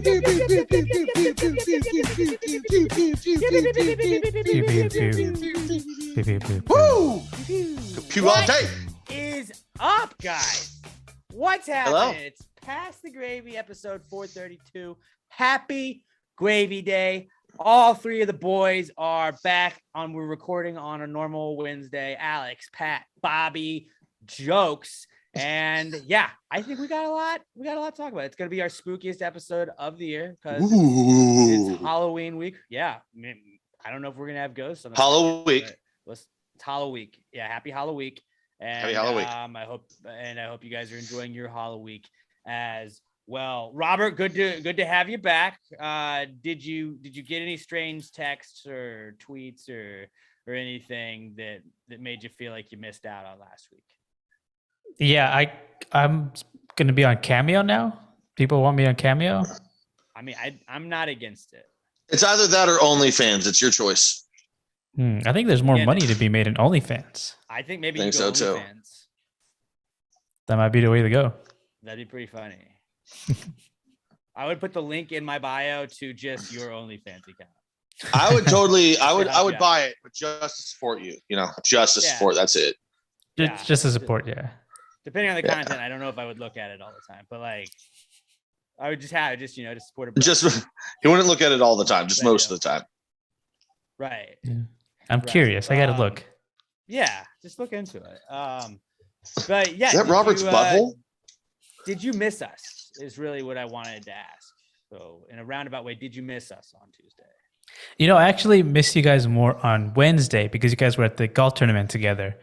Woo! What is up, guys? What's happening? Hello. It's Past the Gravy, episode 432. Happy Gravy Day. All three of the boys are back on. We're recording on a normal Wednesday. Alex, Pat, Bobby, Jokes. And yeah, I think we got a lot to talk about. It's going to be our spookiest episode of the year because it's Halloween week. Yeah. I don't know if we're going to have ghosts on the Halloween week. It's Halloween week. Yeah. Happy Halloween week. And Happy Halloween. I hope you guys are enjoying your Halloween week as well. Robert, good to have you back. Did you get any strange texts or tweets or anything that made you feel like you missed out on last week? Yeah, I'm gonna be on Cameo now. People want me on Cameo. I mean, I'm not against it. It's either that or OnlyFans. It's your choice. I think there's more money to be made in OnlyFans. I think maybe Think you go so, too. OnlyFans. That might be the way to go. That'd be pretty funny. I would put the link in my bio to just your OnlyFans account. I would totally. I would buy it, but just to support you. You know, just to support. That's it. Just to support, yeah. Depending on the content, I don't know if I would look at it all the time, but like, I would just have to support it. Just he wouldn't look at it all the time. Just most of the time. Right. Yeah. I'm curious. I gotta look. Yeah, just look into it. But yeah, Is that Robert's butthole? Did you miss us? Is really what I wanted to ask. So, in a roundabout way, did you miss us on Tuesday? You know, I actually missed you guys more on Wednesday because you guys were at the golf tournament together.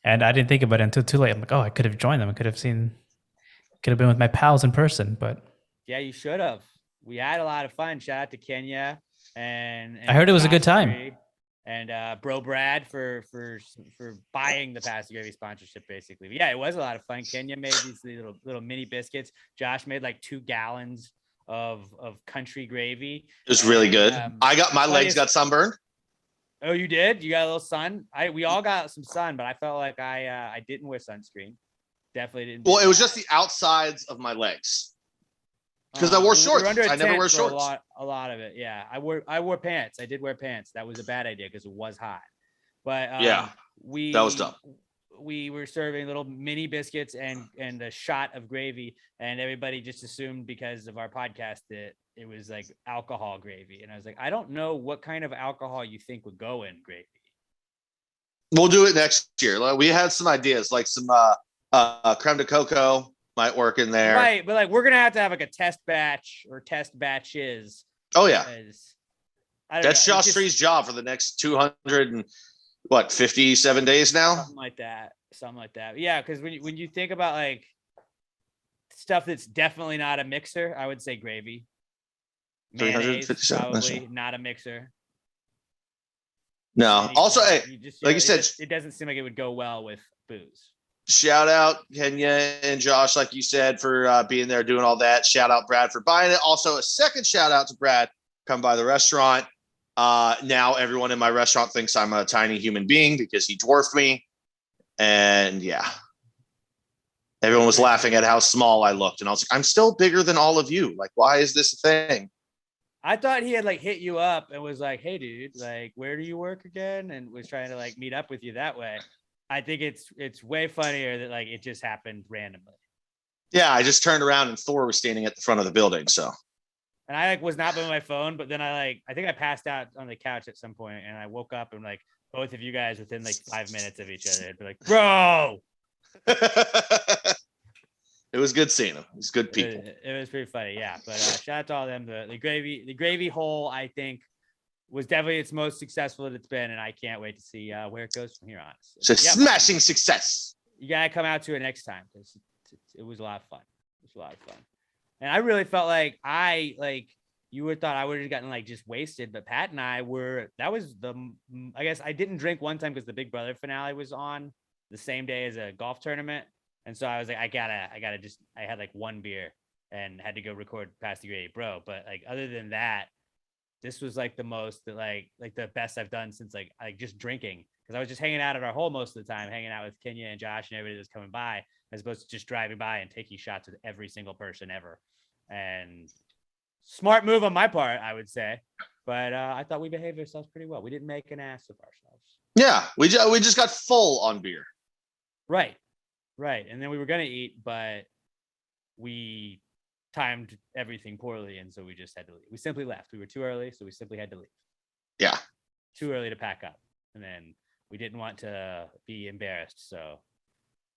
And I didn't think about it until too late. I'm like, oh, I could have joined them. I could have been with my pals in person, but yeah, you should have. We had a lot of fun. Shout out to Kenya and I heard it was a good time. And Bro Brad for buying the Past the Gravy sponsorship, basically. But yeah, it was a lot of fun. Kenya made these little mini biscuits. Josh made like 2 gallons of country gravy. It was really good. I got my legs got sunburned. Oh, you did? You got a little sun? We all got some sun, but I felt like I didn't wear sunscreen. Definitely didn't. Well, it was just the outsides of my legs because I wore shorts. I never wear shorts. A lot of it, yeah. I wore pants. I did wear pants. That was a bad idea because it was hot. But yeah, that was dumb. We were serving little mini biscuits and a shot of gravy, and everybody just assumed because of our podcast that it was like alcohol gravy. And I was like, I don't know what kind of alcohol you think would go in gravy. We'll do it next year. We had some ideas, like some creme de coco might work in there. Right, but like we're gonna have to have like a test batch or test batches. Oh yeah, that's Josh Tree's job for the next 257 days now. Something like that. Yeah, because when you think about like stuff that's definitely not a mixer, I would say gravy. Mayonnaise, probably not a mixer. No. Also, hey, like you said, it doesn't seem like it would go well with booze. Shout out Kenya and Josh, like you said, for being there, doing all that. Shout out Brad for buying it. Also, a second shout out to Brad. Come by the restaurant. Now everyone in my restaurant thinks I'm a tiny human being because he dwarfed me. And yeah, everyone was laughing at how small I looked. And I was like, I'm still bigger than all of you. Like, why is this a thing? I thought he had like hit you up and was like, hey dude, like, where do you work again? And was trying to like meet up with you that way. I think it's way funnier that like it just happened randomly. Yeah, I just turned around and Thor was standing at the front of the building. So, and I like was not by my phone, but then I think I passed out on the couch at some point, and I woke up and like both of you guys within like 5 minutes of each other, I'd be like, bro. It was good seeing them. It was good people. It was pretty funny, yeah. But shout out to all of them. The gravy hole, I think, was definitely its most successful that it's been, and I can't wait to see where it goes from here on. It's a smashing success. You gotta come out to it next time because it was a lot of fun. It was a lot of fun, and I really felt like you would thought I would have gotten like just wasted, but Pat and I were. That was I guess I didn't drink one time because the Big Brother finale was on the same day as a golf tournament. And so I was like, I had like 1 beer and had to go record Past the Gravy, bro. But like, other than that, this was like the most like the best I've done since like just drinking. Cause I was just hanging out at our hole most of the time, hanging out with Kenya and Josh and everybody that's coming by, as opposed to just driving by and taking shots with every single person ever. And Smart move on my part, I would say. But I thought we behaved ourselves pretty well. We didn't make an ass of ourselves. Yeah, we just got full on beer. Right. And then we were going to eat, but we timed everything poorly. And so we just had to leave. We simply left. We were too early. So we simply had to leave. Yeah. Too early to pack up. And then we didn't want to be embarrassed. So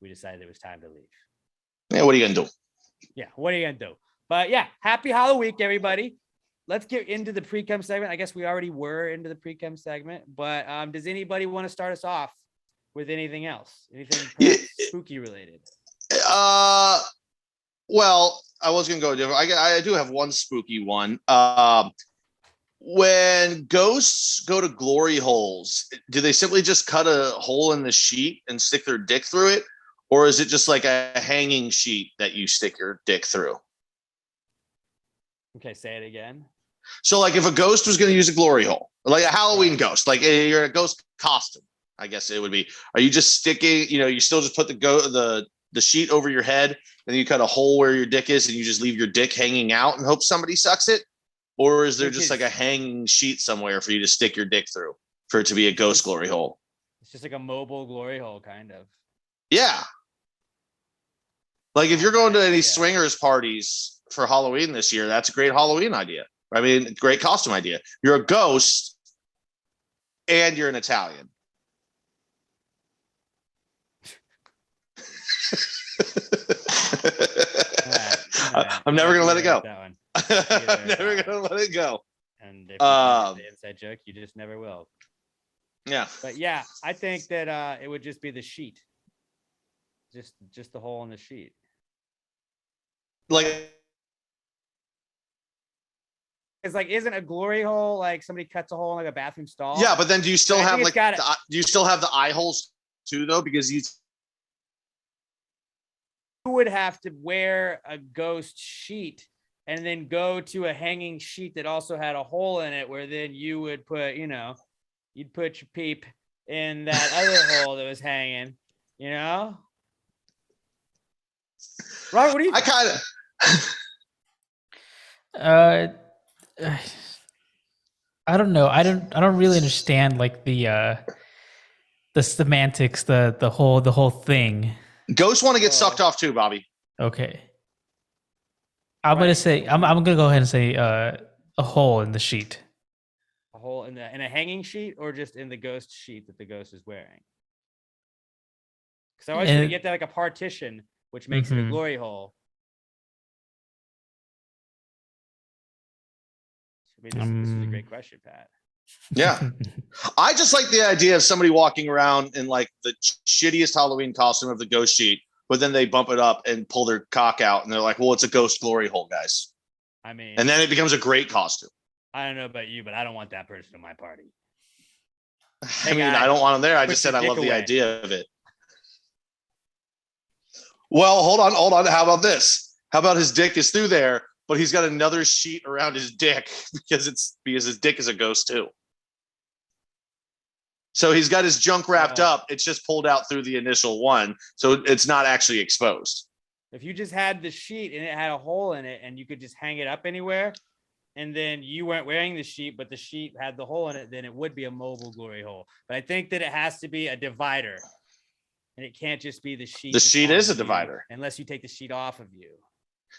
we decided it was time to leave. Yeah, what are you going to do? Yeah, what are you going to do? But yeah, happy Halloween, everybody. Let's get into the pre-cum segment. I guess we already were into the pre-cum segment, but does anybody want to start us off with anything else? Anything spooky related? Well, I was going to go different. I do have one spooky one. When ghosts go to glory holes, do they simply just cut a hole in the sheet and stick their dick through it? Or is it just like a hanging sheet that you stick your dick through? Okay, say it again. So like if a ghost was going to use a glory hole, like a Halloween ghost, like you're a ghost costume, I guess it would be. Are you just sticking, you still just put the sheet over your head and then you cut a hole where your dick is and you just leave your dick hanging out and hope somebody sucks it? Or is there just like a hanging sheet somewhere for you to stick your dick through for it to be a ghost glory hole? It's just like a mobile glory hole, kind of. Yeah. Like if you're going to any swingers parties for Halloween this year, that's a great Halloween idea. I mean, great costume idea. You're a ghost and you're an Italian. I'm never going to let it go. That one. I'm never going to let it go. And if you the inside joke, you just never will. Yeah. But yeah, I think that it would just be the sheet. Just the hole in the sheet. Like, it's like, isn't a glory hole like somebody cuts a hole in like a bathroom stall? yeah, but then do you still have like do you still have the eye holes too though? Because you would have to wear a ghost sheet and then go to a hanging sheet that also had a hole in it, where then you would put, you'd put your peep in that other hole that was hanging, Robert, what do you think? I don't know. I don't really understand like the semantics, the whole thing. Ghosts want to get sucked off too, Bobby. Okay. I'm gonna say I'm gonna go ahead and say a hole in the sheet. A hole in a hanging sheet, or just in the ghost sheet that the ghost is wearing? Because I always gonna get that like a partition, which makes it a glory hole. I mean, this is a great question, Pat. Yeah. I just like the idea of somebody walking around in like the shittiest Halloween costume of the ghost sheet, but then they bump it up and pull their cock out and they're like, well, it's a ghost glory hole, guys. I mean, and then it becomes a great costume. I don't know about you, but I don't want that person in my party. I mean, I don't want them there. I just said I love the idea of it. Well, hold on. How about this? How about his dick is through there, but he's got another sheet around his dick because his dick is a ghost too. So he's got his junk wrapped up. It's just pulled out through the initial one. So it's not actually exposed. If you just had the sheet and it had a hole in it and you could just hang it up anywhere, and then you weren't wearing the sheet, but the sheet had the hole in it, then it would be a mobile glory hole. But I think that it has to be a divider. And it can't just be the sheet. The sheet is a divider. Unless you take the sheet off of you.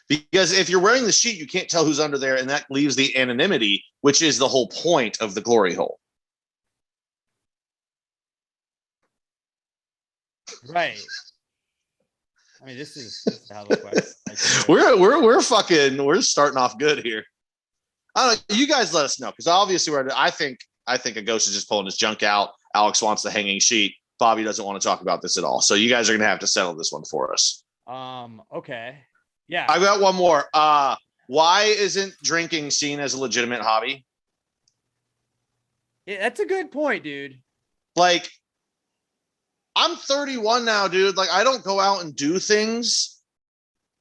Because if you're wearing the sheet, you can't tell who's under there, and that leaves the anonymity, which is the whole point of the glory hole. Right. I mean, this is a hell of a question. We're starting off good here. I don't know. You guys let us know, because obviously I think a ghost is just pulling his junk out. Alex wants the hanging sheet. Bobby doesn't want to talk about this at all. So you guys are gonna have to settle this one for us. Okay. Yeah. I got one more. Why isn't drinking seen as a legitimate hobby? Yeah, that's a good point, dude. Like, I'm 31 now, dude. Like, I don't go out and do things,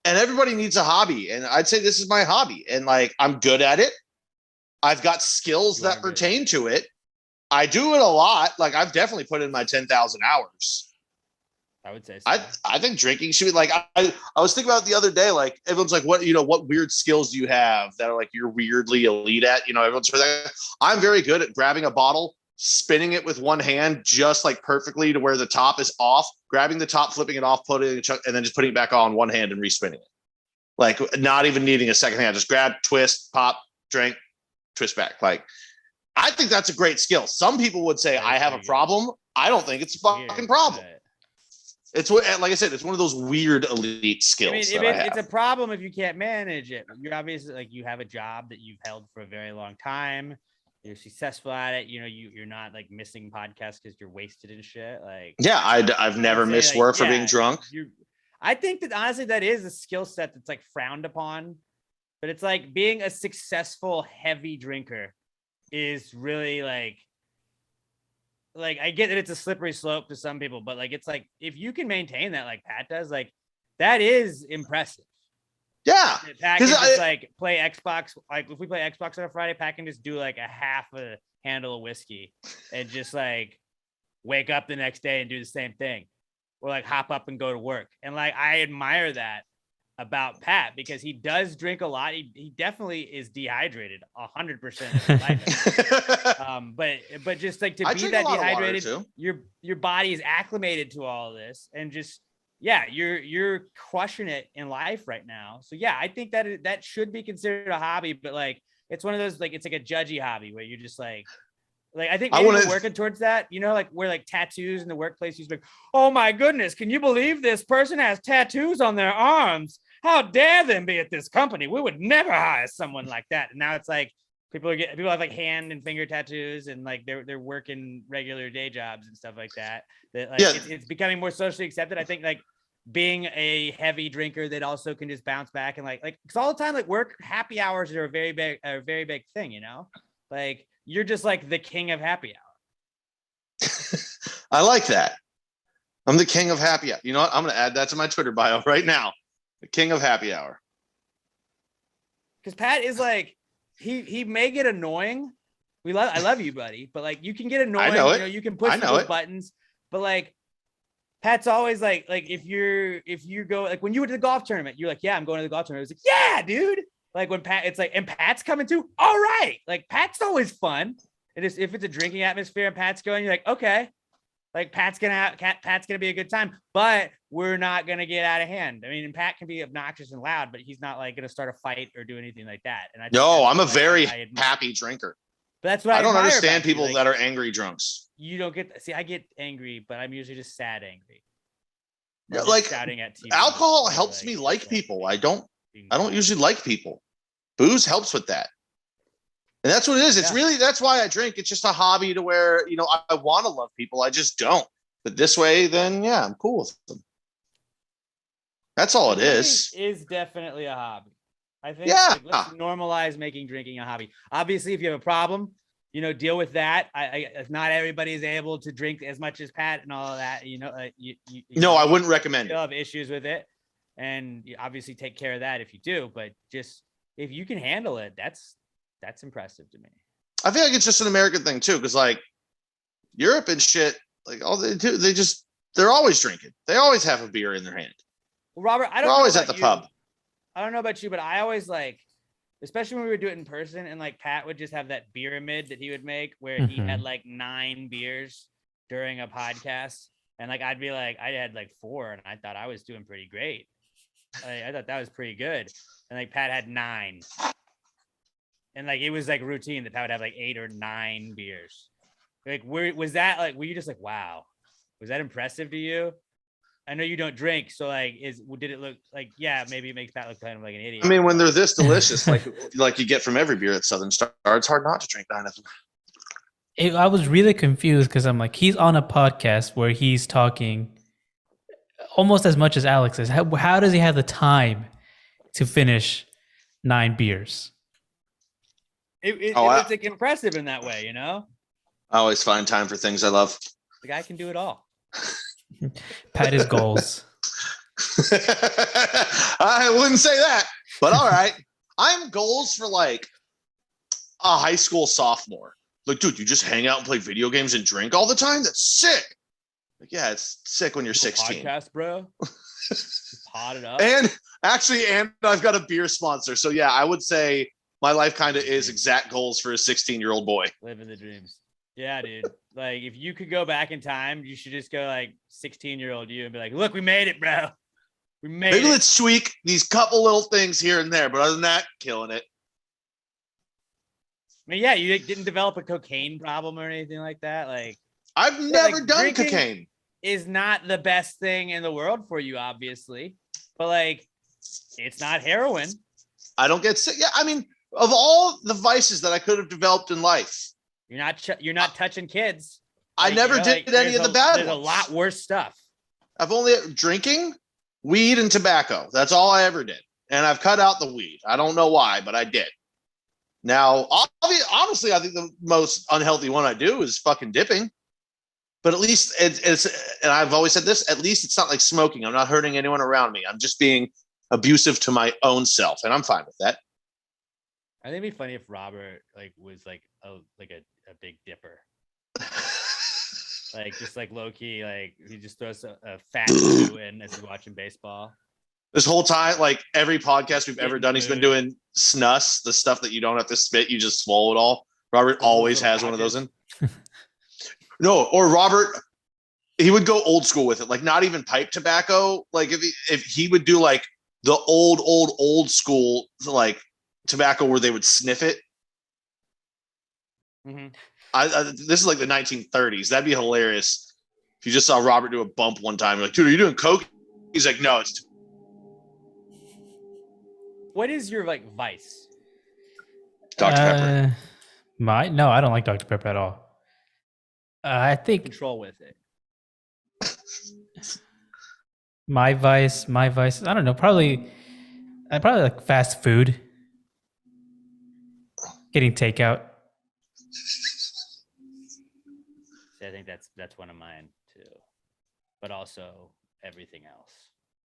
and everybody needs a hobby. And I'd say this is my hobby. And like, I'm good at it. I've got skills that pertain to it. I do it a lot. Like, I've definitely put in my 10,000 hours. I would say so. I think drinking should be like I was thinking about it the other day. Like everyone's like, what weird skills do you have that are like you're weirdly elite at? Everyone's like, I'm very good at grabbing a bottle, spinning it with one hand, just like perfectly to where the top is off, grabbing the top, flipping it off, putting it, and then just putting it back on one hand and respinning it. Like not even needing a second hand, just grab, twist, pop, drink, twist back. Like I think that's a great skill. Some people would say I have a problem. I don't think it's a fucking problem. It's what, like I said, it's one of those weird elite skills. It's a problem if you can't manage it. You're obviously like you have a job that you've held for a very long time. You're successful at it. You're not like missing podcasts because you're wasted and shit. Like I've never missed work for being drunk. I think that honestly that is a skill set that's like frowned upon, but it's like being a successful heavy drinker is really like I get that it's a slippery slope to some people, but like it's like if you can maintain that like Pat does, like that is impressive. Yeah, Pat can just like play Xbox. Like if we play Xbox on a Friday, Pat can just do like a half a handle of whiskey and just like wake up the next day and do the same thing, or like hop up and go to work. And like I admire that about Pat because he does drink a lot. He definitely is dehydrated 100% of his life. But just like to be that dehydrated, your body is acclimated to all this and just you're crushing it in life right now. So yeah, I think that should be considered a hobby, but like it's one of those like it's like a judgy hobby where you're just like I think maybe we're working towards that, like where like tattoos in the workplace, you're like, oh my goodness, can you believe this person has tattoos on their arms? How dare them be at this company? We would never hire someone like that. And now it's like people have like hand and finger tattoos and like they're working regular day jobs and stuff like that. That like it's becoming more socially accepted. I think like being a heavy drinker that also can just bounce back and like because all the time like work happy hours are a very big thing, like you're just like the king of happy hour. I like that. I'm the king of happy hour. You know what? I'm going to add that to my Twitter bio right now. The king of happy hour. Because Pat is like, he may get annoying. I love you, buddy. But like, you can get annoying. I know it. You can push those buttons. But like, Pat's always like if you go like when you went to the golf tournament, you're like, yeah, I'm going to the golf tournament. It was like, yeah, dude. Like when Pat, it's like, and Pat's coming too. All right. Like Pat's always fun. And if it's a drinking atmosphere and Pat's going, you're like, okay. Like Pat's gonna be a good time, but we're not gonna get out of hand. I mean, Pat can be obnoxious and loud, but he's not like gonna start a fight or do anything like that. And I'm a very happy drinker. But that's what I don't understand people that are angry drunks. You don't I get angry, but I'm usually just sad angry. Like shouting at TV. Alcohol helps me like people. I don't usually like people. Booze helps with that. And that's what it is. It's really, that's why I drink. It's just a hobby to where, I want to love people. I just don't. But this way, then, yeah, I'm cool with them. That's all it is. Is definitely a hobby. I think let's normalize making drinking a hobby. Obviously, if you have a problem, deal with that. If not everybody is able to drink as much as Pat and all of that, no, I wouldn't recommend it. You'll have issues with it. And you obviously take care of that if you do. But just if you can handle it, that's impressive to me. I feel like it's just an American thing too, because like Europe and shit, like all they do, they're always drinking. They always have a beer in their hand. Well, Robert, they're always at the pub. I don't know about you, but I always like, especially when we would do it in person, and like Pat would just have that pyramid that he would make where he had like 9 beers during a podcast, and like I'd be like, I had like 4, and I thought I was doing pretty great. I thought that was pretty good, and like Pat had 9. And like it was like routine that Pat would have like 8 or 9 beers. Like, were you just like, wow, was that impressive to you? I know you don't drink, so like, did it look like, yeah, maybe it makes Pat look kind of like an idiot. I mean, when they're this delicious, like you get from every beer at Southern Star, it's hard not to drink 9 of them. I was really confused because I'm like, he's on a podcast where he's talking almost as much as Alex is. How does he have the time to finish 9 beers? It's like impressive in that way, I always find time for things I love. The guy can do it all. Pat is goals. I wouldn't say that, but all right. I'm goals for like a high school sophomore. Like, dude, you just hang out and play video games and drink all the time? That's sick. Like, yeah, it's sick when you're 16. Podcast, bro. Pot it up. And I've got a beer sponsor. So yeah, I would say my life kind of is exact goals for a 16-year-old boy. Living the dreams. Yeah, dude. Like if you could go back in time, you should just go like 16-year-old you and be like, look, we made it, bro. We made Maybe it. let's tweak these couple little things here and there, but other than that, killing it. I mean, yeah, you didn't develop a cocaine problem or anything like that. Like I've never done drinking cocaine. Is not the best thing in the world for you, obviously, but like it's not heroin. I don't get sick. Yeah, I mean, of all the vices that I could have developed in life, You're not touching kids. I never did any of the bad ones. There's a lot worse stuff. I've only drinking, weed, and tobacco. That's all I ever did. And I've cut out the weed. I don't know why, but I did. Now, honestly, I think the most unhealthy one I do is fucking dipping. But at least it's, and I've always said this, at least it's not like smoking. I'm not hurting anyone around me. I'm just being abusive to my own self. And I'm fine with that. I think it'd be funny if Robert was a big dipper. Like just like low key, like he just throws a fat chew in as he's watching baseball. This whole time, like every podcast we've ever done, he's been doing snus, the stuff that you don't have to spit, you just swallow it all. Robert always has one of those in. No, or Robert, he would go old school with it, like not even pipe tobacco. Like if he would do like the old school like tobacco where they would sniff it. Mm-hmm. This is like the 1930s. That'd be hilarious if you just saw Robert do a bump one time. You're like, dude, are you doing coke? He's like, no, it's. What is your like vice? Dr. Pepper. No, I don't like Dr. Pepper at all. I think Control with it. my vice. I don't know. Probably like fast food, getting takeout. See, I think that's one of mine too, but also everything else.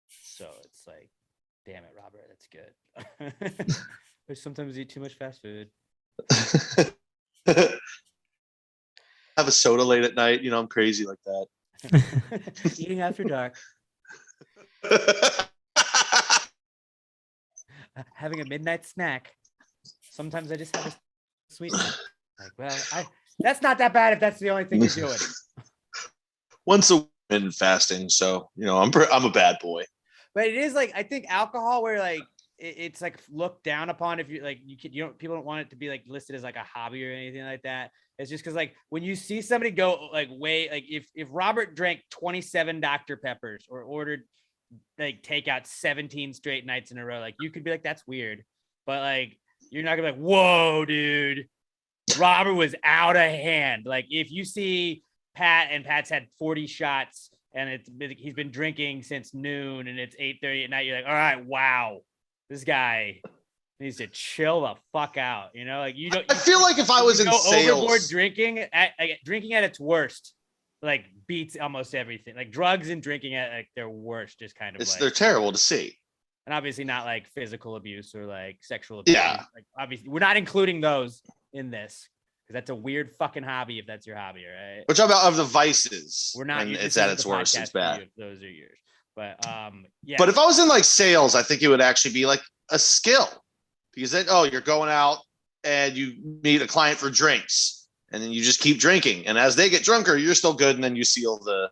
So it's like, damn it, Robert, that's good. I sometimes eat too much fast food. Have a soda late at night. You know, I'm crazy like that. Eating after dark. Having a midnight snack. Sometimes I just have a sweet. Like, well, that's not that bad if that's the only thing you're doing. Once a week in fasting, so you know, I'm a bad boy. But it is like, I think alcohol, where like it's like looked down upon if you like people don't want it to be like listed as like a hobby or anything like that. It's just because like when you see somebody go like if Robert drank 27 Dr. Peppers or ordered like takeout 17 straight nights in a row, like you could be like, that's weird, but like you're not gonna be like, whoa, dude, Robert was out of hand. Like if you see Pat and Pat's had 40 shots and he's been drinking since noon and it's 8:30 at night, you're like, all right, wow, this guy needs to chill the fuck out. You know, like you don't. I feel like if I was in sales, overboard drinking at its worst, like beats almost everything. Like drugs and drinking at like their worst, just kind of they're terrible to see. And obviously not like physical abuse or like sexual abuse. Yeah. Like obviously we're not including those in this because that's a weird fucking hobby if that's your hobby, right? Which about of the vices? We're not. It's at its worst. It's bad. Those are yours. But yeah. But if I was in like sales, I think it would actually be like a skill. Because then, you're going out and you meet a client for drinks, and then you just keep drinking. And as they get drunker, you're still good, and then you seal the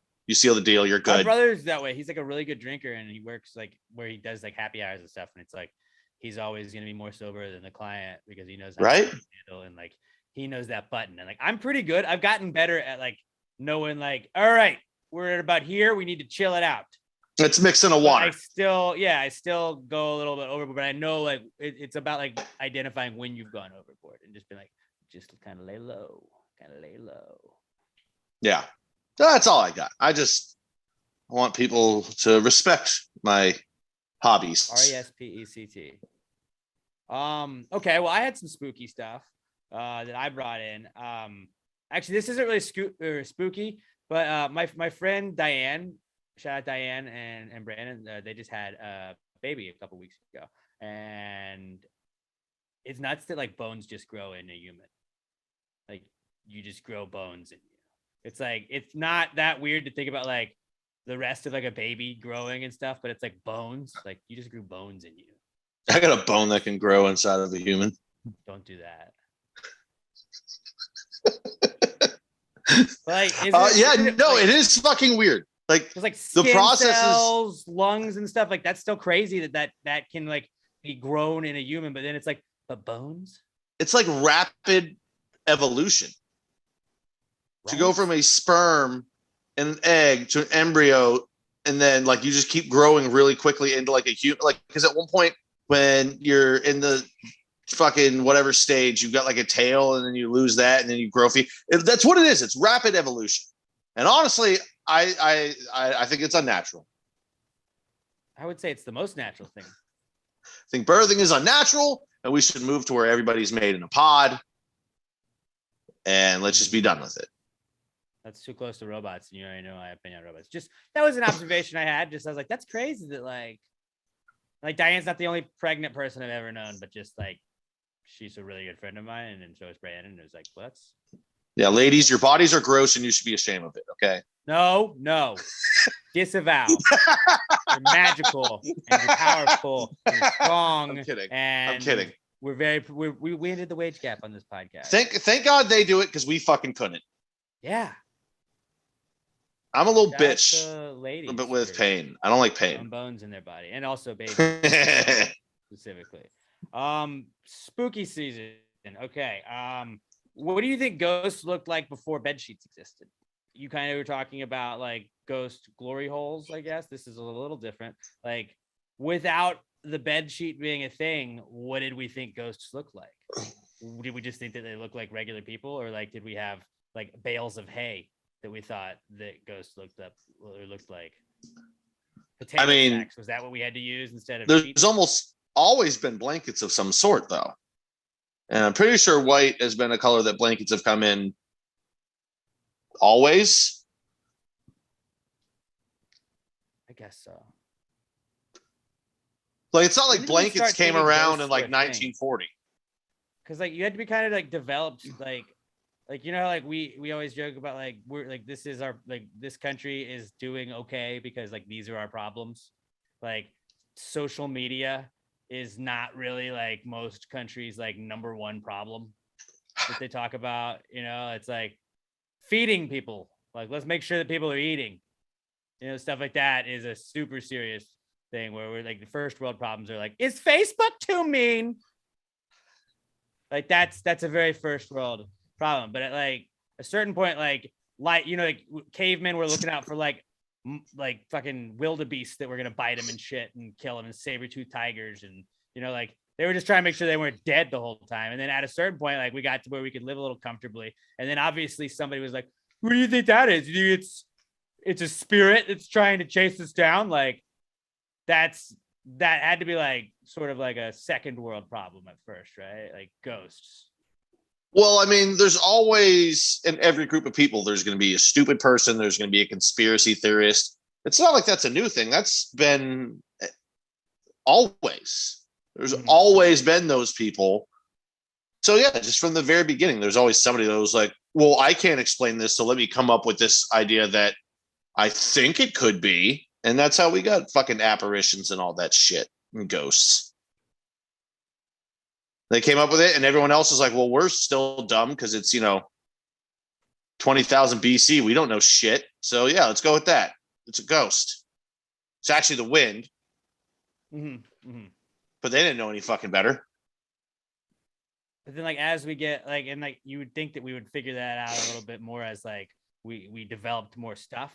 deal. You're good. My brother's that way. He's like a really good drinker, and he works like where he does like happy hours and stuff. And it's like he's always gonna be more sober than the client because he knows how right to handle and like he knows that button. And like I'm pretty good. I've gotten better at like knowing like, all right, we're at about here. We need to chill it out. It's mixing a water. I still go a little bit overboard, but I know like it's about like identifying when you've gone overboard and just be like, just kind of lay low. Yeah, that's all I got. I want people to respect my hobbies. RESPECT. Okay, well, I had some spooky stuff that I brought in. Actually, this isn't really spooky, but my friend Diane. Shout out Diane and Brandon. They just had a baby a couple weeks ago, and it's nuts that like bones just grow in a human. Like you just grow bones in you. It's like it's not that weird to think about like the rest of like a baby growing and stuff, but it's like bones. Like you just grew bones in you. I got a bone that can grow inside of a human. Don't do that. Like, it is fucking weird. Like it's like skin the process cells, lungs, and stuff. Like that's still crazy that can like be grown in a human, but then it's like, but bones. It's like rapid evolution. Right. To go from a sperm and an egg to an embryo, and then like you just keep growing really quickly into like a human. Like because at one point when you're in the fucking whatever stage, you've got like a tail, and then you lose that, and then you grow feet. That's what it is. It's rapid evolution. And honestly, I think it's unnatural. I would say it's the most natural thing. I think birthing is unnatural, and we should move to where everybody's made in a pod, and let's just be done with it. That's too close to robots, and you already know my opinion on robots. Just that was an observation I had. Just I was like, that's crazy that like Diane's not the only pregnant person I've ever known, but just like she's a really good friend of mine, and so is Brandon. And it was like, well, yeah, ladies, your bodies are gross, and you should be ashamed of it. Okay. No, disavow. You're magical and you're powerful and you're strong. I'm kidding. And I'm kidding. We ended the wage gap on this podcast. Thank God they do it because we fucking couldn't. Yeah. I'm a little bitch, ladies, but with pain. I don't like pain. Bones in their body, and also babies specifically. Spooky season. Okay. What do you think ghosts looked like before bed sheets existed? You kind of were talking about like ghost glory holes, I guess. This is a little different. Like without the bed sheet being a thing, what did we think ghosts look like? Did we just think that they looked like regular people, or like did we have like bales of hay that we thought that ghosts looked like? Potato sacks, was that what we had to use instead of there's sheets? Almost always been blankets of some sort though. And I'm pretty sure white has been a color that blankets have come in always. I guess so. Like it's not like blankets came around in like 1940. Because like you had to be kind of like developed, like you know, like we always joke about like we're like this is our like this country is doing okay because like these are our problems. Like social media is not really like most countries like number one problem that they talk about. You know, it's like feeding people. Like let's make sure that people are eating. You know, stuff like that is a super serious thing where we're like the first world problems are like, is Facebook too mean? Like that's a very first world problem. But at like a certain point, like you know, like cavemen were looking out for like fucking wildebeests that were gonna bite them and shit and kill them, and saber-toothed tigers, and you know, like they were just trying to make sure they weren't dead the whole time. And then at a certain point, like we got to where we could live a little comfortably. And then obviously somebody was like, "What do you think that is? You think it's a spirit that's trying to chase us down?" Like that had to be like sort of like a second world problem at first, right? Like ghosts. Well, I mean, there's always in every group of people, there's going to be a stupid person. There's going to be a conspiracy theorist. It's not like that's a new thing. That's been always. There's always been those people. So yeah, just from the very beginning, there's always somebody that was like, well, I can't explain this, so let me come up with this idea that I think it could be. And that's how we got fucking apparitions and all that shit and ghosts. They came up with it, and everyone else was like, well, we're still dumb because it's, 20,000 BC. We don't know shit. So yeah, let's go with that. It's a ghost. It's actually the wind. But they didn't know any fucking better. But then like as we get like, and like you would think that we would figure that out a little bit more as like we developed more stuff.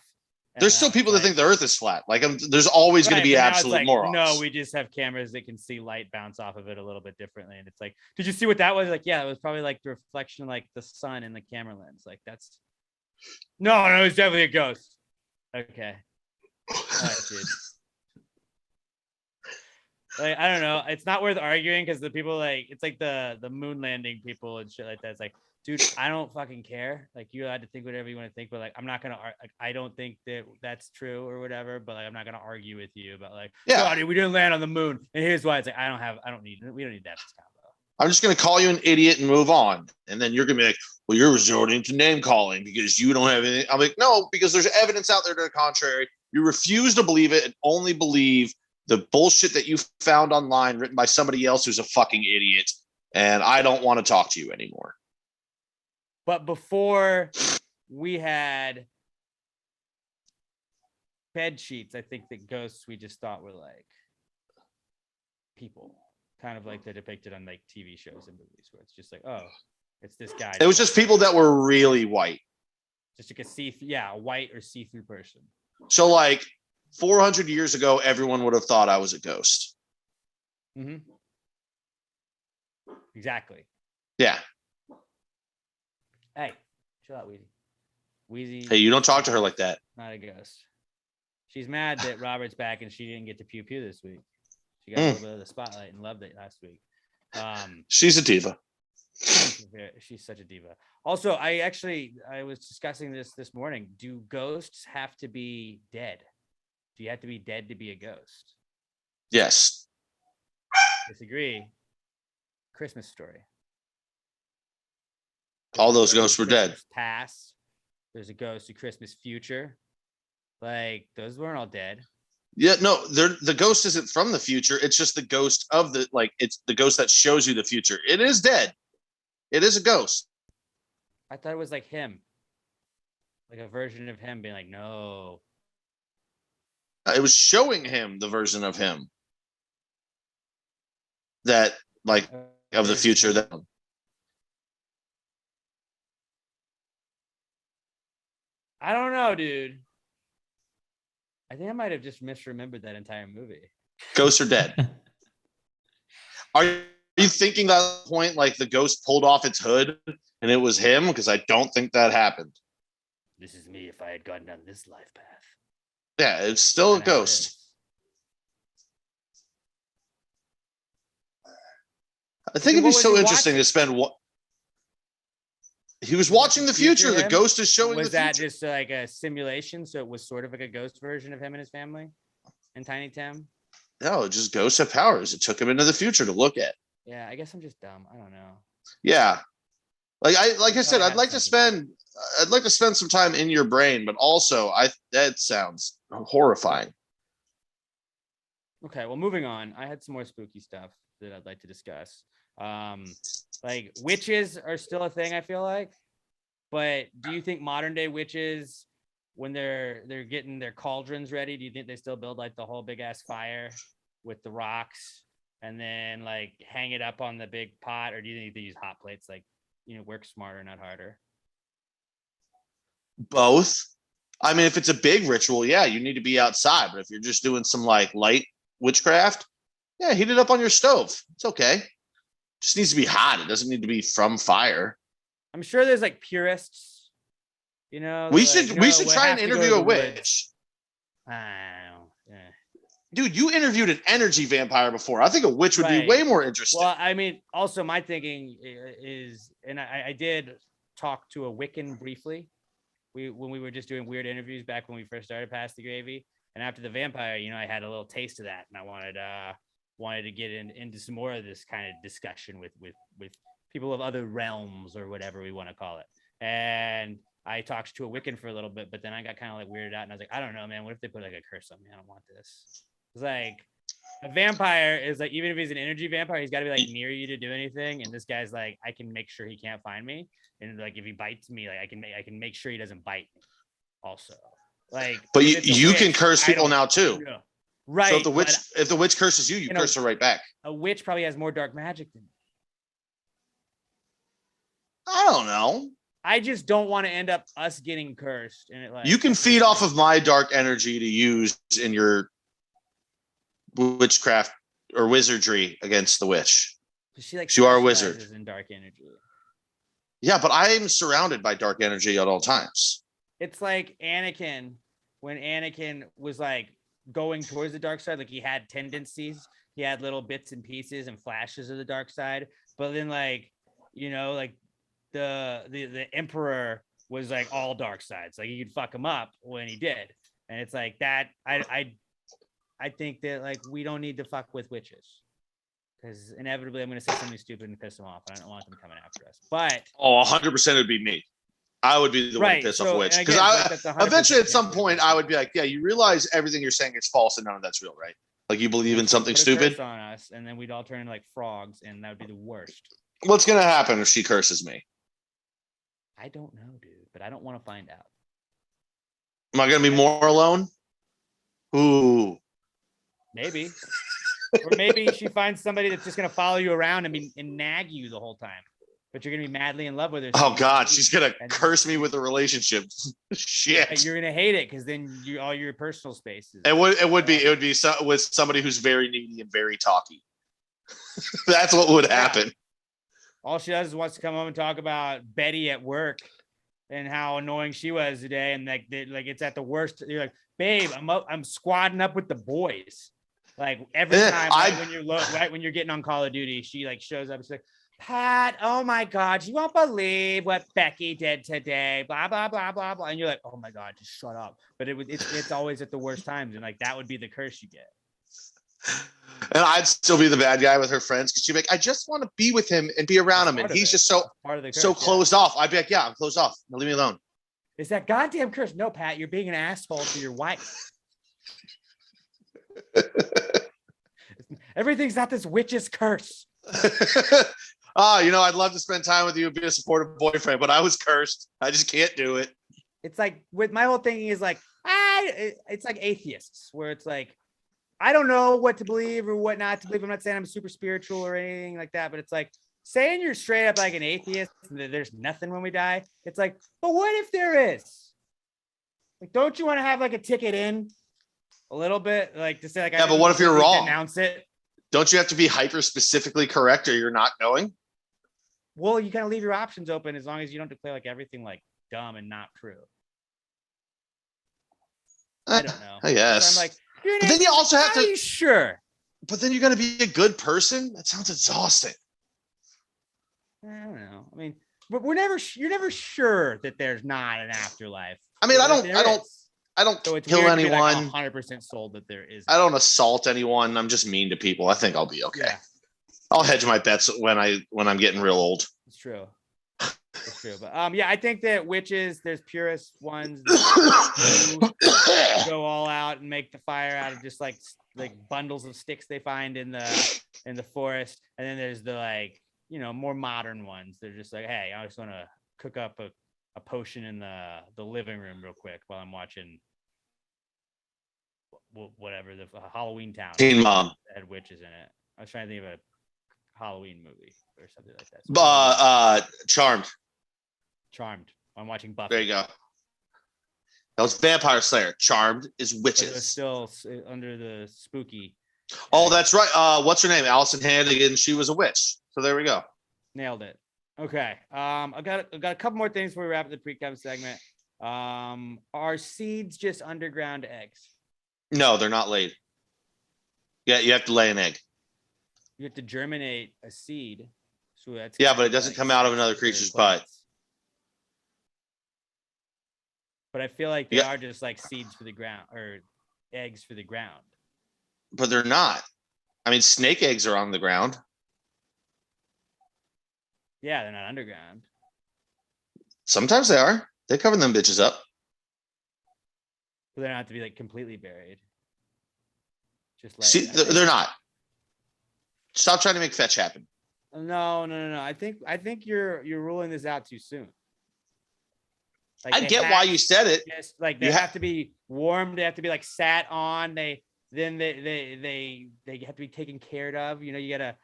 There's still people that think the earth is flat. Like there's always going to be absolute morons. No, we just have cameras that can see light bounce off of it a little bit differently. And it's like, did you see what that was? Like, yeah, it was probably like the reflection of like the sun in the camera lens. Like that's no, it's definitely a ghost. Okay. All right, dude. Like, I don't know. It's not worth arguing because the people like it's like the moon landing people and shit like that. It's like, dude, I don't fucking care. Like you had to think whatever you want to think, but like I'm not gonna. Like, I don't think that that's true or whatever. But like I'm not gonna argue with you about like, yeah, dude, we didn't land on the moon, and here's why. It's like we don't need that combo. I'm just going to call you an idiot and move on. And then you're going to be like, well, you're resorting to name calling because you don't have anything. I'm like, no, because there's evidence out there to the contrary. You refuse to believe it and only believe the bullshit that you found online written by somebody else who's a fucking idiot. And I don't want to talk to you anymore. But before we had bed sheets, I think that ghosts we just thought were like people, kind of like they're depicted on like TV shows and movies, where it's just like, oh, it's this guy. It was just people that were really white. Just like a white or see-through person. So like 400 years ago, everyone would have thought I was a ghost. Mm-hmm. Exactly. Yeah. Hey, chill out, Wheezy. Wheezy. Hey, you don't talk to her like that. Not a ghost. She's mad that Robert's back and she didn't get to pew pew this week. She got a little bit of the spotlight and loved it last week. She's a diva. She's such a diva. Also, I was discussing this morning. Do ghosts have to be dead? Do you have to be dead to be a ghost? Yes. Disagree. Christmas Story. All those ghosts were dead. Past. There's a ghost of Christmas Future. Like, those weren't all dead. Yeah, no, the ghost isn't from the future. It's just the ghost of it's the ghost that shows you the future. It is dead. It is a ghost. I thought it was like him. Like a version of him being like, no. It was showing him the version of him that, like, of the future. That I don't know, dude. I think I might have just misremembered that entire movie. ghosts are dead. Are you thinking that point, like the ghost pulled off its hood and it was him? Because I don't think that happened. This is me if I had gone down this life path. Yeah, it's still a ghost. I think it'd be so interesting to spend what he was watching the future. The ghost is showing the future. Was that just like a simulation? So it was sort of like a ghost version of him and his family and Tiny Tim? No, just ghosts have powers. It took him into the future to look at. Yeah, I guess I'm just dumb. I don't know. Yeah. Like I said, I'd like to spend some time in your brain, but also that sounds horrifying. Okay, well, moving on. I had some more spooky stuff that I'd like to discuss. Like witches are still a thing, I feel like. But do you think modern day witches, when they're getting their cauldrons ready, do you think they still build like the whole big ass fire with the rocks and then like hang it up on the big pot, or do you think they use hot plates, like, work smarter, not harder? Both. I mean, if it's a big ritual, yeah, you need to be outside. But if you're just doing some like light witchcraft, yeah, heat it up on your stove. It's okay. Just needs to be hot. It doesn't need to be from fire. I'm sure there's like purists, We should try and interview a witch. I don't know. Yeah. Dude, you interviewed an energy vampire before. I think a witch would be way more interesting. Well, I mean, also my thinking is, and I did talk to a Wiccan briefly. When we were just doing weird interviews back when we first started Past the Gravy, and after the vampire, I had a little taste of that, and I wanted to get into some more of this kind of discussion with people of other realms or whatever we want to call it. And I talked to a Wiccan for a little bit, but then I got kind of like weirded out, and I was like, I don't know, man. What if they put like a curse on me? I don't want this. It's like a vampire is like, even if he's an energy vampire, he's got to be like near you to do anything. And this guy's like, I can make sure he can't find me. And like, if he bites me, like I can make sure he doesn't bite me also. Like, but you can curse people now too. Yeah. Right. So if the witch curses you, you curse her right back. A witch probably has more dark magic than me. I don't know. I just don't want to end up us getting cursed. And it like, you can feed off of my dark energy to use in your witchcraft or wizardry against the witch. You are a wizard. In dark energy. Yeah, but I am surrounded by dark energy at all times. It's like Anakin, when Anakin was like going towards the dark side, like he had tendencies, he had little bits and pieces and flashes of the dark side, but then like, like the Emperor was like all dark sides, like you could fuck him up when he did. And it's like that. I think that like we don't need to fuck with witches. because inevitably I'm going to say something stupid and piss them off, and I don't want them coming after us. But 100% it would be me. I would be the one to piss off a witch. Because eventually at some point I would be like, yeah, you realize everything you're saying is false and none of that's real, right? Like you believe in something stupid on us, and then we'd all turn into like frogs, and that would be the worst. What's going to happen if she curses me? I don't know, dude, but I don't want to find out. Am I going to be more alone? Ooh. Maybe. Or maybe she finds somebody that's just going to follow you around and nag you the whole time. But you're going to be madly in love with her. Oh, God. She's going to curse me with a relationship. Shit. You're going to hate it because then all your personal space is. It would be with somebody who's very needy and very talky. That's what would happen. All she does is wants to come home and talk about Betty at work and how annoying she was today. And like it's at the worst. You're like, babe, I'm squadding up with the boys. Like every time when you're getting on Call of Duty, she like shows up. She's like, Pat, oh my God, you won't believe what Becky did today. Blah, blah, blah, blah, blah. And you're like, oh my God, just shut up. But it's always at the worst times. And like, that would be the curse you get. And I'd still be the bad guy with her friends. Cause she'd be like, I just want to be with him and be around him. And he's just so closed off. I'd be like, yeah, I'm closed off. Now leave me alone. It's that goddamn curse. No, Pat, you're being an asshole to your wife. Everything's not this witch's curse. I'd love to spend time with you and be a supportive boyfriend, but I was cursed. I just can't do it. It's like with my whole thing is like, it's like atheists where it's like, I don't know what to believe or what not to believe. I'm not saying I'm super spiritual or anything like that, but it's like saying you're straight up like an atheist and that there's nothing when we die. It's like, but what if there is? Like, don't you want to have like a ticket in a little bit? Like to say like, yeah, but what if you're wrong? Announce it. Don't you have to be hyper specifically correct or you're not going? Well, you kind of leave your options open as long as you don't declare like everything like dumb and not true. I don't know. I guess. So I'm like, but then you also have to. Are you sure? But then you got to be a good person. That sounds exhausting. I don't know. I mean, but you're never sure that there's not an afterlife. I mean, I don't so kill anyone. 100% sold that there is. I don't assault anyone. I'm just mean to people. I think I'll be okay. Yeah. I'll hedge my bets when I'm getting real old. It's true. It's true. But I think that witches, there's purist ones that go all out and make the fire out of just like bundles of sticks they find in the forest. And then there's the like, more modern ones. They're just like, hey, I just want to cook up a potion in the living room real quick while I'm watching whatever the Halloween Town. Teen Mom had witches in it. I was trying to think of a Halloween movie or something like that. Charmed. I'm watching Buffy. There you go. That was Vampire Slayer. Charmed is witches. It's still under the spooky. Oh, that's right. What's her name? Allison Hannigan. She was a witch. So there we go. Nailed it. Okay. I've got a couple more things before we wrap up the pre-com segment. Are seeds just underground eggs? No, they're not laid. Yeah, you have to lay an egg. You have to germinate a seed. So that's but it doesn't come out of another creature's butt. But I feel like they are just like seeds for the ground or eggs for the ground. But they're not. I mean, snake eggs are on the ground. Yeah, they're not underground. Sometimes they are. They cover them bitches up. But they don't have to be like completely buried. Just see, they're not. Stop trying to make fetch happen. No. I think you're ruling this out too soon. Like I get why you said it. Just, like they have to be warmed. They have to be like sat on. They have to be taken care of. You gotta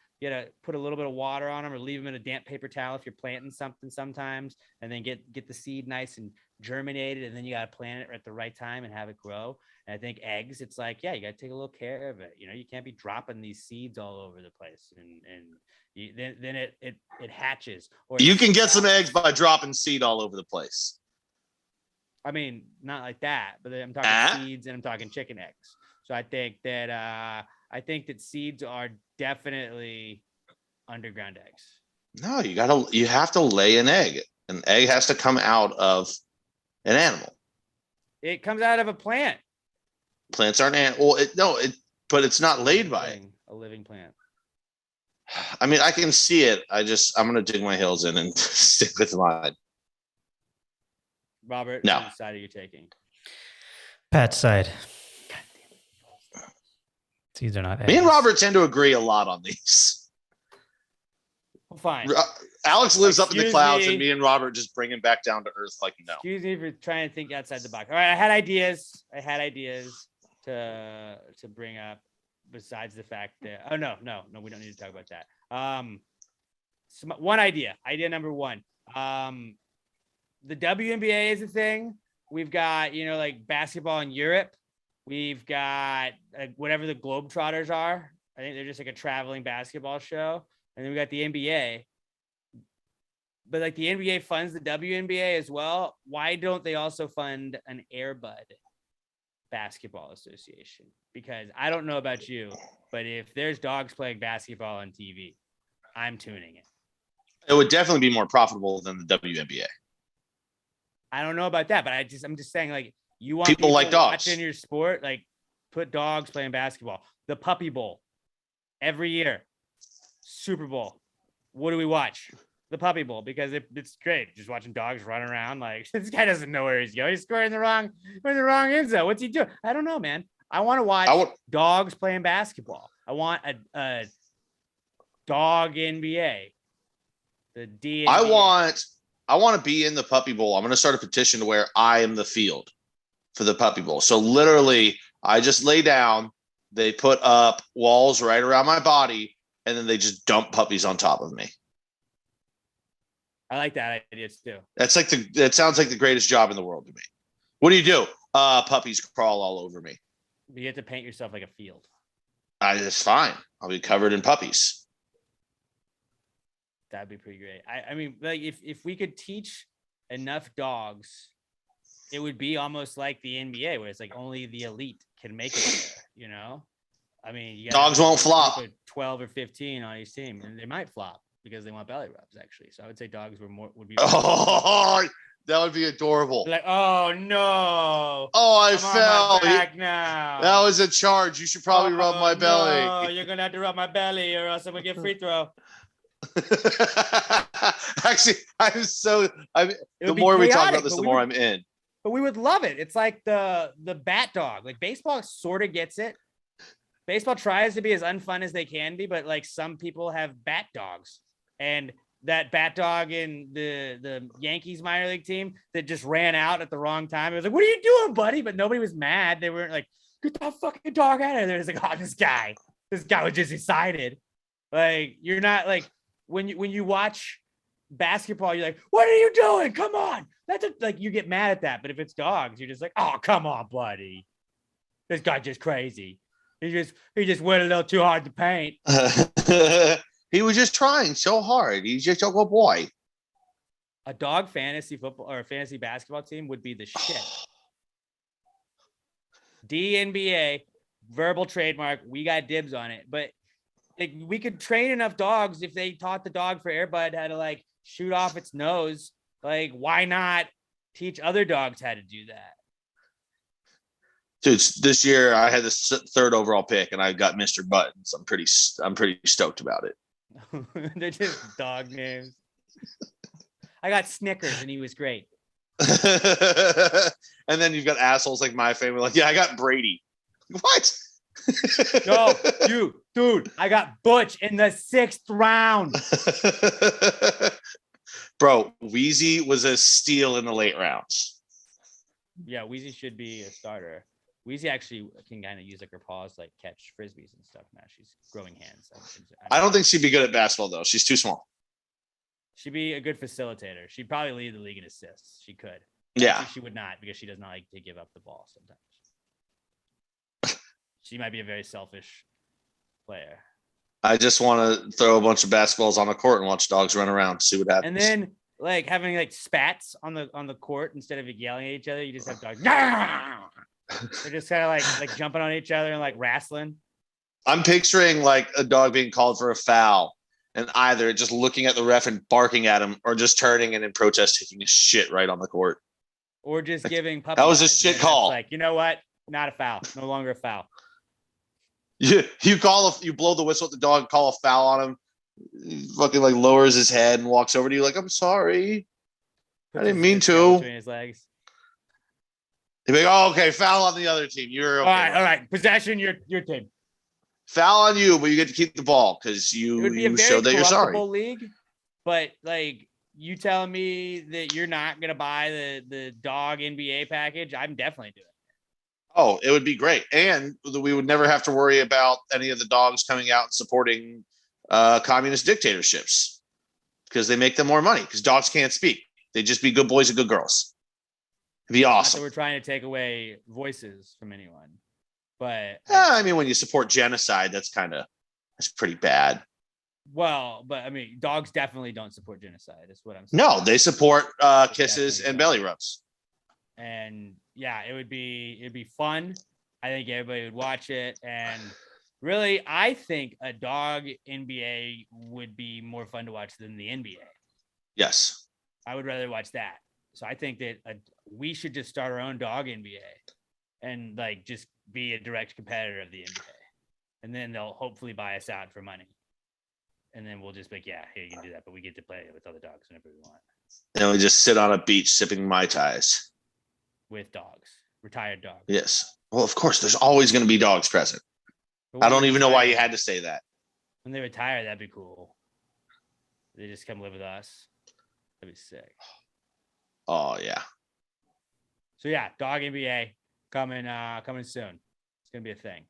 put a little bit of water on them or leave them in a damp paper towel if you're planting something sometimes, and then get the seed nice and germinated, and then you gotta plant it at the right time and have it grow. And I think eggs, it's like, you gotta take a little care of it. You can't be dropping these seeds all over the place, and then it hatches. Or you can get some eggs by dropping seed all over the place. I mean, not like that, but I'm talking seeds and I'm talking chicken eggs. So I think that seeds are definitely underground eggs. No, you have to lay an egg. An egg has to come out of an animal. It comes out of a plant. Plants aren't animal. But it's not laid by it. A living plant. I mean, I can see it. I'm going to dig my heels in and stick with mine. Robert, No. which side are you taking? Pat's side. These are not. Me and eggs. Robert tend to agree a lot on these. Well, fine. Alex lives up in the Excuse clouds, me. and me and Robert just bring him back down to earth like no. Excuse me for trying to think outside the box. All right, I had ideas to bring up besides the fact that no, we don't need to talk about that. One idea number one. The WNBA is a thing. We've got, like basketball in Europe. We've got whatever the Globetrotters are. I think they're just like a traveling basketball show. And then we got the NBA. But like the NBA funds the WNBA as well. Why don't they also fund an Air Bud basketball association? Because I don't know about you, but if there's dogs playing basketball on TV, I'm tuning it. It would definitely be more profitable than the WNBA. I don't know about that, but I'm just saying, like, you want people like dogs watching your sport, like put dogs playing basketball. The Puppy Bowl every year, Super Bowl. What do we watch? The Puppy Bowl, because it's great. Just watching dogs run around. Like, this guy doesn't know where he's going. He's scoring the wrong end zone. What's he doing? I don't know, man. I want to watch dogs playing basketball. I want a dog NBA. The D. I want to be in the Puppy Bowl. I'm going to start a petition to where I am the field for the Puppy Bowl. So literally, I just lay down. They put up walls right around my body, and then they just dump puppies on top of me. I like that idea too. That sounds like the greatest job in the world to me. What do? Puppies crawl all over me. You have to paint yourself like a field. It's fine. I'll be covered in puppies. That'd be pretty great. I mean, like if we could teach enough dogs, it would be almost like the NBA, where it's like only the elite can make it there, I mean, dogs won't flop. 12 or 15 on each team, and they might flop because they want belly rubs, actually. So I would say dogs would be. Oh, that would be adorable. Like, oh no! Oh, I I'm fell. on my back now. That was a charge. You should probably rub my belly. No, you're gonna have to rub my belly, or else I'm gonna get free throw. Actually, the more we talk about this, the more I'm in. But we would love it. It's like the bat dog. Like baseball sort of gets it. Baseball tries to be as unfun as they can be, but like some people have bat dogs, and that bat dog in the Yankees minor league team that just ran out at the wrong time. It was like, what are you doing, buddy? But nobody was mad. They weren't like, get that fucking dog out of there. It's like, oh, this guy was just excited. Like, you're not like, when you watch basketball, you're like, what are you doing? Come on. Like you get mad at that. But if it's dogs, you're just like, oh, come on, buddy. This guy just crazy. He just went a little too hard to paint. He was just trying so hard. He's just a good boy. A dog fantasy football or a fantasy basketball team would be the shit. DNBA, verbal trademark. We got dibs on it. But like, we could train enough dogs if they taught the dog for Air Bud how to like shoot off its nose. Like, why not teach other dogs how to do that? Dude, this year I had this third overall pick, and I got Mr. Buttons. I'm pretty stoked about it. They're just dog names. I got Snickers, and he was great. And then you've got assholes like my family, like, yeah, I got Brady. What? No, dude, I got Butch in the 6th round. Bro, Wheezy was a steal in the late rounds. Yeah, Wheezy should be a starter. Wheezy actually can kind of use like her paws, like catch frisbees and stuff. Now she's growing hands. I don't think she'd be good at basketball though. She's too small. She'd be a good facilitator. She'd probably lead the league in assists. She could. Yeah. She would not, because she does not like to give up the ball sometimes. She might be a very selfish player. I just want to throw a bunch of basketballs on the court and watch dogs run around, see what happens. And then like having like spats on the court instead of yelling at each other, you just have dogs. They're just kind of like jumping on each other and like wrestling. I'm picturing like a dog being called for a foul, and either just looking at the ref and barking at him, or just turning and in protest taking a shit right on the court. Or just giving puppy that was a eyes, shit call. Like, you know what? Not a foul. No longer a foul. You blow the whistle at the dog, call a foul on him, He fucking like lowers his head and walks over to you like, I'm sorry. I didn't mean to. Between his legs. He'd be like, oh, okay, foul on the other team. You're okay. All right. Possession, your team. Foul on you, but you get to keep the ball because It would be a you very showed that you're sorry. corruptible league, but like you telling me that you're not gonna buy the dog NBA package, I'm definitely doing it. Oh, it would be great. And we would never have to worry about any of the dogs coming out and supporting communist dictatorships because they make them more money because dogs can't speak. They just be good boys and good girls. It'd be awesome. Not that we're trying to take away voices from anyone, but I mean, when you support genocide, that's pretty bad. Well, but I mean, dogs definitely don't support genocide. That's what I'm saying. No, they support kisses and belly rubs. And yeah, it'd be fun. I think everybody would watch it. And really, I think a dog NBA would be more fun to watch than the NBA. Yes. I would rather watch that. So I think that we should just start our own dog NBA and like just be a direct competitor of the NBA. And then they'll hopefully buy us out for money. And then we'll just be like, yeah, here you can do that. But we get to play with other dogs whenever we want. And we just sit on a beach sipping Mai Tais. With dogs, retired dogs. Yes. Well, of course, there's always going to be dogs present. I don't even know why you had to say that. When they retire, that'd be cool. They just come live with us. That'd be sick. Oh, yeah. So yeah, dog NBA coming soon. It's gonna be a thing.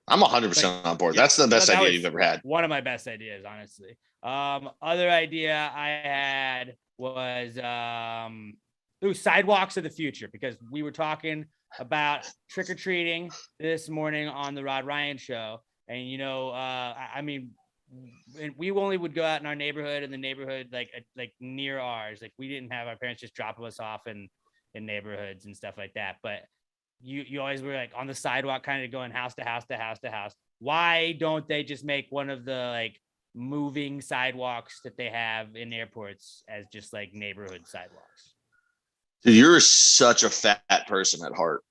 I'm 100% on board. Yeah, that's the best that idea was you've ever had. One of my best ideas, honestly. Other idea I had was sidewalks of the future, because we were talking about trick-or-treating this morning on the Rod Ryan show. And, I mean, we only would go out in our neighborhood, in the neighborhood, like near ours. Like we didn't have our parents just dropping us off in neighborhoods and stuff like that. But you always were like on the sidewalk, kind of going house to house to house to house. Why don't they just make one of the like moving sidewalks that they have in airports as just like neighborhood sidewalks? Dude, you're such a fat person at heart.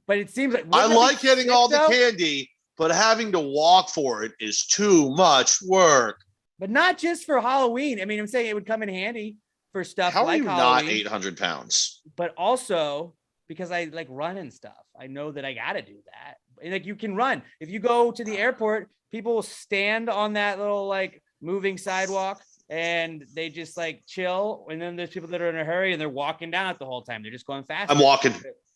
But it seems like I like getting all the candy, but having to walk for it is too much work. But not just for Halloween. I mean, I'm saying it would come in handy for stuff How like are you Halloween, not 800 pounds? But also because I like run and stuff. I know that I got to do that. Like you can run. If you go to the airport, people will stand on that little like moving sidewalk and they just like chill. And then there's people that are in a hurry and they're walking down it the whole time. They're just going fast. I'm walking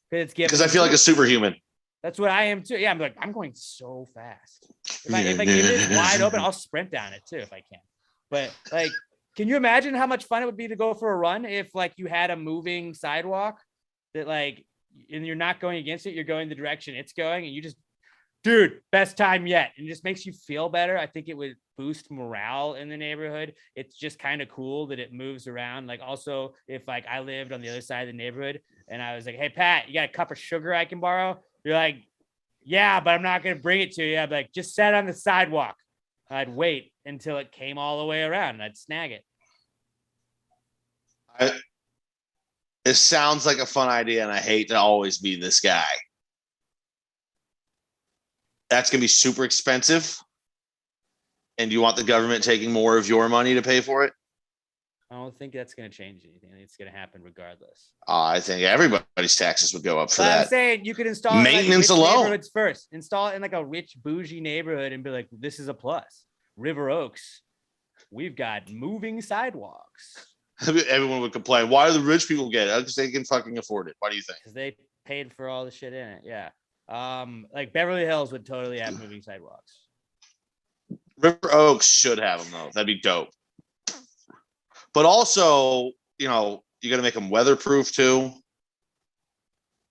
because I feel like a superhuman. That's what I am too. Yeah, I'm going so fast. If it's wide open, I'll sprint down it too if I can. But like, can you imagine how much fun it would be to go for a run if like you had a moving sidewalk that like, and you're not going against it, you're going the direction it's going, and you just, dude, best time yet. And it just makes you feel better. I think it would boost morale in the neighborhood. It's just kind of cool that it moves around. Like also, if like I lived on the other side of the neighborhood and I was like, hey, Pat, you got a cup of sugar I can borrow? You're like, yeah, but I'm not going to bring it to you. I'd be like, just set on the sidewalk. I'd wait until it came all the way around and I'd snag it. It sounds like a fun idea, and I hate to always be this guy. That's going to be super expensive. And do you want the government taking more of your money to pay for it? I don't think that's going to change anything. I think it's going to happen regardless. I think everybody's taxes would go up for that. I'm saying you could install maintenance it in like alone. Neighborhoods first. Install it in like a rich bougie neighborhood and be like, this is a plus. River Oaks, we've got moving sidewalks. Everyone would complain. Why do the rich people get it? Because they can fucking afford it. Why do you think? Because they paid for all the shit in it. Yeah. Like Beverly Hills would totally have moving sidewalks. River Oaks should have them though. That'd be dope. But also, you got to make them weatherproof too.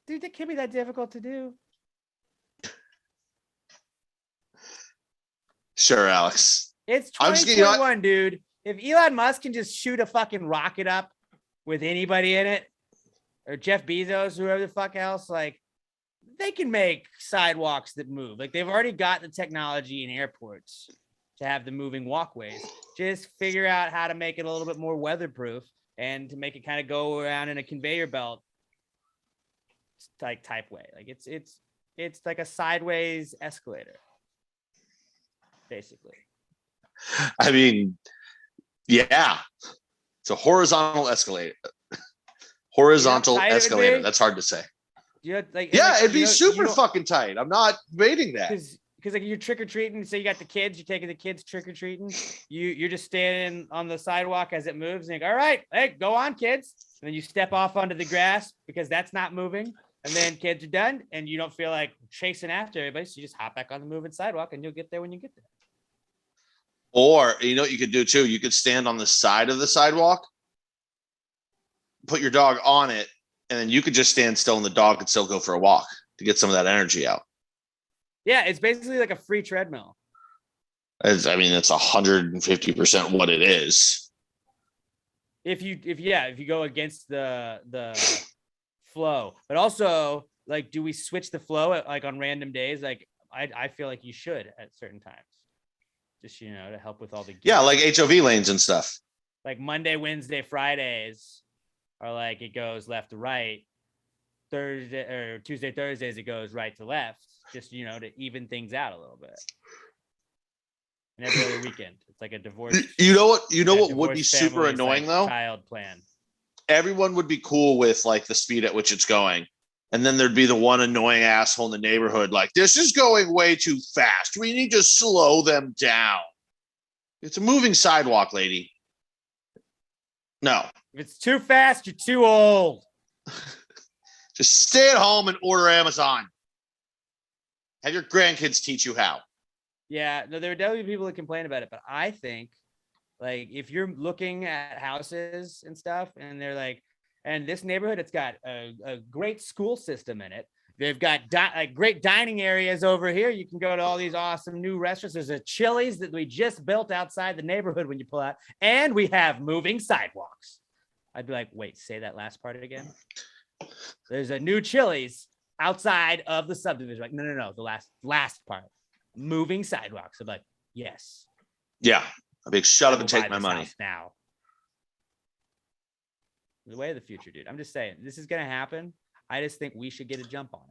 Dude, that can't be that difficult to do. Sure, Alex. It's 2021, dude. If Elon Musk can just shoot a fucking rocket up with anybody in it, or Jeff Bezos, whoever the fuck else, like they can make sidewalks that move. Like they've already got the technology in airports to have the moving walkways. Just figure out how to make it a little bit more weatherproof and to make it kind of go around in a conveyor belt type way. Like it's like a sideways escalator. basically. I mean, yeah, it's a horizontal escalator. Horizontal tight it would escalator. be? That's hard to say. Like, Yeah, like, it'd be you super don't- fucking tight. I'm not debating that. because like you're trick or treating, so you got the kids, you're taking the kids trick or treating. You're just standing on the sidewalk as it moves, and you go, all right, hey, go on, kids. And then you step off onto the grass because that's not moving. And then kids are done, and you don't feel like chasing after everybody, so you just hop back on the moving sidewalk, and you'll get there when you get there. Or you know what you could do too? You could stand on the side of the sidewalk, put your dog on it, and then you could just stand still and the dog could still go for a walk to get some of that energy out. Yeah, it's basically like a free treadmill. It's 150% what it is. If you go against the flow, but also like, do we switch the flow at, like on random days? Like I feel like you should at certain times, just to help with all the Yeah, like HOV lanes and stuff. like Monday, Wednesday, Fridays are like it goes left to right. Thursday or Tuesday, Thursdays it goes right to left, just to even things out a little bit. And every other weekend, it's like a divorce. You know what would be divorced super family's, annoying like, though? child plan. Everyone would be cool with like the speed at which it's going. And then there'd be the one annoying asshole in the neighborhood like, this is going way too fast. We need to slow them down. It's a moving sidewalk, lady. No. If it's too fast, you're too old. Just stay at home and order Amazon. Have your grandkids teach you how. Yeah, no, there are definitely people that complain about it, but I think like if you're looking at houses and stuff and they're like, and this neighborhood, it's got a great school system in it. They've got great dining areas over here. You can go to all these awesome new restaurants. There's a Chili's that we just built outside the neighborhood when you pull out, and we have moving sidewalks. I'd be like, wait, say that last part again. There's a new Chili's outside of the subdivision. Like, no, the last part. Moving sidewalks. I'm like, yes. Yeah. A big shut up We'll and buy take my this money. house now. The way of the future, dude. I'm just saying, this is gonna happen. I just think we should get a jump on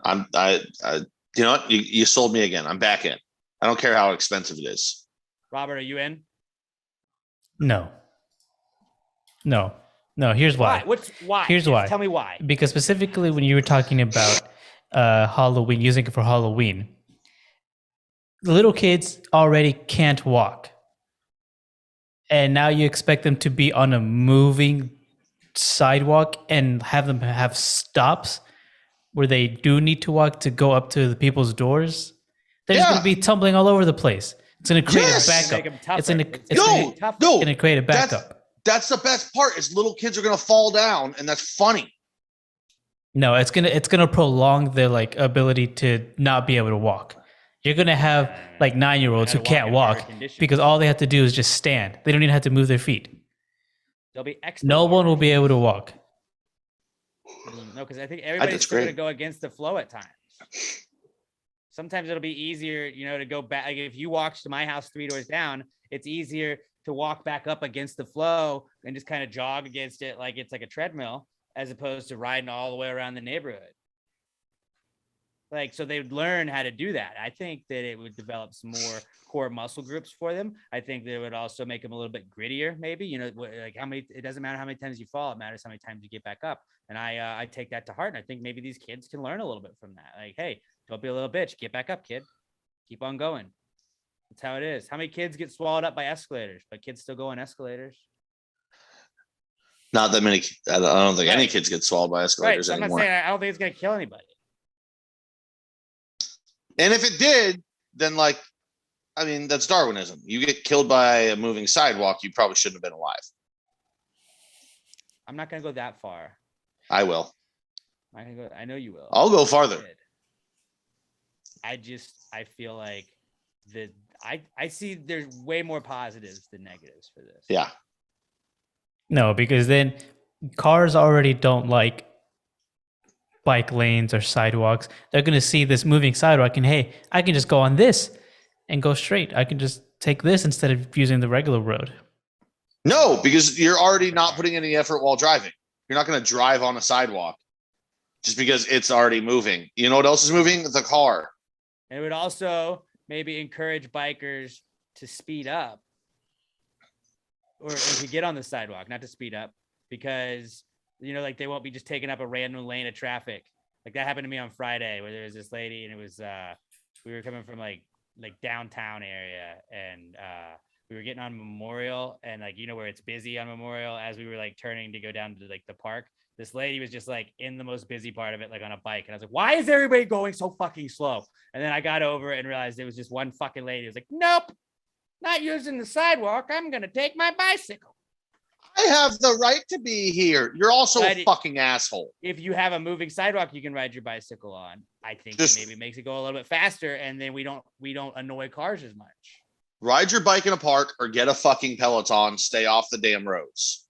it. You know what? You sold me again. I'm back in. I don't care how expensive it is. Robert, are you in? No. Here's why. Why? Here's why. Tell me why. Because specifically when you were talking about Halloween, using it for Halloween, the little kids already can't walk. And now you expect them to be on a moving sidewalk and have them have stops where they do need to walk to go up to the people's doors. They're just going to be tumbling all over the place. It's going to create a backup. It's going to create a backup. That's the best part is little kids are going to fall down, and that's funny. No, it's gonna prolong their like ability to not be able to walk. You're gonna have like 9-year-olds who can't walk because all they have to do is just stand. They don't even have to move their feet. They'll be no one will be able to walk. No, because I think everybody's still gonna go against the flow at times. Sometimes it'll be easier, to go back. Like if you walk to my house 3 doors down, it's easier to walk back up against the flow and just kind of jog against it like it's like a treadmill, as opposed to riding all the way around the neighborhood. Like, so they would learn how to do that. I think that it would develop some more core muscle groups for them. I think that it would also make them a little bit grittier, maybe, like it doesn't matter how many times you fall, it matters how many times you get back up. And I take that to heart. And I think maybe these kids can learn a little bit from that. Like, hey, don't be a little bitch, get back up, kid. Keep on going. That's how it is. How many kids get swallowed up by escalators, but kids still go on escalators? Not that many. I don't think any kids get swallowed by escalators so I'm anymore. not saying I don't think it's going to kill anybody. And if it did, then that's Darwinism. You get killed by a moving sidewalk, you probably shouldn't have been alive. I'm not going to go that far. I will. I know you will. I'll go farther. I feel like I see there's way more positives than negatives for this. Yeah. No, because then cars already don't like bike lanes or sidewalks. They're going to see this moving sidewalk and, hey, I can just go on this and go straight. I can just take this instead of using the regular road. No, because you're already not putting any effort while driving. You're not going to drive on a sidewalk just because it's already moving. You know what else is moving? The car. And it would also maybe encourage bikers to speed up or to get on the sidewalk, not to speed up, because, you know, like they won't be just taking up a random lane of traffic. Like that happened to me on Friday where there was this lady and it was, we were coming from like downtown area and we were getting on Memorial and like, you know, where it's busy on Memorial as we were like turning to go down to like the park. This lady was just like in the most busy part of it, like on a bike. And I was like, why is everybody going so fucking slow? And then I got over it and realized it was just one fucking lady. It was like, nope, not using the sidewalk. I'm going to take my bicycle. I have the right to be here. You're also a fucking asshole. If you have a moving sidewalk you can ride your bicycle on, I think maybe it makes it go a little bit faster and then we don't annoy cars as much. Ride your bike in a park or get a fucking Peloton. Stay off the damn roads.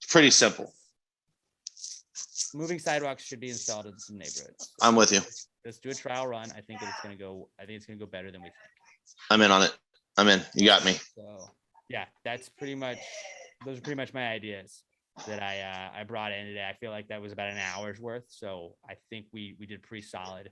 Pretty simple. Moving sidewalks should be installed in some neighborhoods. I'm with you. Let's do a trial run. I think it's gonna go better than we think. I'm in on it. I'm in. You got me. So yeah, those are pretty much my ideas that I brought in today. I feel like that was about an hour's worth. So I think we did pretty solid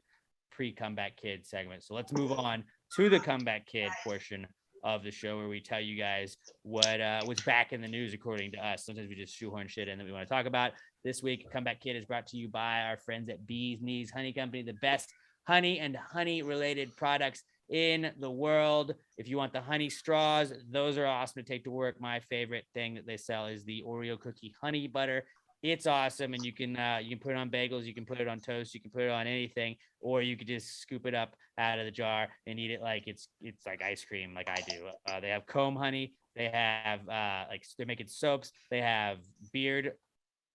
pre-Comeback Kid segment. So let's move on to the Comeback Kid portion of the show where we tell you guys what was back in the news according to us. Sometimes we just shoehorn shit in that we want to talk about. This week, Comeback Kid is brought to you by our friends at Bee's Knees Honey Company, the best honey and honey related products in the world. If you want the honey straws, those are awesome to take to work. My favorite thing that they sell is the Oreo cookie honey butter. It's awesome, and you can put it on bagels, you can put it on toast, you can put it on anything, or you could just scoop it up out of the jar and eat it like it's like ice cream, like I do. They have comb honey, they have they're making soaps, they have beard,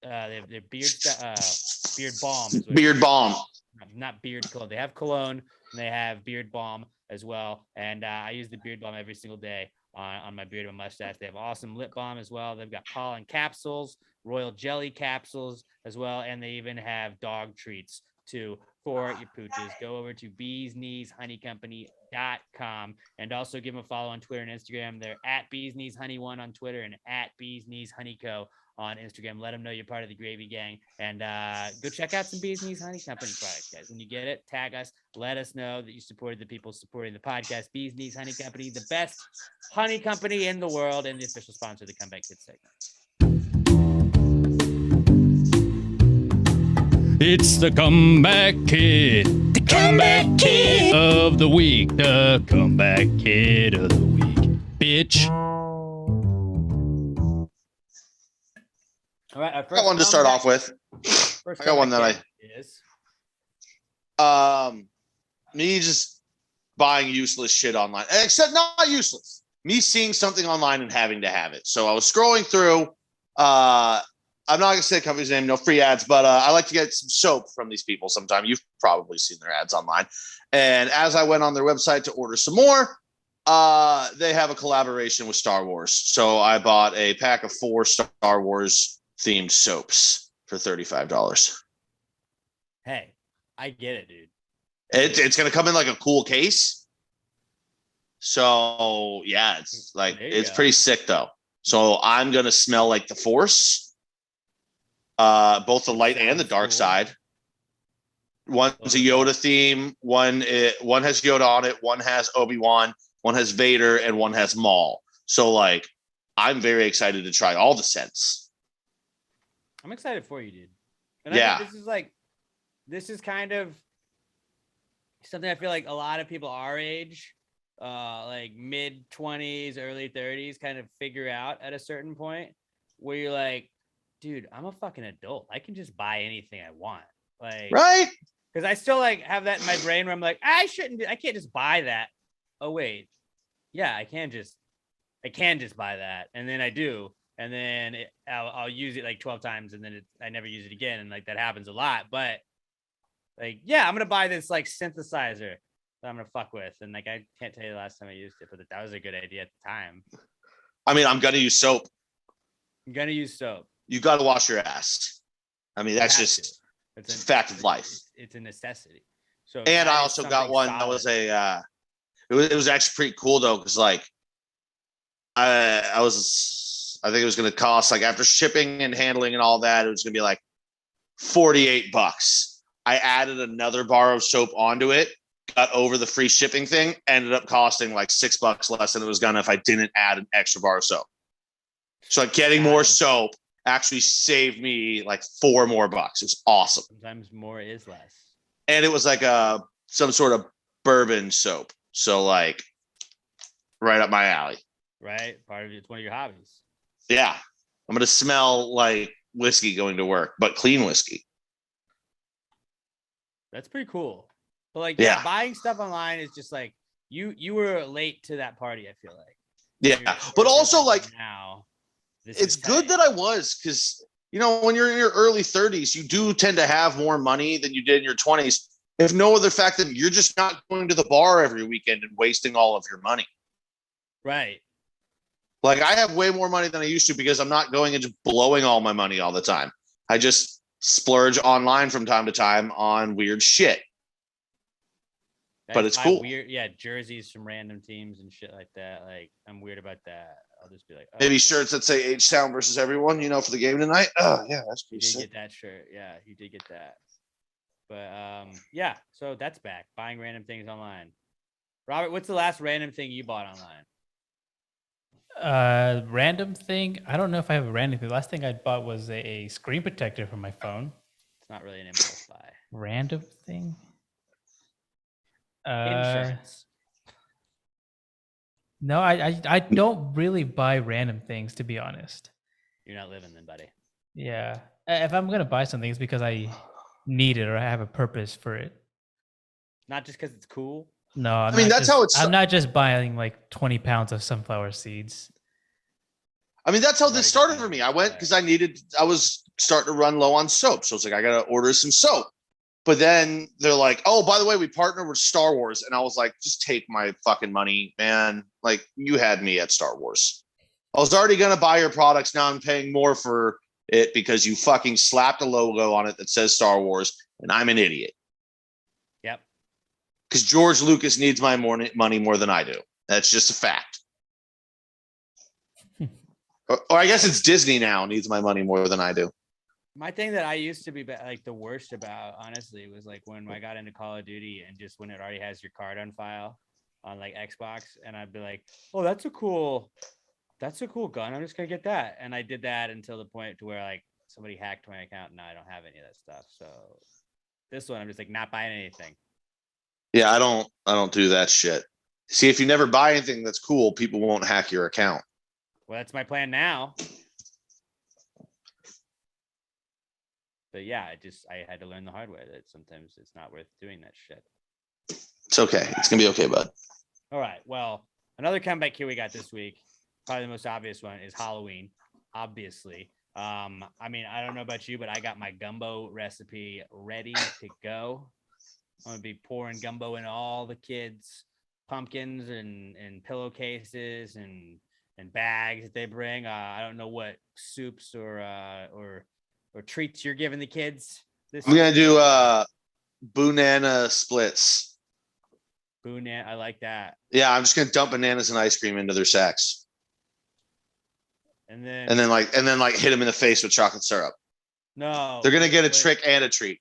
they have beard balm. Beard balm, not beard cologne. They have cologne and they have beard balm as well, and I use the beard balm every single day on my beard and mustache. They have awesome lip balm as well. They've got pollen capsules, royal jelly capsules as well, and they even have dog treats too for your pooches. Go over to beeskneeshoneycompany.com and also give them a follow on Twitter and Instagram. They're at beeskneeshoney1 on Twitter and at beeskneeshoneyco on Instagram. Let them know you're part of the Gravy Gang, and go check out some Bee's Knees Honey Company products, guys. When you get it, tag us. Let us know that you supported the people supporting the podcast. Bee's Knees Honey Company, the best honey company in the world, and the official sponsor of the Comeback Kid segment. It's the Comeback Kid. The Comeback Kid of the week. The Comeback Kid of the week. Bitch. All right, I got one to start off with. I got one that me just buying useless shit online, except not useless. Me seeing something online and having to have it. So I was scrolling through. I'm not gonna say the company's name, no free ads, but I like to get some soap from these people sometime. You've probably seen their ads online. And as I went on their website to order some more, they have a collaboration with Star Wars. So I bought a pack of 4 Star Wars themed soaps for $35. Hey, I get it, dude. It's gonna come in like a cool case. So yeah, it's like it's pretty sick though. So I'm gonna smell like the Force. Both the light and the dark side. One's a Yoda theme. One has Yoda on it. One has Obi-Wan. One has Vader, and one has Maul. So like, I'm very excited to try all the scents. I'm excited for you, dude. And yeah, I think this is kind of something I feel like a lot of people our age, like mid 20s, early 30s, kind of figure out at a certain point where you're like, dude, I'm a fucking adult. I can just buy anything I want. Like, right? Because I still like have that in my brain where I'm like, I can't just buy that. Oh wait, yeah, I can just buy that, and then I do, and then I'll use it like 12 times, and then I never use it again, and like that happens a lot. But like, yeah, I'm gonna buy this like synthesizer that I'm gonna fuck with, and like I can't tell you the last time I used it, but that was a good idea at the time. I mean, I'm gonna use soap. I'm gonna use soap. You got to wash your ass. I mean, that's just it's a fact of life. It's a necessity. So, and I also got one solid. That was it was actually pretty cool though, because like I think it was going to cost, like after shipping and handling and all that, it was going to be like $48. I added another bar of soap onto it, got over the free shipping thing, ended up costing like $6 less than it was gonna if I didn't add an extra bar of soap. So like getting more soap actually saved me like $4 more. It was awesome. Sometimes more is less. And it was like some sort of bourbon soap. So like right up my alley. Right? It's one of your hobbies. Yeah. I'm gonna smell like whiskey going to work, but clean whiskey. That's pretty cool. But like buying stuff online is just like you were late to that party, I feel like. Yeah. But also like now it's good that I was, because when you're in your early 30s, you do tend to have more money than you did in your 20s. If no other fact that you're just not going to the bar every weekend and wasting all of your money. Right. Like I have way more money than I used to because I'm not going and just blowing all my money all the time. I just splurge online from time to time on weird shit. But it's cool. Weird, jerseys from random teams and shit like that. Like I'm weird about that. I'll just be like, maybe shirts that say H-Town versus everyone, for the game tonight. Oh yeah, that's pretty sick. You did get that shirt. Yeah, you did get that. But so that's back. Buying random things online. Robert, what's the last random thing you bought online? Random thing. I don't know if I have a random thing. The last thing I bought was a screen protector for my phone. It's not really an impulse buy. Random thing. Insurance. No, I don't really buy random things, to be honest. You're not living then, buddy. Yeah. If I'm gonna buy something, it's because I need it or I have a purpose for it. Not just because it's cool. No, that's how it's. I'm not just buying like 20 pounds of sunflower seeds. That's how this started for me. I went because I was starting to run low on soap. So it's like, I got to order some soap. But then they're like, oh, by the way, we partnered with Star Wars. And I was like, just take my fucking money, man. Like, you had me at Star Wars. I was already going to buy your products. Now I'm paying more for it because you fucking slapped a logo on it that says Star Wars. And I'm an idiot. Yep. Because George Lucas needs my money more than I do. That's just a fact. Or I guess it's Disney now needs my money more than I do. My thing that I used to be like the worst about, honestly, was like when I got into Call of Duty and just when it already has your card on file on like Xbox, and I'd be like, oh, that's a cool gun. I'm just gonna get that. And I did that until the point to where like somebody hacked my account and now I don't have any of that stuff. So this one, I'm just like not buying anything. Yeah, I don't do that shit. See, if you never buy anything that's cool, people won't hack your account. Well, that's my plan now. But yeah, I had to learn the hard way that sometimes it's not worth doing that shit. It's okay. It's gonna be okay, bud. All right. Well, another comeback here we got this week, probably the most obvious one, is Halloween. Obviously. I don't know about you, but I got my gumbo recipe ready to go. I'm gonna be pouring gumbo in all the kids' pumpkins and pillowcases and bags that they bring. I don't know what soups or treats you're giving the kids. I'm gonna do banana splits. Banana, I like that. Yeah, I'm just gonna dump bananas and ice cream into their sacks, and then hit them in the face with chocolate syrup. No, they're gonna get a trick and a treat.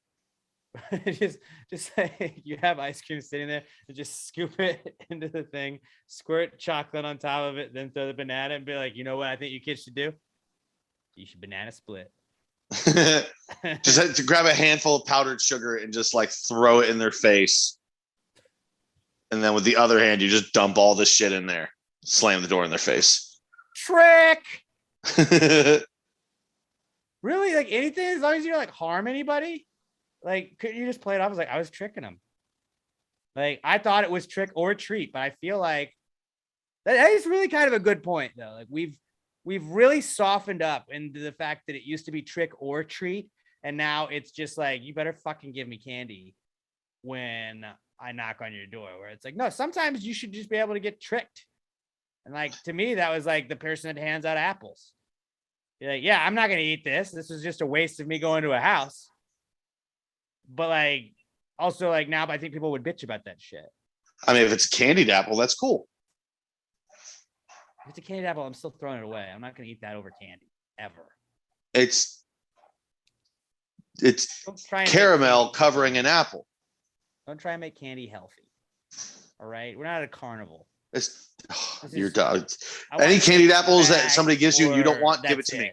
just say you have ice cream sitting there and just scoop it into the thing, squirt chocolate on top of it, then throw the banana and be like, you know what I think you kids should do? You should banana split. Just to grab a handful of powdered sugar and just like throw it in their face. And then with the other hand, you just dump all this shit in there, slam the door in their face. Trick. Really? Like anything, as long as you don't like harm anybody? Like, couldn't you just play it off? I was tricking them. Like, I thought it was trick or treat, but I feel like that is really kind of a good point, though. Like, we've really softened up into the fact that it used to be trick or treat, and now it's just like, you better fucking give me candy when I knock on your door. Where it's like, no, sometimes you should just be able to get tricked. And like, to me, that was like the person that hands out apples. You're like, yeah, I'm not gonna eat this. This is just a waste of me going to a house. But like, also like now, I think people would bitch about that shit. I mean, if it's a candied apple, that's cool. If it's a candied apple, I'm still throwing it away. I'm not going to eat that over candy ever. It's It's Don't try and make caramel candy covering an healthy. apple. Don't try and make candy healthy. All right, we're not at a carnival. It's This you're is- done. I want Any it candied in the apples that bag, somebody gives you and you don't or want, give it that's to me.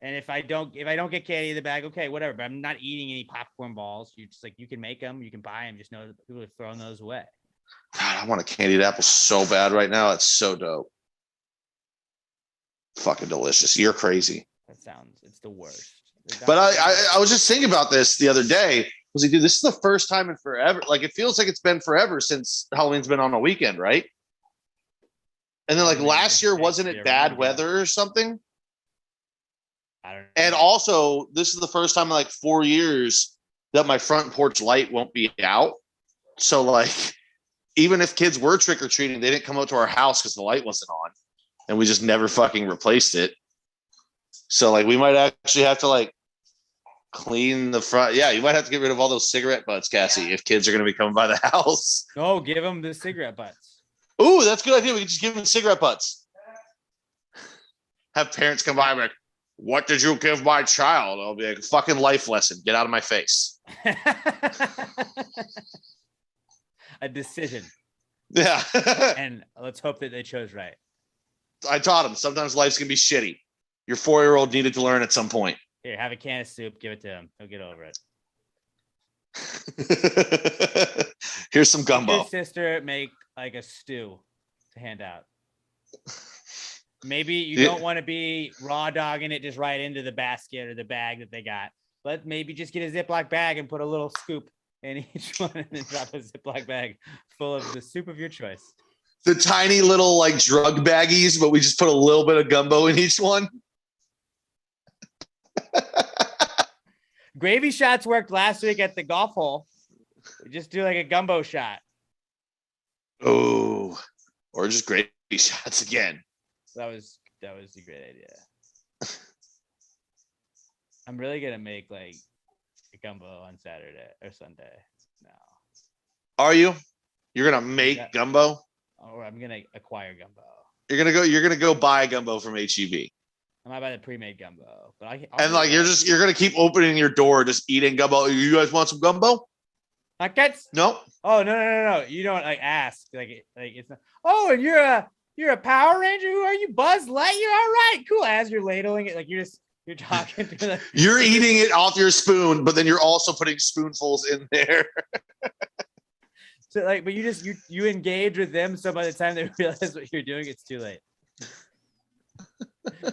And if I don't get candy in the bag, okay, whatever. But I'm not eating any popcorn balls. You just like, you can make them, you can buy them. Just know that people are throwing those away. God, I want a candied apple so bad right now. It's so dope. Fucking delicious. You're crazy. It's the worst. But I was just thinking about this the other day. I was like, dude, this is the first time in forever. Like, it feels like it's been forever since Halloween's been on a weekend, right? And then, like, last year, wasn't it bad weather or something? I don't know. And also, this is the first time in like 4 years that my front porch light won't be out. So, like, even if kids were trick or treating, they didn't come out to our house because the light wasn't on, and we just never fucking replaced it. So, like, we might actually have to like clean the front. Yeah, you might have to get rid of all those cigarette butts, Cassie, if kids are going to be coming by the house. No, give them the cigarette butts. Ooh, that's a good idea. We can just give them cigarette butts. Have parents come by and be like, what did you give my child? I'll be like, fucking life lesson. Get out of my face. A decision. Yeah. And let's hope that they chose right. I taught him sometimes life's going to be shitty. Your 4-year-old needed to learn at some point. Here, have a can of soup. Give it to him. He'll get over it. Here's some Make gumbo. your sister make like a stew to hand out. Maybe you don't want to be raw dogging it just right into the basket or the bag that they got. But maybe just get a Ziploc bag and put a little scoop in each one and then drop a Ziploc bag full of the soup of your choice. The tiny little like drug baggies, but we just put a little bit of gumbo in each one. Gravy shots worked last week at the golf hole. We just do like a gumbo shot. Oh, or just gravy shots again. That was a great idea. I'm really gonna make like a gumbo on Saturday or Sunday. No. Are you? You're gonna make gumbo? Or I'm gonna acquire gumbo. You're gonna go buy gumbo from HEB. I might buy the pre-made gumbo, but you're gonna keep opening your door, just eating gumbo. You guys want some gumbo? Nuggets? No. Oh no! You don't like ask like it's not. Oh, and you're a Power Ranger. Who are you, Buzz Lightyear? All right, cool. As you're ladling it, like you're talking to the. You're eating it off your spoon, but then you're also putting spoonfuls in there. So like, but you engage with them, so by the time they realize what you're doing, it's too late.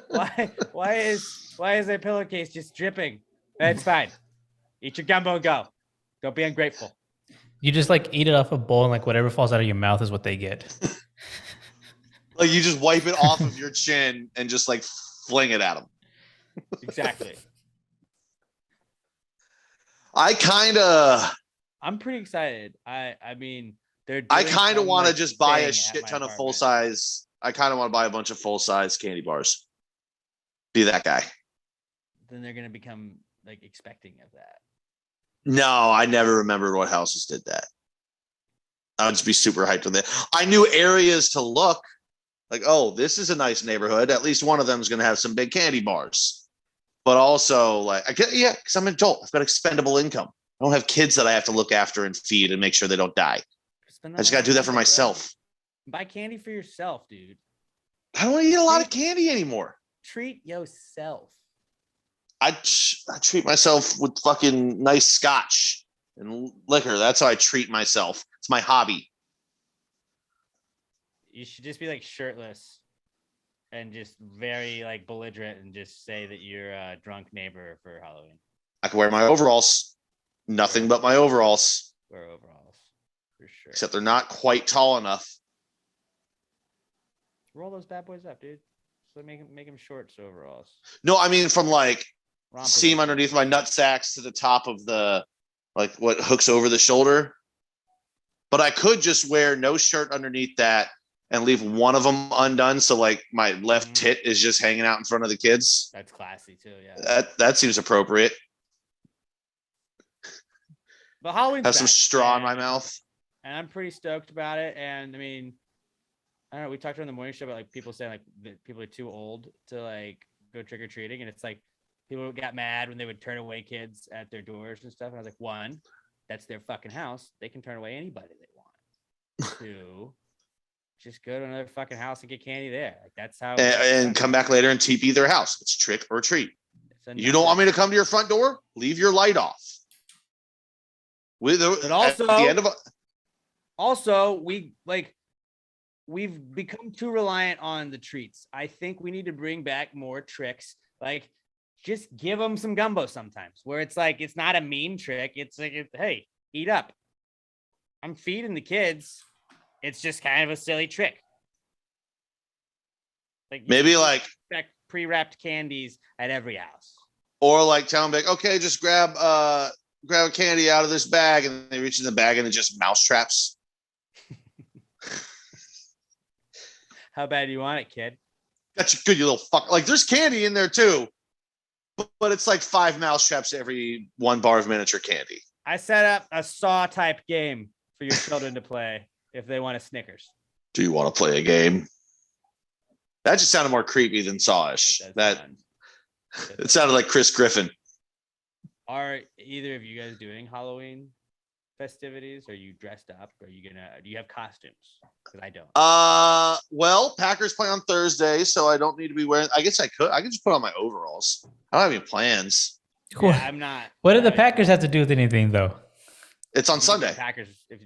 Why is that pillowcase just dripping? That's fine. Eat your gumbo and go. Don't be ungrateful. You just like eat it off a bowl and like whatever falls out of your mouth is what they get. Like you just wipe it off of your chin and just like fling it at them. Exactly. I'm pretty excited. I mean, I kind of want to just buy a shit shit ton of full size. I kind of want to buy a bunch of full size candy bars. Be that guy. Then they're gonna become like expecting of that. No, I never remembered what houses did that. I would just be super hyped with it. I knew areas to look. Like, oh, this is a nice neighborhood. At least one of them is going to have some big candy bars. But also, like, because I'm an adult. I've got expendable income. I don't have kids that I have to look after and feed and make sure they don't die. I just got to do that for myself. Buy candy for yourself, dude. I don't eat a lot of candy anymore. Treat yourself. I treat myself with fucking nice scotch and liquor. That's how I treat myself. It's my hobby. You should just be like shirtless and just very like belligerent and just say that you're a drunk neighbor for Halloween. I can wear my overalls. Nothing but my overalls. Wear overalls for sure. Except they're not quite tall enough. Roll those bad boys up, dude. So make them shorts overalls. No, I mean from like Romper seam them. underneath my nut sacks to the top of the like what hooks over the shoulder. But I could just wear no shirt underneath that and leave one of them undone, so like my left tit is just hanging out in front of the kids. That's classy too, yeah. That seems appropriate. But Halloween's Have some back, straw in my mouth. and I'm pretty stoked about it. And I mean, I don't know. We talked on the morning show about like people saying like that people are too old to like go trick or treating, and it's like people got mad when they would turn away kids at their doors and stuff. And I was like, one, that's their fucking house. They can turn away anybody they want. Two, just go to another fucking house and get candy there. Like that's how. And come back later and TP their house. It's trick or treat. You don't want me to come to your front door? Leave your light off. But also, at the end of also we've become too reliant on the treats. I think we need to bring back more tricks. Like, just give them some gumbo sometimes, where it's like it's not a mean trick. It's like, hey, eat up. I'm feeding the kids. It's just kind of a silly trick. Like maybe like pre-wrapped candies at every house. Or like tell them, like, okay, just grab a candy out of this bag, and they reach in the bag and it's just mouse traps. How bad do you want it, kid? That's good, you little fuck. Like there's candy in there too, but it's like 5 mouse traps every 1 bar of miniature candy. I set up a Saw type game for your children to play if they want a Snickers. Do you want to play a game? That just sounded more creepy than Sawish. It sounded like Chris Griffin. Are either of you guys doing Halloween festivities? Are you dressed up? Do you have costumes? Because I don't. Well, Packers play on Thursday, so I don't need to be wearing. I guess I could just put on my overalls. I don't have any plans. Cool. Yeah, I'm not. What do the Packers have to do with anything, though? It's on Sunday. Packers, if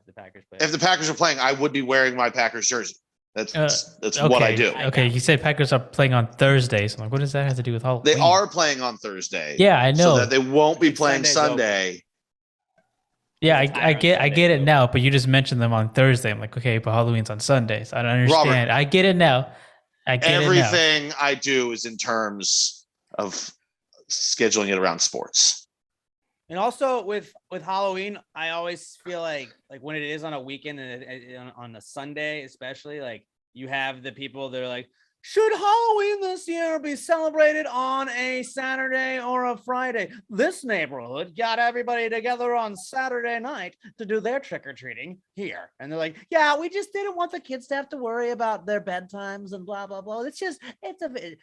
the Packers play. If the Packers are playing, I would be wearing my Packers jersey. That's okay. what I do. Okay, you said Packers are playing on Thursday, so I'm like, what does that have to do with Halloween? They are playing on Thursday. Yeah, I know. So that they won't be playing Sunday. Yeah, I get it now, but you just mentioned them on Thursday. I'm like, okay, but Halloween's on Sundays. I don't understand. Robert, I get it now. Everything I do is in terms of scheduling it around sports. And also with Halloween, I always feel like when it is on a weekend and on a Sunday, especially, like you have the people that are like, should Halloween this year be celebrated on a Saturday or a Friday? This neighborhood got everybody together on Saturday night to do their trick-or-treating here. And they're like, yeah, we just didn't want the kids to have to worry about their bedtimes and blah, blah, blah.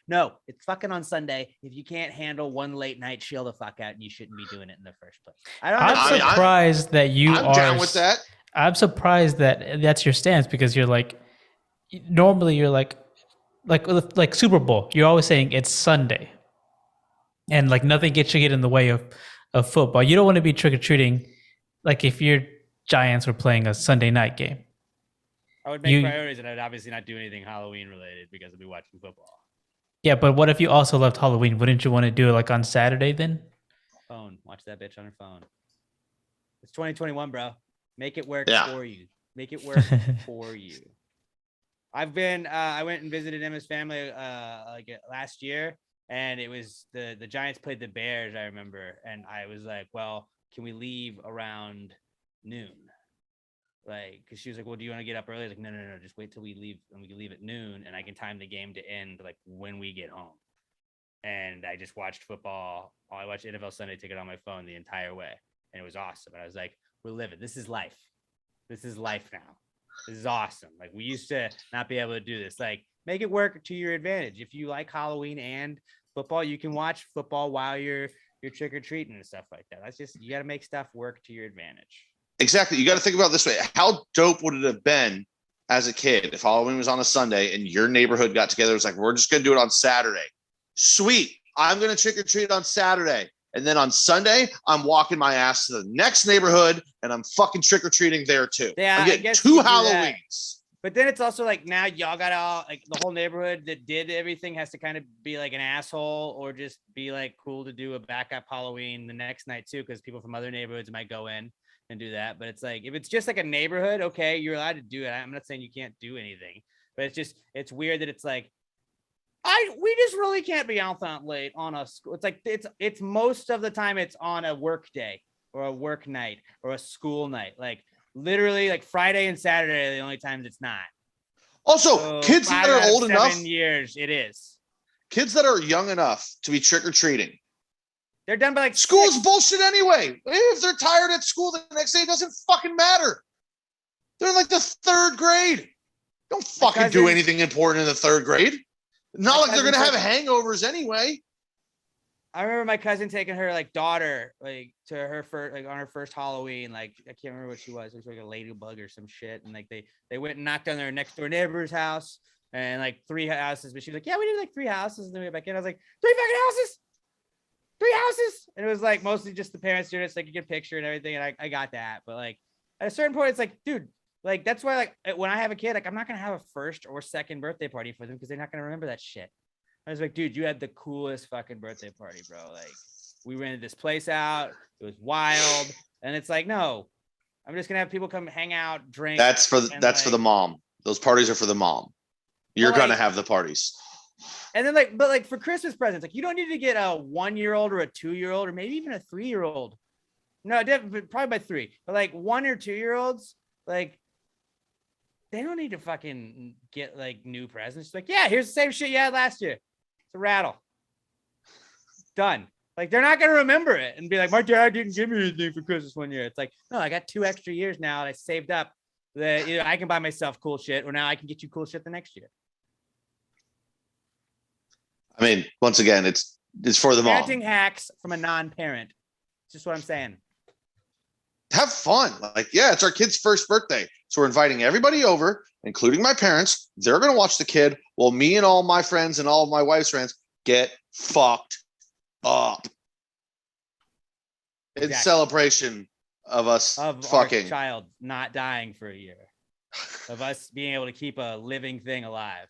No, it's fucking on Sunday. If you can't handle one late night, chill the fuck out, and you shouldn't be doing it in the first place. I'm surprised that you are down with that. I'm surprised that that's your stance, because you're like, normally you're like Super Bowl, you're always saying it's Sunday, and like nothing should get in the way of football. You don't want to be trick-or-treating like if your Giants were playing a Sunday night game. I would make priorities, and I'd obviously not do anything Halloween related because I'd be watching football. Yeah, but what if you also loved Halloween? Wouldn't you want to do it like on Saturday then? Phone. Watch that bitch on her phone. It's 2021, bro. Make it work for you. Make it work for you. I went and visited Emma's family last year, and it was the Giants played the Bears, I remember, and I was like, well, can we leave around noon? Like, because she was like, well, do you want to get up early? I was like, no, just wait till we leave, and we can leave at noon, and I can time the game to end like when we get home. And I just watched football. I watched NFL Sunday Ticket on my phone the entire way, and it was awesome. And I was like, we're living. This is life. This is life now. This is awesome. Like, we used to not be able to do this. Like, make it work to your advantage. If you like Halloween and football, you can watch football while you're trick-or-treating and stuff like that. That's just, you got to make stuff work to your advantage. Exactly. You got to think about it this way. How dope would it have been as a kid if Halloween was on a Sunday and your neighborhood got together? It was like, we're just going to do it on Saturday. Sweet. I'm going to trick-or-treat on Saturday. And then on Sunday, I'm walking my ass to the next neighborhood and I'm fucking trick-or-treating there too. Yeah, I'm getting 2 Halloweens. But then it's also like, now y'all got all like the whole neighborhood that did everything has to kind of be like an asshole, or just be like cool to do a backup Halloween the next night too, because people from other neighborhoods might go in and do that. But it's like, if it's just like a neighborhood, okay, you're allowed to do it. I'm not saying you can't do anything, but it's weird that it's like, we just really can't be out that late on a school. It's like, it's most of the time it's on a work day or a work night or a school night. Like literally like Friday and Saturday are the only times it's not. Also, so kids that are old enough, 7 years it is. Kids that are young enough to be trick-or-treating, they're done by like school's 6. bullshit anyway. If they're tired at school the next day, it doesn't fucking matter. They're in like the 3rd grade. Don't fucking do anything important in the 3rd grade. Not like they're going to have hangovers anyway. I remember my cousin taking her like daughter like to her first like on her first Halloween. Like I can't remember what she was. It was like a ladybug or some shit. And like they went and knocked on their next door neighbor's house and like 3 houses. But she was like, yeah, we did like 3 houses. And then we went back in. I was like, 3 fucking houses. 3 houses. And it was like mostly just the parents doing it so like a good picture and everything. And I got that. But like at a certain point, it's like, dude, like that's why like when I have a kid, like I'm not gonna have a first or second birthday party for them because they're not gonna remember that shit. I was like, dude, you had the coolest fucking birthday party, bro. Like, we rented this place out. It was wild. And it's like, no, I'm just going to have people come hang out, drink. That's for the mom. Those parties are for the mom. You're going to have the parties. And then but like for Christmas presents, like you don't need to get a 1-year-old or a 2-year-old or maybe even a 3-year-old. No, probably by 3. But like 1 or 2-year-olds, like they don't need to fucking get like new presents. Like, yeah, here's the same shit you had last year. It's a rattle. Done. Like they're not gonna remember it and be like, my dad didn't give me anything for Christmas one year. It's like, no, I got 2 extra years now and I saved up that either I can buy myself cool shit or now I can get you cool shit the next year. I mean, once again, it's for the mom. Parenting hacks from a non-parent. It's just what I'm saying. Have fun. Like, yeah, it's our kid's first birthday. So we're inviting everybody over, including my parents. They're going to watch the kid while me and all my friends and all of my wife's friends get fucked up. It's Exactly. celebration of us Of fucking. our child not dying for a year. Of us being able to keep a living thing alive.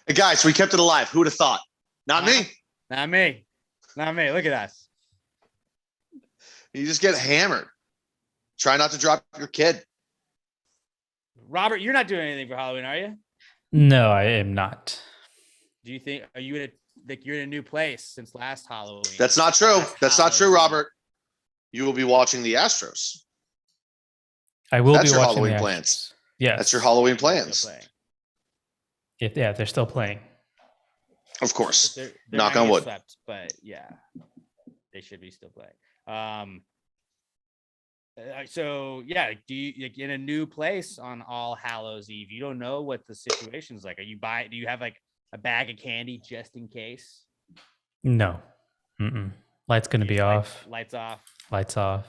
Hey guys, we kept it alive. Who would have thought? Not me. Not me. Not me. Look at us. You just get hammered. Try not to drop your kid. Robert, you're not doing anything for Halloween, are you? No, I am not. Do you think you're in a new place since last Halloween? That's not true. Last That's not true, Halloween. Robert. You will be watching the Astros. I will That's be your watching Halloween the plans. Astros. Yes. That's your Halloween Still plans. playing. Yeah, they're still playing. Of course. They're Knock not on getting wood. swept, but yeah, they should be still playing. So yeah, do you like in a new place on All Hallows Eve? You don't know what the situation's like. Do you have like a bag of candy just in case? No. Light's going to be off. Lights off. Lights off.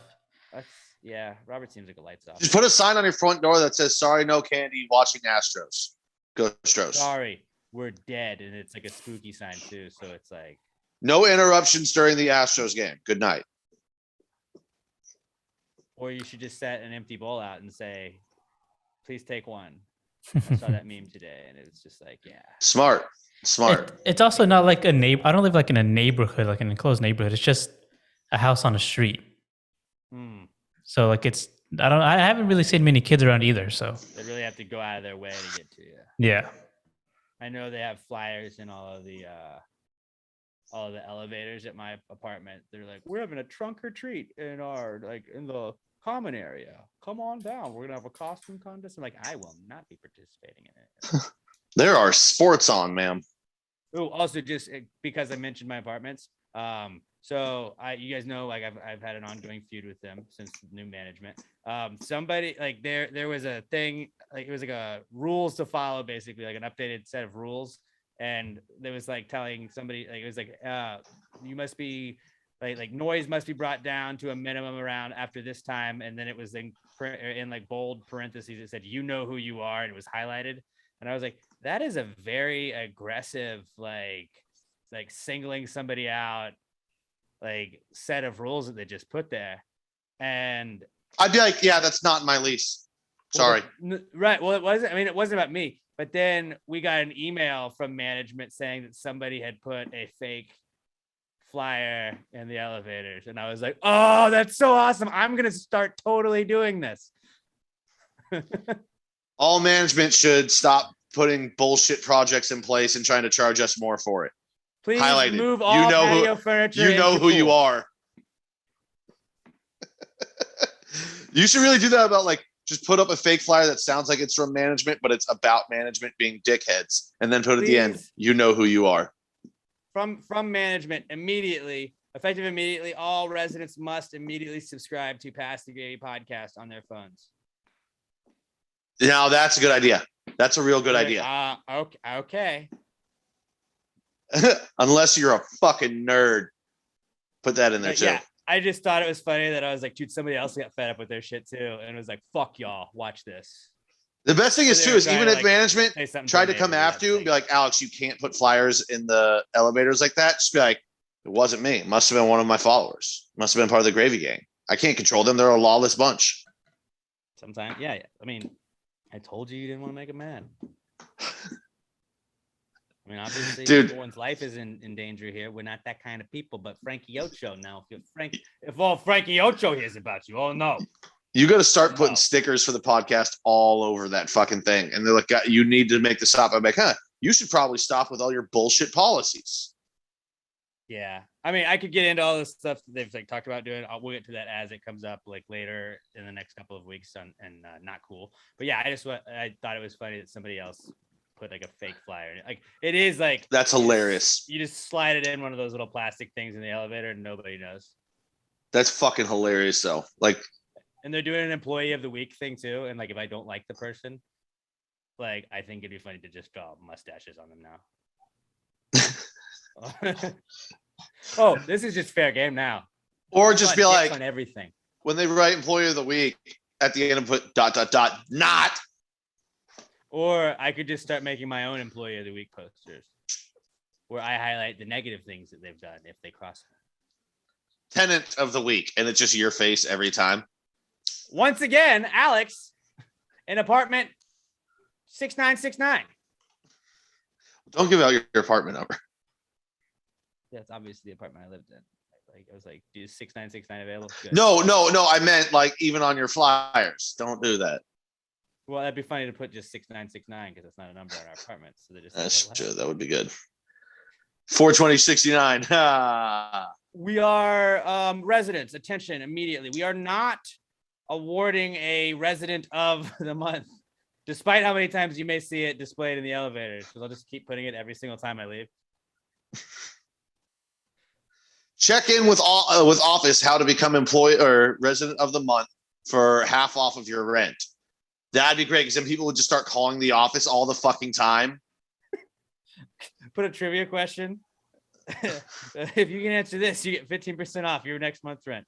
Yeah, Robert seems like a lights off. Just put a sign on your front door that says, sorry, no candy, watching Astros. Go Astros. Sorry, we're dead. And it's like a spooky sign too. So it's like No interruptions during the Astros game. Good night. or you should just set an empty bowl out and say, please take one. I saw that meme today and it's just like, yeah. Smart. It's also not like a neighbor. I don't live like in a neighborhood, like an enclosed neighborhood. It's just a house on a street. So like I haven't really seen many kids around either. So They really have to go out of their way to get to you. yeah. I know they have flyers in all of the elevators at my apartment. They're like, we're having a trunk or treat in the common area. Come on down. We're gonna have a costume contest. I'm like, I will not be participating in it. There are sports on, ma'am. Oh, also just because I mentioned my apartments. So you guys know, like I've had an ongoing feud with them since the new management. Somebody like there was a thing, like it was like a rules to follow, basically like an updated set of rules. And there was like telling somebody, like it was like, you must be like noise must be brought down to a minimum around after this time. And then it was in like bold parentheses, it said, you know who you are. And it was highlighted. And I was like, that is a very aggressive, like singling somebody out, like set of rules that they just put there. And I'd be like, yeah, that's not in my lease. Sorry. Right. Well, it wasn't about me, but then we got an email from management saying that somebody had put a fake flyer in the elevators. And I was like, oh, that's so awesome. I'm going to start totally doing this. All management should stop putting bullshit projects in place and trying to charge us more for it. Please Highlighted. move all patio furniture. You know into who you pool. are. You should really do that about like just put up a fake flyer that sounds like it's from management, but it's about management being dickheads, and then put at the end, Please. you know who you are. From management immediately, effective immediately, all residents must immediately subscribe to Pass the Gravy podcast on their phones. Now that's a good idea. That's a real good idea. Okay. Unless you're a fucking nerd. Put that in there too. Yeah, I just thought it was funny that I was like, dude, somebody else got fed up with their shit too, and was like, fuck y'all, watch this. The best thing is So they too were is trying even to, if like, management say something tried to to come maybe after you and be that's like, Alex, you can't put flyers in the elevators like that. Just be like, it wasn't me. It must have been one of my followers. Must have been part of the gravy gang. I can't control them. They're a lawless bunch. Sometimes, yeah. I mean, I told you didn't want to make a man. I mean, obviously, Dude. no one's life is in danger here. We're not that kind of people. But Frankie Ocho, now, if all Frankie Ocho hears about you, oh no. You got to start putting No. stickers for the podcast all over that fucking thing. And they're like, you need to make the stop. I'm like, you should probably stop with all your bullshit policies. Yeah, I mean, I could get into all this stuff that they've like talked about doing. We'll get to that as it comes up, like later in the next couple of weeks, and not cool. But yeah, I thought it was funny that somebody else put like a fake flyer. Like it is like That's hilarious. You just slide it in one of those little plastic things in the elevator, and nobody knows. That's fucking hilarious, though. Like, and they're doing an employee of the week thing too. And like, if I don't like the person, like I think it'd be funny to just draw mustaches on them now. Oh, this is just fair game now. or just be like, on everything. when they write employee of the week at the end and put ... not. Or I could just start making my own employee of the week posters where I highlight the negative things that they've done if they cross. Tenant of the week. And it's just your face every time. Once again, Alex, in apartment 6969. Don't give out your apartment number. That's obviously the apartment I lived in. Like I was like, is 6969 available? Good. No. I meant like even on your flyers. Don't do that. Well, that'd be funny to put just 6969 because it's not a number in our apartment. So they just That's true. That would be good. 42069. We are residents. Attention immediately. We are not awarding a resident of the month, despite how many times you may see it displayed in the elevators. Because I'll just keep putting it every single time I leave. Check in with office how to become employee or resident of the month for half off of your rent. That'd be great because then people would just start calling the office all the fucking time. Put a trivia question. If you can answer this, you get 15% off your next month's rent.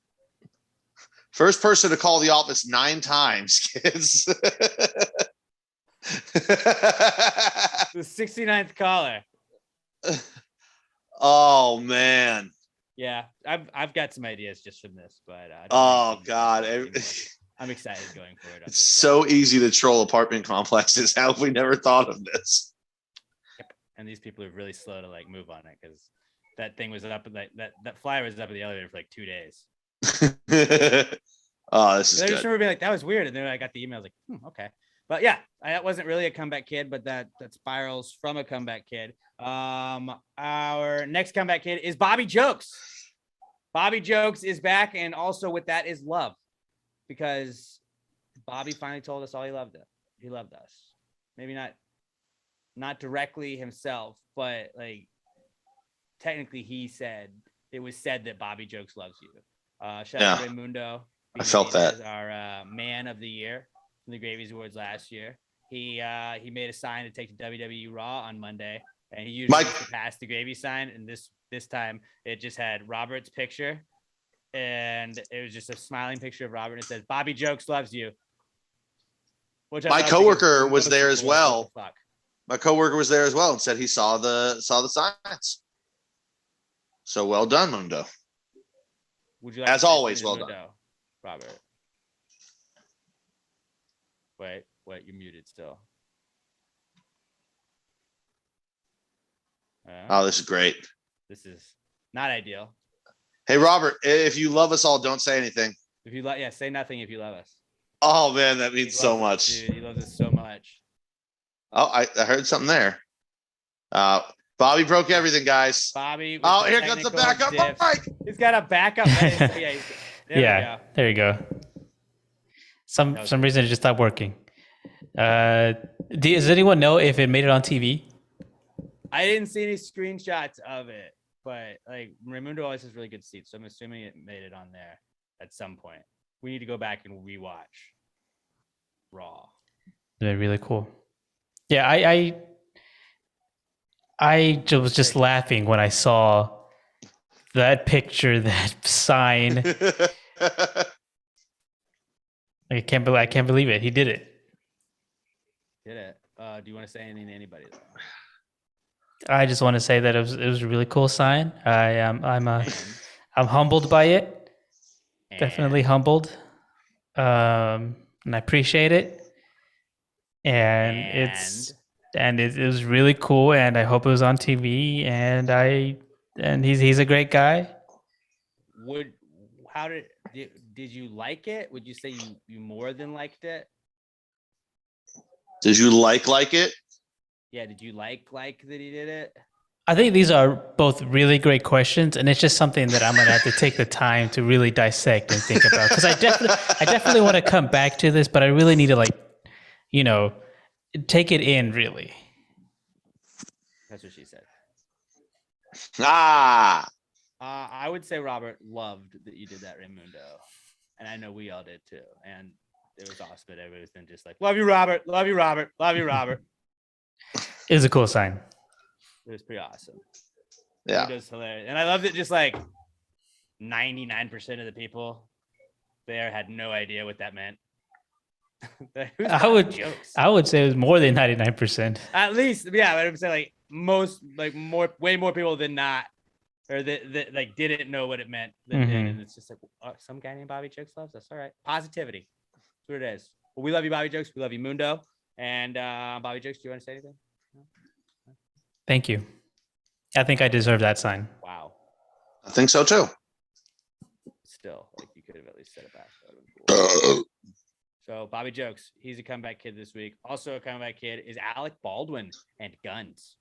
First person to call the office 9 times, kids. The 69th caller. Oh man. Yeah, I've got some ideas just from this, but oh god, I'm excited going forward. It's so easy to troll apartment complexes. How have we never thought of this? Yep. And these people are really slow to like move on it because that thing was up, that flyer was up in the elevator for like 2 days. Oh, this is I good. just remember being like, that was weird, and then I got the email, I was like, okay. But yeah, that wasn't really a comeback kid, but that spirals from a comeback kid. Our next comeback kid is Bobby Jokes. Bobby Jokes is back, and also with that is love, because Bobby finally told us all he loved it. He loved us. Maybe not directly himself, but like technically it was said that Bobby Jokes loves you. Shout out to Raymundo. I felt that. As our man of the year from the Gravies Awards last year. He made a sign to take to WWE Raw on Monday, and he usually used to pass the Gravy sign, and this time it just had Robert's picture, and it was just a smiling picture of Robert, and it says Bobby Jokes loves you. Which my coworker was there as well. My coworker was there as well and said he saw the signs. So well done, Mundo. Would you like as always, well done, Robert? Wait, you're muted still. Oh, this is great. This is not ideal. Hey, Robert, if you love us all, don't say anything. If you say nothing if you love us. Oh man, that means so much. Dude, he loves us so much. Oh, I heard something there. Bobby broke everything, guys. Bobby. Oh, here comes the backup mic. He's got a backup. There you go. Some reason it just stopped working. Does anyone know if it made it on TV? I didn't see any screenshots of it, but like Raymundo always has really good seats, so I'm assuming it made it on there at some point. We need to go back and rewatch Raw. They're really cool. Yeah, I was just laughing when I saw that picture, that sign. I can't believe it. He did it. Did it? Do you want to say anything to anybody though? I just want to say that it was a really cool sign. I'm humbled by it. Definitely humbled. And I appreciate it. And it was really cool, and I hope it was on TV. And he's a great guy. Did you like it? Would you say you more than liked it? Did you like it? Yeah, did you like that he did it? I think these are both really great questions, and it's just something that I'm gonna have to take the time to really dissect and think about, because I definitely want to come back to this, but I really need to take it in really. That's what she said. Ah, I would say Robert loved that you did that, Raimundo, and I know we all did too. And it was awesome that everybody's been just like, "Love you, Robert. Love you, Robert. Love you, Robert." It was a cool sign. It was pretty awesome. yeah. It was hilarious, and I loved it. Just like 99% of the people there had no idea what that meant. I would say it was more than 99%. At least, yeah. I would say way more people than not, or that like didn't know what it meant than did, and it's just like some guy named Bobby Jokes loves us. All right, positivity. That's what it is. Well, we love you, Bobby Jokes. We love you, Mundo. And Bobby Jokes, do you want to say anything? Thank you. I think I deserve that sign. Wow. I think so too. Still, like you could have at least said it back. That would've been cool. Uh, So Bobby Jokes, he's a comeback kid this week. Also a comeback kid is Alec Baldwin and guns.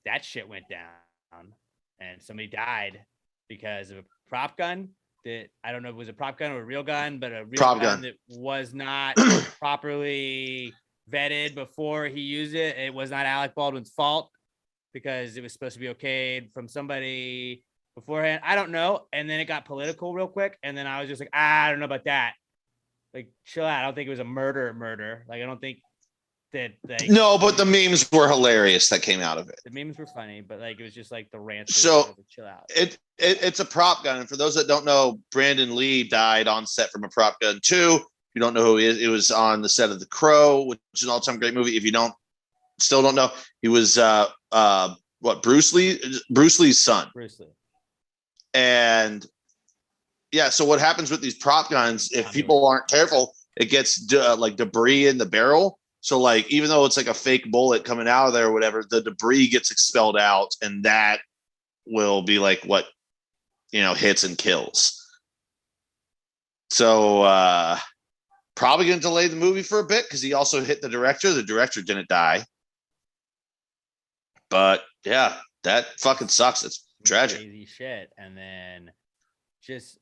That shit went down, and somebody died because of a prop gun. That I don't know if it was a prop gun or a real gun, but a real gun that was not properly vetted before he used it. It was not Alec Baldwin's fault because it was supposed to be okayed from somebody beforehand. I don't know. And then it got political real quick. And then I was just like, I don't know about that. Like, chill out. I don't think it was a murder. Like, I don't think that. Like, no, but the memes were hilarious that came out of it. The memes were funny, but like it was just like the rant. So chill out. It's a prop gun, and for those that don't know, Brandon Lee died on set from a prop gun too. If you don't know who he is, it was on the set of The Crow, which is an all-time great movie. If you still don't know, he was Bruce Lee's son. Bruce Lee. And yeah, so what happens with these prop guns? If people aren't careful, it gets like debris in the barrel. So like, even though it's like a fake bullet coming out of there or whatever, the debris gets expelled out, and that will be like what, hits and kills. So probably going to delay the movie for a bit because he also hit the director. The director didn't die. But yeah, that fucking sucks. It's tragic. Crazy shit. And then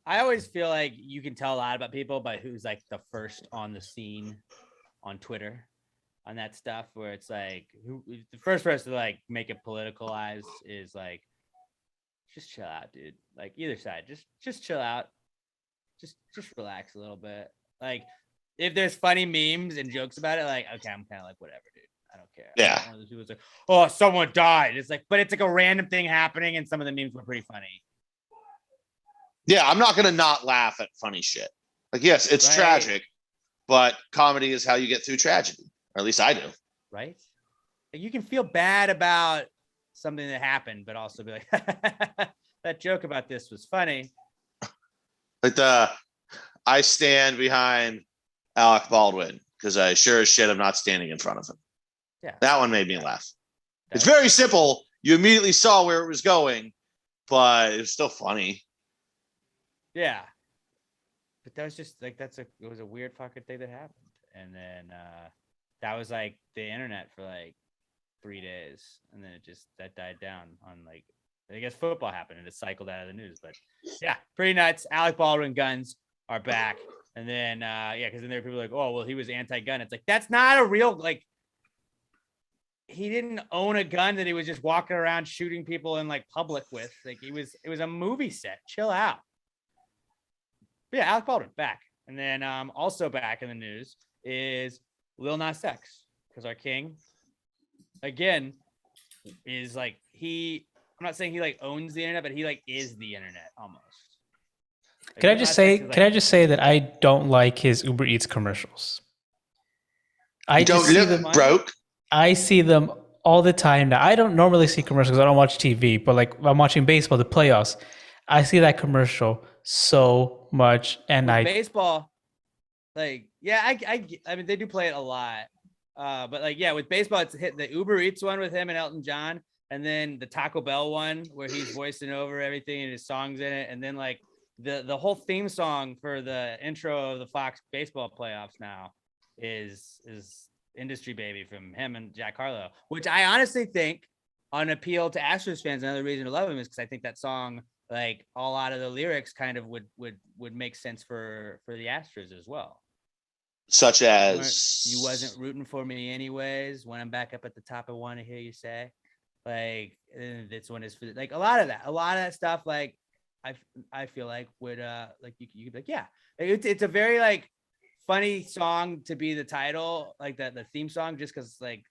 I always feel like you can tell a lot about people by who's like the first on the scene on Twitter. On that stuff where it's like the first person to like make it politicalized is like, just chill out, dude. Like either side, just chill out, just relax a little bit. Like if there's funny memes and jokes about it, like okay, I'm kind of like whatever, dude. I don't care. Yeah. One of those people's like, oh, someone died. It's like, but it's like a random thing happening, and some of the memes were pretty funny. Yeah, I'm not gonna not laugh at funny shit. Like yes, it's tragic, but comedy is how you get through tragedy. Or at least I do. Right? Like you can feel bad about something that happened, but also be like, that joke about this was funny. Like I stand behind Alec Baldwin because I sure as shit I'm not standing in front of him. Yeah. That one made me laugh. It's very simple. You immediately saw where it was going, but it was still funny. Yeah. But that was just like, it was a weird fucking thing that happened. And then, that was like the internet for like 3 days, and then that died down on like, I guess football happened and it cycled out of the news. But yeah, pretty nuts. Alec Baldwin guns are back, and then because then there were people like, oh well, he was anti-gun. It's like that's not a real like. He didn't own a gun that he was just walking around shooting people in like public with. Like it was a movie set. Chill out. But yeah, Alec Baldwin back, and then also back in the news is Lil Nas X, because our king, again, is like he I'm not saying he like owns the internet, but he like is the internet almost. Like, Can I Lil just Nas say? X is, Can I like, just say that I don't like his Uber Eats commercials. I You don't just see look them. broke. I see them all the time now. I don't normally see commercials. I don't watch TV, but like I'm watching baseball, the playoffs. I see that commercial so much, and with I baseball, like, yeah, I mean, they do play it a lot. But like, yeah, with baseball, it's hit the Uber Eats one with him and Elton John, and then the Taco Bell one where he's voicing over everything and his songs in it, and then like the whole theme song for the intro of the Fox baseball playoffs now is Industry Baby from him and Jack Harlow, which I honestly think on appeal to Astros fans, another reason to love him is because I think that song, like a lot of the lyrics kind of would make sense for the Astros as well. Such You as wasn't rooting for me anyways. When I'm back up at the top, I want to hear you say, like, this one is for like a lot of that stuff. Like, I feel like would like you could be like, yeah, it's a very like funny song to be the title, like the theme song, just because like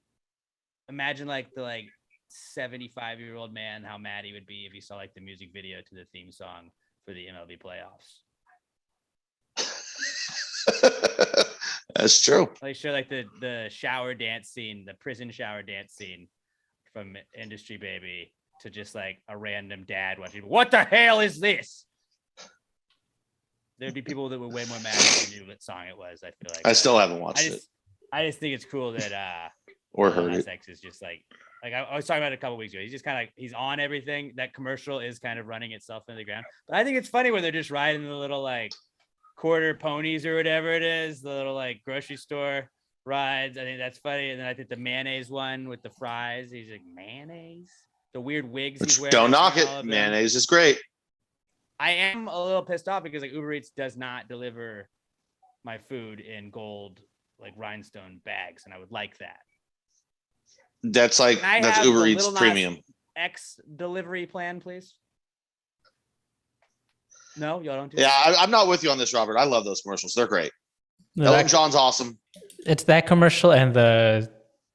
imagine like the like 75-year-old man how mad he would be if he saw like the music video to the theme song for the MLB playoffs. That's true. Like sure, like the shower dance scene, the prison shower dance scene from Industry Baby to just like a random dad watching. What the hell is this? There'd be people that were way more mad if they knew what song it was. I feel like I still haven't watched it I just think it's cool that or Lil heard Nas it. X is just like I was talking about it a couple weeks ago. He's just kind of like he's on everything. That commercial is kind of running itself into the ground. But I think it's funny when they're just riding the little like quarter ponies or whatever it is, the little like grocery store rides. I think that's funny. And then I think the mayonnaise one with the fries. He's like mayonnaise. The weird wigs he's wearing. Don't knock all of it. them. Mayonnaise is great. I am a little pissed off because like Uber Eats does not deliver my food in gold like rhinestone bags, and I would like that. That's like Can I that's have Uber the Eats Lil Nas premium. X delivery plan, please? No, y'all don't do Yeah, that? I'm not with you on this, Robert. I love those commercials. They're great. no, Elton that- John's awesome. it's that commercial and the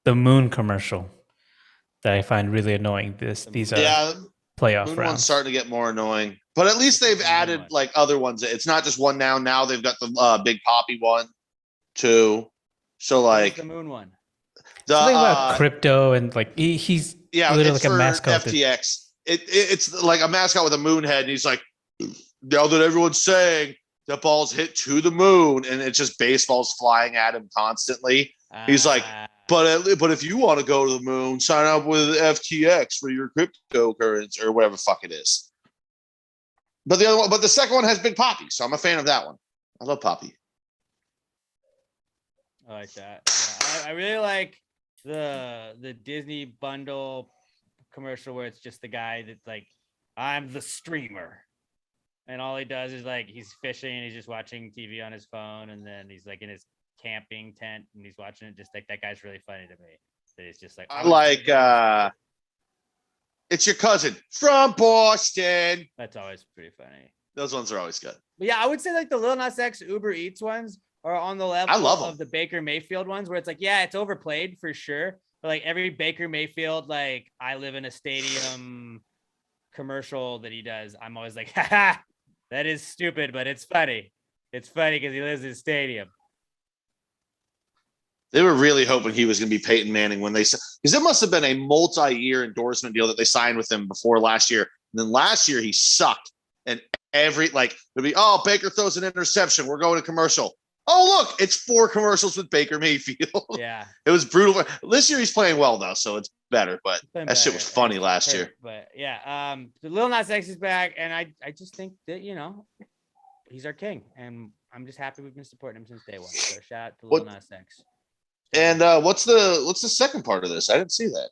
moon commercial that I find really annoying. These Yeah, playoff Moon rounds. one's starting to get more annoying, but at least they've Moon added one. like other ones. It's not just one now. Now they've got the Big Poppy one, too. So What is like the moon one? the Something about crypto and like he's yeah, literally it's like a for mascot. FTX. It's like a mascot with a moon head, and he's like, now that everyone's saying the ball's hit to the moon, and it's just baseballs flying at him constantly. He's like, but if you want to go to the moon, sign up with FTX for your cryptocurrency or whatever the fuck it is. But the other one, but the second one has Big Poppy, so I'm a fan of that one. I love Poppy. I like that. Yeah, I really like the Disney bundle commercial where it's just the guy that's like, I'm the streamer. And all he does is like he's fishing and he's just watching TV on his phone, and then he's like in his camping tent and he's watching it. Just like that guy's really funny to me. That he's just like I like it's your cousin from Boston. That's always pretty funny. Those ones are always good. But yeah, I would say like the Lil Nas X Uber Eats ones are on the level I love 'em. of the Baker Mayfield ones, where it's like, yeah, it's overplayed for sure. But like every Baker Mayfield, like I live in a stadium commercial that he does, I'm always like, haha, that is stupid, but it's funny. It's funny because he lives in a stadium. They were really hoping he was going to be Peyton Manning when they because it must have been a multi-year endorsement deal that they signed with him before last year. And then last year he sucked, and it'd be Baker throws an interception, we're going to commercial. Oh look, it's 4 commercials with Baker Mayfield. Yeah, It was brutal. This year he's playing well though, so it's better. But been that shit better. was funny It's last hurt, year. But yeah, the Lil Nas X is back, and I just think that he's our king, and I'm just happy we've been supporting him since day one. So shout out to Lil Nas X. And what's the second part of this? I didn't see that.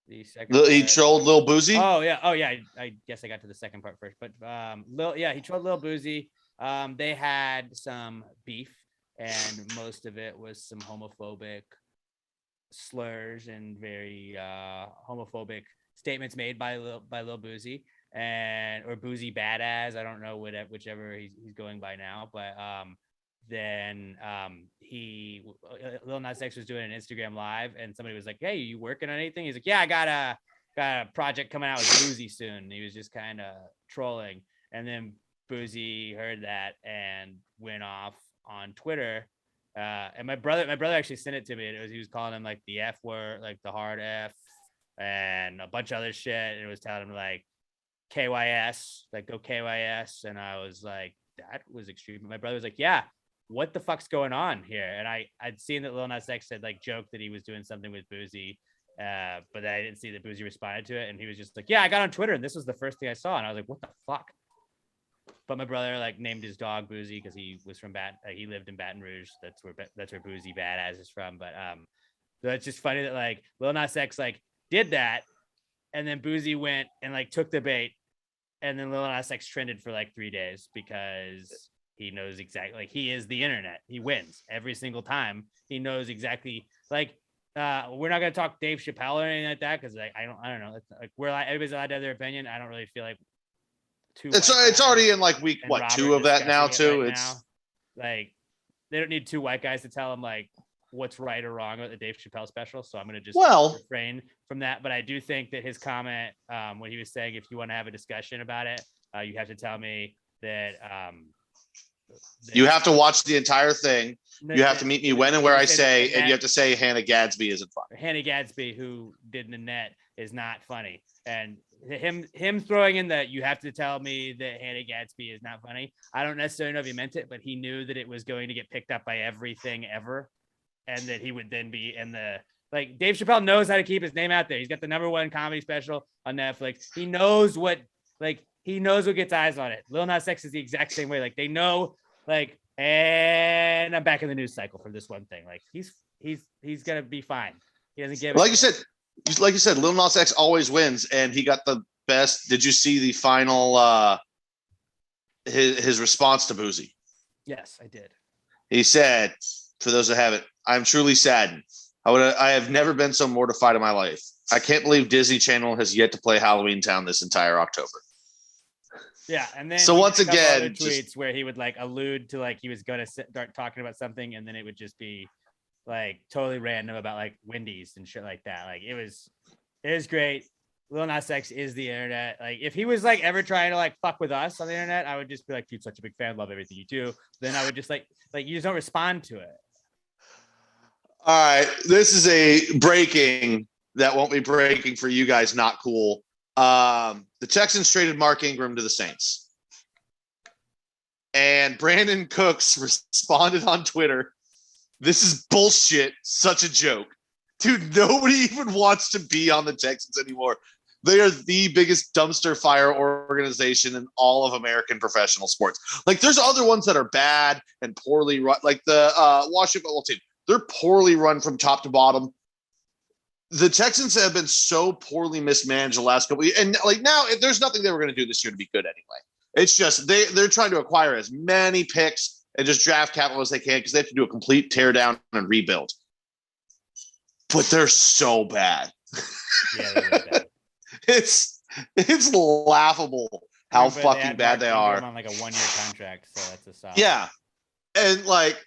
The second He part- trolled Lil Boozy. Oh yeah. I guess I got to the second part first, but he trolled Lil Boozy. They had some beef, and most of it was some homophobic slurs and very homophobic statements made by Lil Boozy or Boozy Badass. I don't know whichever he's going by now, but then Lil Nas X was doing an Instagram live, and somebody was like, "Hey, you working on anything?" He's like, "Yeah, I got got a project coming out with Boozy soon. He was just kind of trolling. And then Boozy heard that and went off on Twitter. And my brother actually sent it to me. And he was calling him like the F word, like the hard F, and a bunch of other shit. And it was telling him like KYS, like go KYS. And I was like, that was extreme. My brother was like, yeah, what the fuck's going on here? And I'd seen that Lil Nas X had like joked that he was doing something with Boozy. But I didn't see that Boozy responded to it. And he was just like, yeah, I got on Twitter and this was the first thing I saw. And I was like, what the fuck? But my brother like named his dog Boozy because he was from he lived in Baton Rouge. That's where Boozy Badass is from. But so it's just funny that like Lil Nas X like did that, and then Boozy went and like took the bait, and then Lil Nas X trended for like 3 days because he knows exactly, like he is the internet. He wins every single time. He knows exactly like we're not gonna talk Dave Chappelle or anything like that because like I don't know. It's, like everybody's allowed to have their opinion. I don't really feel like. It's already in like week what, 2 of that now too. It's like they don't need 2 white guys to tell them like what's right or wrong about the Dave Chappelle special. So I'm gonna just refrain from that. But I do think that his comment when he was saying if you want to have a discussion about it, you have to tell me that you have to watch the entire thing. You have to meet me when and where I say, and you have to say Hannah Gadsby isn't funny. Hannah Gadsby, who did Nanette, is not funny. And him throwing in that you have to tell me that Hannah Gadsby is not funny. I don't necessarily know if he meant it, but he knew that it was going to get picked up by everything ever. And that he would then be in the, like Dave Chappelle knows how to keep his name out there. He's got the #1 comedy special on Netflix. He knows what gets eyes on it. Lil Nas X is the exact same way. Like they know, like, and I'm back in the news cycle for this one thing. Like he's gonna be fine. He doesn't give like you said, Lil Nas X always wins, and he got the best. Did you see the final his response to Boozy? Yes, I did. He said, for those that haven't, I'm truly saddened. I have never been so mortified in my life. I can't believe Disney Channel has yet to play Halloween Town this entire October. Yeah, and then so once again, tweets where he would like allude to like he was gonna start talking about something, and then it would just be like totally random about like Wendy's and shit like that. Like it was great. Lil Nas X is the internet. Like if he was like ever trying to like fuck with us on the internet, I would just be like, dude, such a big fan, love everything you do. Then I would just like you just don't respond to it. All right, this is a breaking that won't be breaking for you guys. Not cool. The Texans traded Mark Ingram to the Saints, and Brandon Cooks responded on Twitter, "This is bullshit. Such a joke, dude. Nobody even wants to be on the Texans anymore. They are the biggest dumpster fire organization in all of American professional sports. Like, there's other ones that are bad and poorly run, like the Washington football team. They're poorly run from top to bottom. The Texans have been so poorly mismanaged the last couple of years. And like now, there's nothing they were going to do this year to be good anyway. It's just they're trying to acquire as many picks and just draft capital as they can because they have to do a complete tear down and rebuild. But they're so bad. Yeah, they're really bad. It's laughable how fucking bad they are. On like a 1-year contract, so that's a solid. Yeah, and like.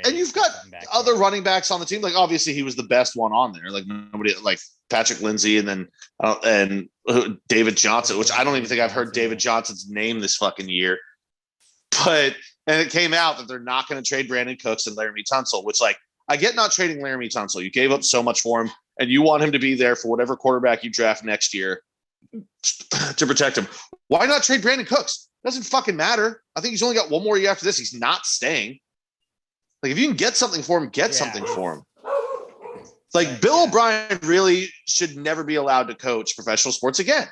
And you've got other running backs on the team. Like obviously he was the best one on there. Like nobody, like Patrick Lindsay, and then David Johnson, which I don't even think I've heard David Johnson's name this fucking year. And it came out that they're not going to trade Brandon Cooks and Laramie Tunsil, which like I get not trading Laramie Tunsil. You gave up so much for him, and you want him to be there for whatever quarterback you draft next year to protect him. Why not trade Brandon Cooks? Doesn't fucking matter. I think he's only got one more year after this. He's not staying. Like, if you can get something for him, get something for him. Like, Bill O'Brien really should never be allowed to coach professional sports again.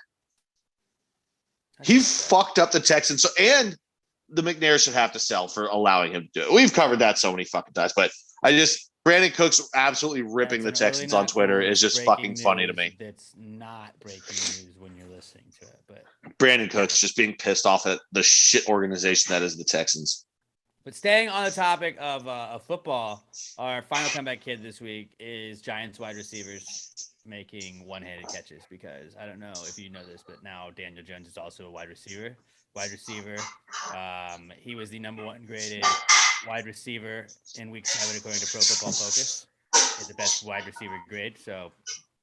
He fucked up the Texans. And the McNair should have to sell for allowing him to do it. We've covered that so many fucking times. But Brandon Cooks absolutely ripping the Texans on Twitter is just fucking funny to me. That's not breaking news when you're listening to it. But Brandon Cooks just being pissed off at the shit organization that is the Texans. But staying on the topic of football, our final comeback kid this week is Giants wide receivers making one-handed catches, because I don't know if you know this, but now Daniel Jones is also a wide receiver. He was the #1 graded wide receiver in week 7 according to Pro Football Focus. It's the best wide receiver grade. So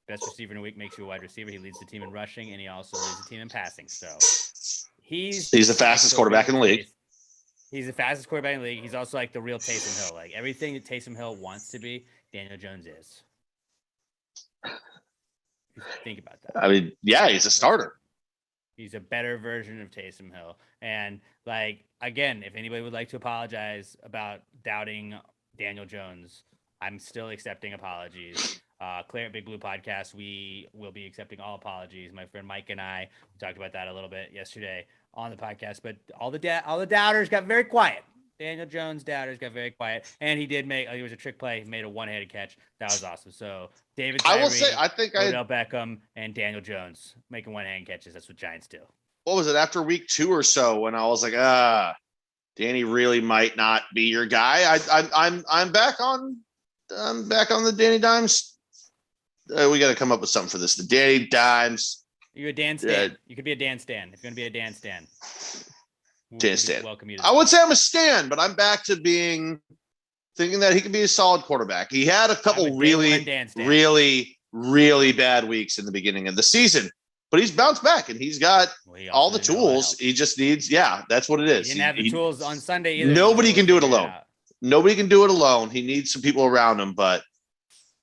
Best receiver in a week makes you a wide receiver. He leads the team in rushing, and he also leads the team in passing. So he's the fastest quarterback in the league. He's the fastest quarterback in the league. He's also like the real Taysom Hill. Like everything that Taysom Hill wants to be, Daniel Jones is. Think about that. I mean, yeah, he's a starter. He's a better version of Taysom Hill. And like, again, if anybody would like to apologize about doubting Daniel Jones, I'm still accepting apologies. Clear at Big Blue Podcast, we will be accepting all apologies. My friend Mike and I talked about that a little bit yesterday on the podcast, but all the doubters got very quiet. Daniel Jones doubters got very quiet, and he did make. It was a trick play. He made a one-handed catch. That was awesome. So David, Tyree, I will say, I think Odell Beckham and Daniel Jones making one-hand catches. That's what Giants do. What was it, after week 2 or so, when I was like, Danny really might not be your guy. I'm back on the Danny Dimes. We got to come up with something for this. The Danny Dimes. You're a Dan Stan. You could be a Dan Stan. If you're gonna be a Dan Stan. Dan Stan. Welcome you. I would say I'm a Stan, but I'm back to thinking that he could be a solid quarterback. He had a couple really bad weeks in the beginning of the season, but he's bounced back and he's got all the tools. He just needs, that's what it is. He didn't have the tools on Sunday either. Nobody can do it alone. Nobody can do it alone. He needs some people around him, but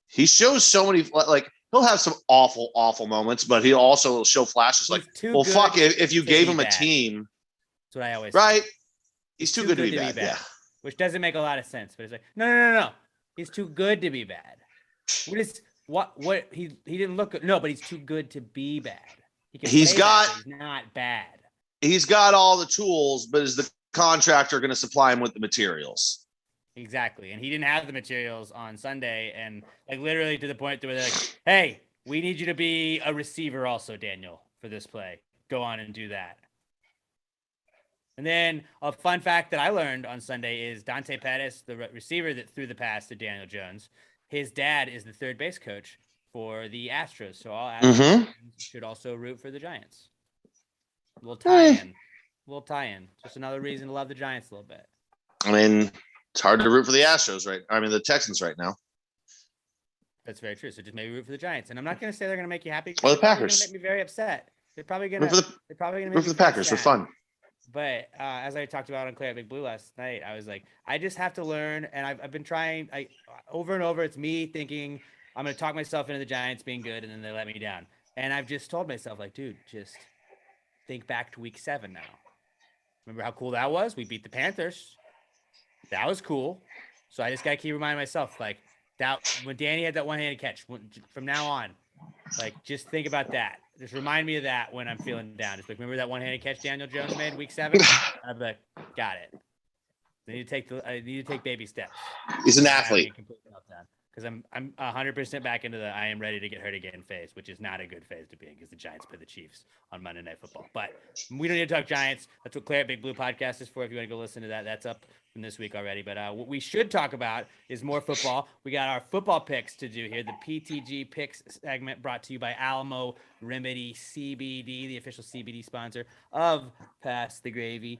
he shows so many, like, he'll have some awful moments, but he'll also show flashes like, well, fuck, if you gave him a team. That's what I always say. Say. He's too good to be bad. Yeah. Which doesn't make a lot of sense, but it's like, no. He's too good to be bad. What he didn't look good. No, but he's too good to be bad. He's not bad. He's got all the tools, but is the contractor going to supply him with the materials? Exactly. And he didn't have the materials on Sunday, and like literally to the point where they're like, hey, we need you to be a receiver also, Daniel, for this play. Go on and do that. And then a fun fact that I learned on Sunday is Dante Pettis, the receiver that threw the pass to Daniel Jones, his dad is the third base coach for the Astros. So all Astros should also root for the Giants. A little tie-in. Just another reason to love the Giants a little bit. I mean, it's hard to root for the Astros, right? I mean, the Texans right now. That's very true. So just maybe root for the Giants. And I'm not going to say they're going to make you happy. Or the Packers. They're going to make me very upset. They're probably going to root for the Packers for fun. But as I talked about on Clear at Big Blue last night, I was like, I just have to learn. And I've been trying over and over. It's me thinking I'm going to talk myself into the Giants being good, and then they let me down. And I've just told myself, like, dude, just think back to week 7 now. Remember how cool that was? We beat the Panthers. That was cool. So I just got to keep reminding myself, like, that when Danny had that one-handed catch, from now on, like, just think about that. Just remind me of that when I'm feeling down. Just like, remember that one-handed catch Daniel Jones made week 7? I'd be like, got it. I need to take baby steps. He's an athlete. Because I'm 100% back into the I am ready to get hurt again phase, which is not a good phase to be in because the Giants play the Chiefs on Monday Night Football. But we don't need to talk Giants. That's what Claire at Big Blue Podcast is for. If you want to go listen to that, that's up from this week already. But what we should talk about is more football. We got our football picks to do here. The PTG Picks segment brought to you by Alamo Remedy CBD, the official CBD sponsor of Pass the Gravy.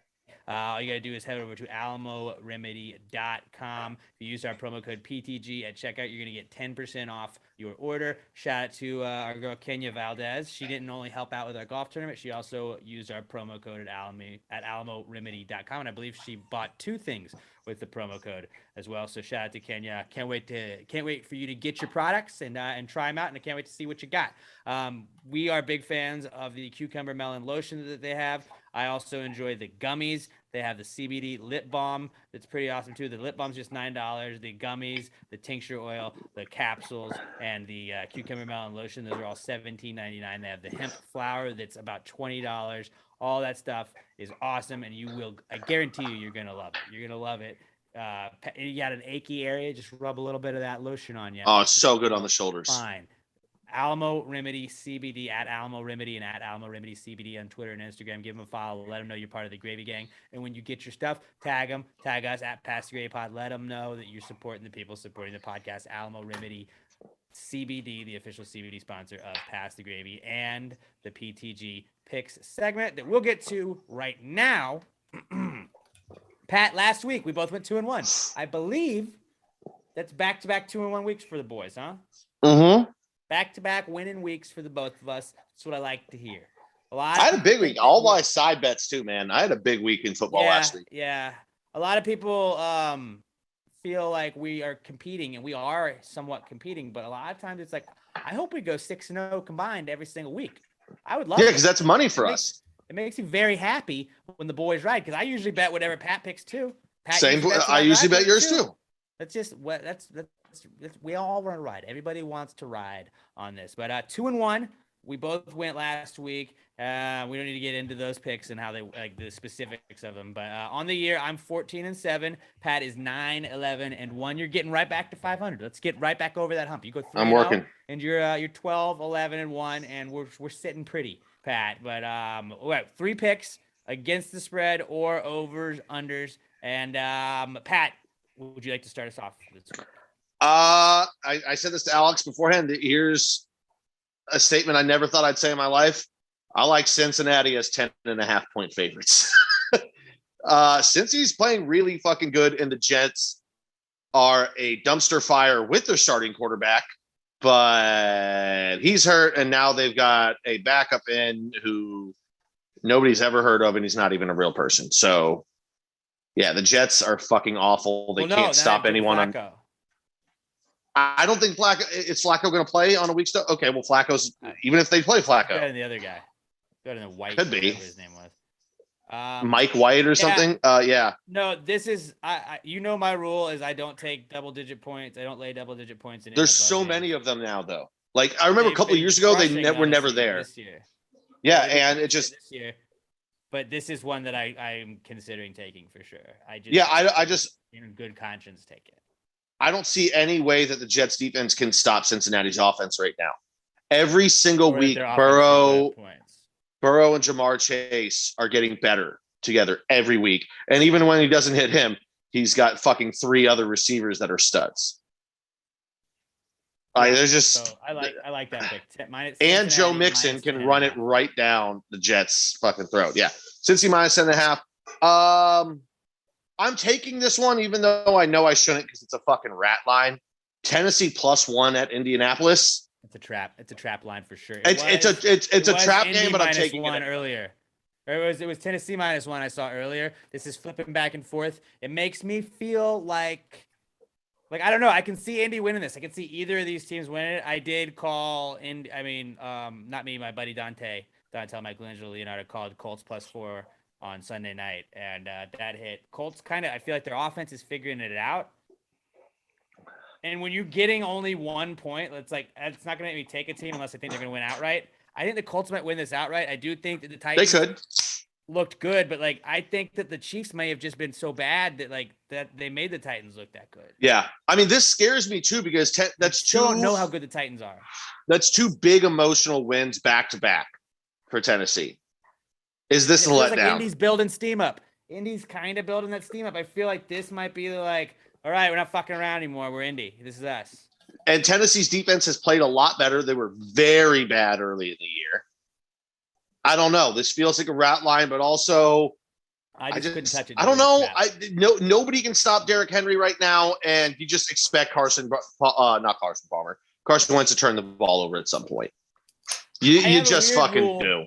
All you got to do is head over to alamoremedy.com. If you use our promo code PTG at checkout, you're going to get 10% off your order. Shout out to our girl Kenya Valdez. She didn't only help out with our golf tournament, she also used our promo code at alamoremedy.com. And I believe she bought 2 things with the promo code as well. So shout out to Kenya. Can't wait for you to get your products and try them out. And I can't wait to see what you got. We are big fans of the cucumber melon lotion that they have. I also enjoy the gummies. They have the CBD lip balm. That's pretty awesome too. The lip balm's just $9. The gummies, the tincture oil, the capsules, and the cucumber melon lotion, those are all $17.99. They have the hemp flower that's about $20. All that stuff is awesome, and I guarantee you're going to love it. You're going to love it. You got an achy area, just rub a little bit of that lotion on you. Oh, it's so good on the shoulders. Fine. Alamo Remedy CBD at Alamo Remedy and at Alamo Remedy CBD on Twitter and Instagram. Give them a follow. Let them know you're part of the Gravy Gang. And when you get your stuff, tag us at Pass the Gravy Pod. Let them know that you're supporting the people supporting the podcast. Alamo Remedy CBD, the official CBD sponsor of Pass the Gravy and the PTG Picks segment that we'll get to right now. Pat, last week we both went 2-1. I believe that's back-to-back 2-1 weeks for the boys, huh? Mm-hmm. Back-to-back winning weeks for the both of us. That's what I like to hear. I had a big week. All my side bets too, man. I had a big week in football last week. Yeah. A lot of people feel like we are competing, and we are somewhat competing, but a lot of times it's like, I hope we go 6-0 combined every single week. I would love it. Yeah, because that's money for us. It makes me very happy when the boys ride, because I usually bet whatever Pat picks too. Same. I usually bet yours too. That's just what that's we all want to ride. Everybody wants to ride on this. But 2-1, we both went last week. We don't need to get into those picks and how they like the specifics of them. But on the year, I'm 14-7. Pat is 9-11-1. You're getting right back to 500. Let's get right back over that hump. You go 3-0, I'm working, and you're 12-11-1, and we're sitting pretty, Pat. But we have 3 picks against the spread or overs, unders. And Pat, would you like to start us off this week? I said this to Alex beforehand. Here's a statement I never thought I'd say in my life. I like Cincinnati as 10.5-point favorites. Since he's playing really fucking good, and the Jets are a dumpster fire with their starting quarterback, but he's hurt, and now they've got a backup in who nobody's ever heard of, and he's not even a real person. So, yeah, the Jets are fucking awful. They can't stop anyone. I don't think is Flacco going to play on a week stuff. Okay, well, Flacco's, even if they play Flacco. Better than the other guy. Better than White. Could be. His name was. Mike White or something. Yeah. No, this is, you know, my rule is I don't take double-digit points. I don't lay double-digit points. There's so many of them now, though. Like, I remember a couple of years ago, they were never there. This year. Yeah, and it just. This year. But this is one that I'm considering taking for sure. I just in good conscience take it. I don't see any way that the Jets defense can stop Cincinnati's offense right now. Every single week, Burrow and Jamar Chase are getting better together every week. And even when he doesn't hit him, he's got fucking 3 other receivers that are studs. There's just so I like that pick. And Joe Mixon can run it right down the Jets' fucking throat. Yeah. Cincy minus 10.5. I'm taking this one, even though I know I shouldn't because it's a fucking rat line. Tennessee +1 at Indianapolis. It's a trap. It's a trap line for sure. It's a trap game, but I'm taking it earlier. It was Tennessee -1 I saw earlier. This is flipping back and forth. It makes me feel like I don't know. I can see Indy winning this. I can see either of these teams winning it. I did call Indy. I mean, not me, my buddy Dante Michelangelo Leonardo called Colts +4 on Sunday night, and that hit. Colts I feel like their offense is figuring it out. And when you're getting only 1 point, it's not going to make me take a team unless I think they're going to win outright. I think the Colts might win this outright. I do think that the Titans looked good, but I think that the Chiefs may have just been so bad that they made the Titans look that good. Yeah, I mean, this scares me too because don't know how good the Titans are. That's 2 big emotional wins back to back for Tennessee. Is this a letdown? Indy's building steam up. Indy's kind of building that steam up. I feel like this might be all right, we're not fucking around anymore. We're Indy. This is us. And Tennessee's defense has played a lot better. They were very bad early in the year. I don't know. This feels like a rat line, but also I just couldn't touch it. I don't know. Nobody can stop Derrick Henry right now, and you just expect Carson Wentz to turn the ball over at some point. You just fucking do.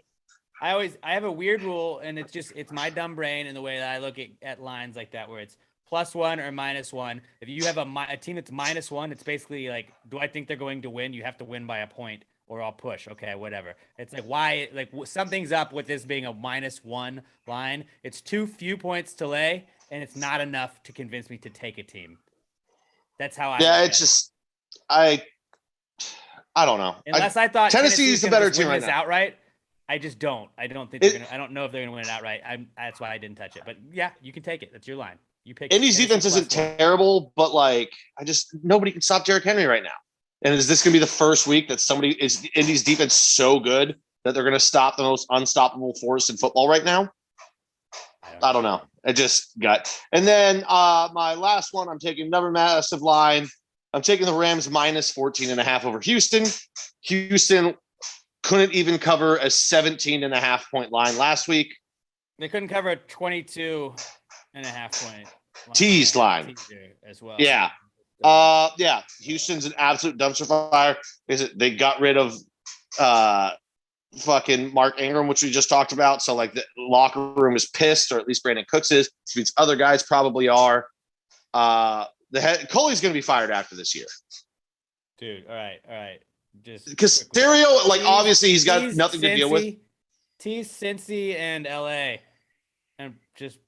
I have a weird rule, and it's my dumb brain and the way that I look at lines like that, where it's +1 or -1. If you have a team that's -1, it's basically do I think they're going to win? You have to win by a point or I'll push. Okay, whatever. It's why, something's up with this being a -1 line. It's too few points to lay, and it's not enough to convince me to take a team. That's how I. Yeah, it's just, I don't know. Unless I thought Tennessee's the better team right now. Outright. I just don't. I don't think they're gonna. I don't know if they're gonna win it outright. That's why I didn't touch it. But yeah, you can take it. That's your line. You pick. Indy's defense isn't terrible, but nobody can stop Derrick Henry right now. And is this gonna be the first week that Indy's defense so good that they're gonna stop the most unstoppable force in football right now? I don't know. I just got. And then my last one, I'm taking another massive line. I'm taking the Rams -14.5 over Houston. Houston couldn't even cover a 17.5-point line last week. They couldn't cover a 22.5-point teased line as well. Yeah. Yeah, Houston's an absolute dumpster fire. They got rid of fucking Mark Ingram, which we just talked about. So like the locker room is pissed, or at least Brandon Cooks is. Which means other guys probably are. Coley's going to be fired after this year. Dude, all right. Just because Casario, like obviously he's got nothing to deal with. Tease Cincy and LA, and just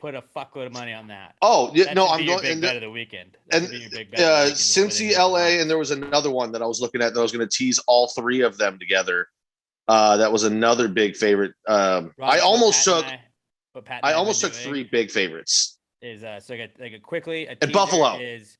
put a fuckload of money on that. Oh yeah, that no, I'm be going. Your big And bet of the weekend. Cincy, LA, and there was another one that I was looking at that I was going to tease all three of them together. That was another big favorite. I almost took three big favorites. Is so quickly and Buffalo is.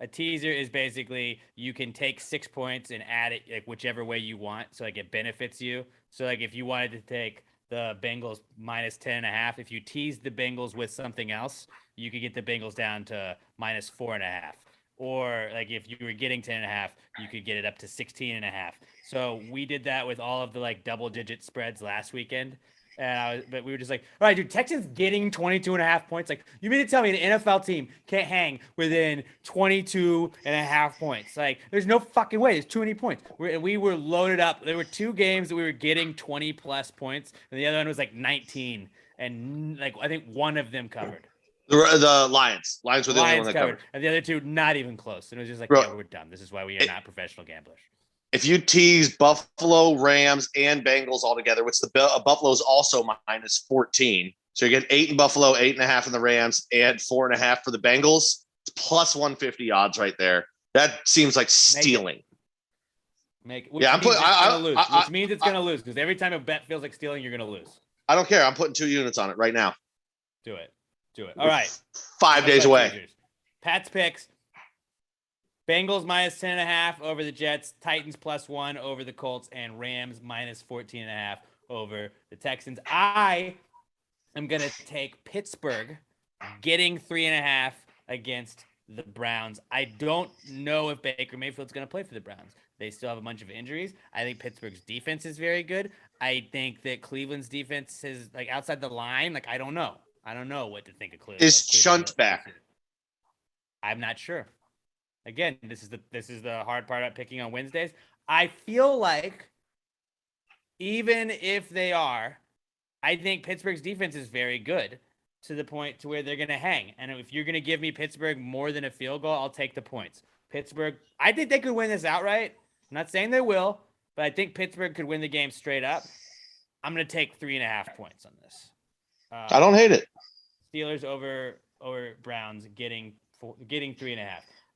A teaser is basically you can take 6 points and add it like whichever way you want. So like it benefits you. So like if you wanted to take the Bengals minus 10.5, if you tease the Bengals with something else, you could get the Bengals down to minus 4.5. Or like if you were getting 10.5, you could get it up to 16.5. So we did that with all of the like double digit spreads last weekend. But we were just like, all right, dude, Texans getting 22.5 points. Like, you mean to tell me an NFL team can't hang within 22.5 points? Like, there's no fucking way. There's too many points. We were loaded up. There were 2 games that we were getting 20 plus points, and the other one was like 19. And like, I think one of them covered. The Lions were the only one that covered. And the other 2, not even close. And it was just like, Bro, yeah, we're done. This is why we are not professional gamblers. If you tease Buffalo, Rams, and Bengals all together, which Buffalo's also minus 14. So you get 8 in Buffalo, 8.5 in the Rams, and 4.5 for the Bengals. It's plus 150 odds right there. That seems like stealing. Which means it's gonna lose because every time a bet feels like stealing, you're gonna lose. I don't care. I'm putting 2 units on it right now. Do it. All right. 5 days away. Teasers. Pat's picks. Bengals minus 10.5 over the Jets, Titans plus 1 over the Colts, and Rams minus 14.5 over the Texans. I am going to take Pittsburgh getting 3.5 against the Browns. I don't know if Baker Mayfield's going to play for the Browns. They still have a bunch of injuries. I think Pittsburgh's defense is very good. I think that Cleveland's defense is like outside the line. Like, I don't know. I don't know what to think of Cleveland. Is Chunt back? I'm not sure. Again, this is the hard part about picking on Wednesdays. I feel like even if they are, I think Pittsburgh's defense is very good to the point to where they're going to hang. And if you're going to give me Pittsburgh more than a field goal, I'll take the points. Pittsburgh, I think they could win this outright. I'm not saying they will, but I think Pittsburgh could win the game straight up. I'm going to take 3.5 points on this. I don't hate it. Steelers over Browns getting 3.5.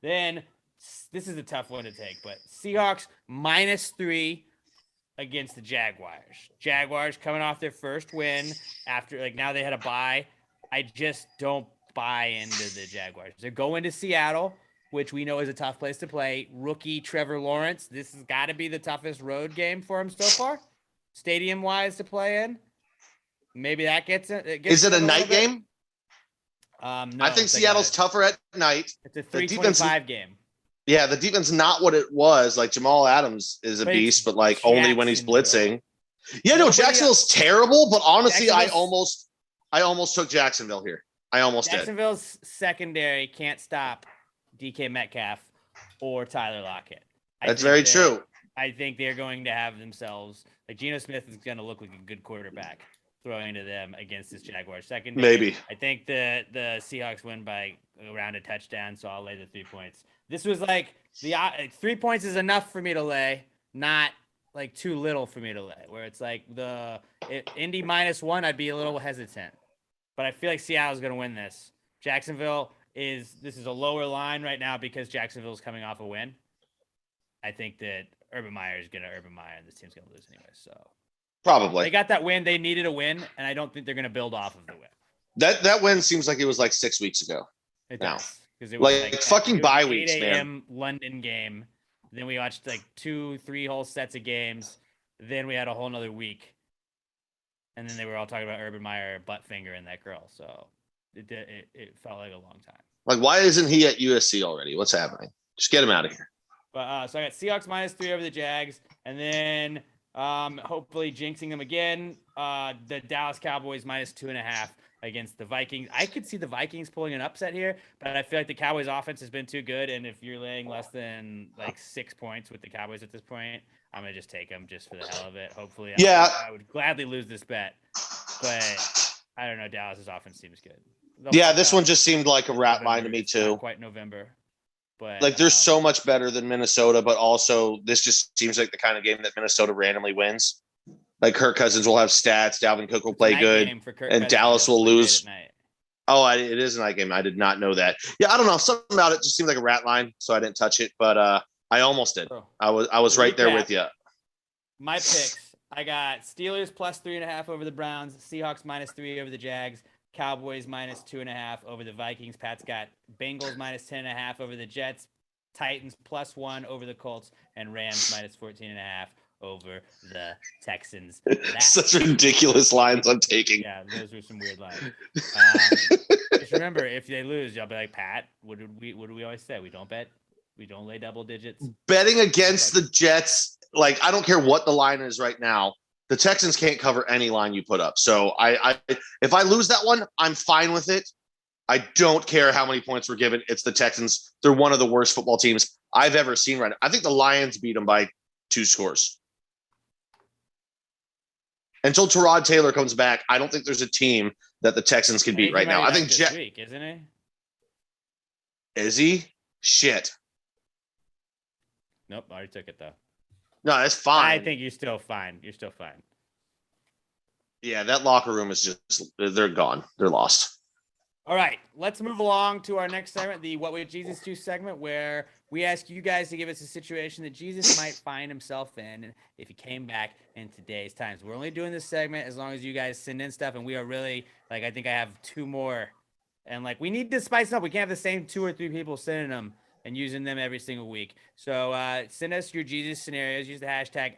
Then this is a tough one to take, but Seahawks minus 3 against the Jaguars. Jaguars coming off their first win after now they had a bye. I just don't buy into the Jaguars. They're going to Seattle, which we know is a tough place to play. Rookie Trevor Lawrence. This has got to be the toughest road game for him so far, stadium wise to play in. Maybe that gets it. Is it a night game? No, I think Seattle's tougher at night. It's a 3:25 game. Yeah, the defense not what it was. Like Jamal Adams is a beast, but like only when he's blitzing. Yeah, no, Jacksonville's terrible, but honestly, I almost took Jacksonville here. I almost Jacksonville's secondary can't stop DK Metcalf or Tyler Lockett. That's very true. I think they're going to have themselves like Geno Smith is going to look like a good quarterback throwing to them against this Jaguars secondary. Maybe. I think the Seahawks win by around a touchdown, so I'll lay the 3 points. This was like 3 points is enough for me to lay, not like too little for me to lay. Where it's like Indy minus 1, I'd be a little hesitant, but I feel like Seattle's going to win this. Jacksonville this is a lower line right now because Jacksonville's coming off a win. I think that Urban Meyer is going to Urban Meyer, and this team's going to lose anyway. So. Probably. They got that win. They needed a win, and I don't think they're going to build off of the win. That win seems like it was like 6 weeks ago. It does. Because it was like fucking bye weeks, 8 a.m. man. London game. Then we watched like 2-3 whole sets of games. Then we had a whole nother week. And then they were all talking about Urban Meyer, Buttfinger, and that girl. So it felt like a long time. Like, why isn't he at USC already? What's happening? Just get him out of here. But so I got Seahawks minus 3 over the Jags. And then Hopefully jinxing them again. The Dallas Cowboys -2.5 against the Vikings. I could see the Vikings pulling an upset here, but I feel like the Cowboys offense has been too good. And if you're laying less than like 6 points with the Cowboys at this point, I'm going to just take them just for the hell of it. Hopefully, Yeah. I would gladly lose this bet, but I don't know. Dallas's offense seems good. Yeah, this one just seemed like a rat line to me It's too. not quite November, but Like there's so much better than Minnesota, but also this just seems like the kind of game that Minnesota randomly wins. Like Kirk Cousins will have stats, Dalvin Cook will play good, and Dallas will lose. Oh, it is a night game. I did not know that. Yeah, I don't know. Something about it just seemed like a rat line, so I didn't touch it, but I almost did. I was right there with you. My picks. I got Steelers +3.5 over the Browns, Seahawks -3 over the Jags, Cowboys -2.5 over the Vikings. Pat's got Bengals -10.5 over the Jets, Titans +1 over the Colts, and Rams -14.5 over the Texans. Such ridiculous lines I'm taking. Yeah, those were some weird lines. Just remember, if they lose, y'all be like, Pat, what do we always say? We don't lay double digits. Betting against the Jets, like I don't care what the line is right now. The Texans can't cover any line you put up. So if I lose that one, I'm fine with it. I don't care how many points we're given. It's the Texans. They're one of the worst football teams I've ever seen right now. I think the Lions beat them by 2 scores. Until Tyrod Taylor comes back, I don't think there's a team that the Texans can beat right now. I think this week, isn't he? Is he? Shit. Nope, I already took it though. No, that's fine. I think you're still fine. Yeah, that locker room is just, they're gone. They're lost. All right, let's move along to our next segment, the What Would Jesus Do segment, where we ask you guys to give us a situation that Jesus might find himself in if he came back in today's times. We're only doing this segment as long as you guys send in stuff, and we are really, like, I think I have 2 more. And, like, we need to spice up. We can't have the same 2 or 3 people sending them and using them every single week. So send us your Jesus scenarios. Use the hashtag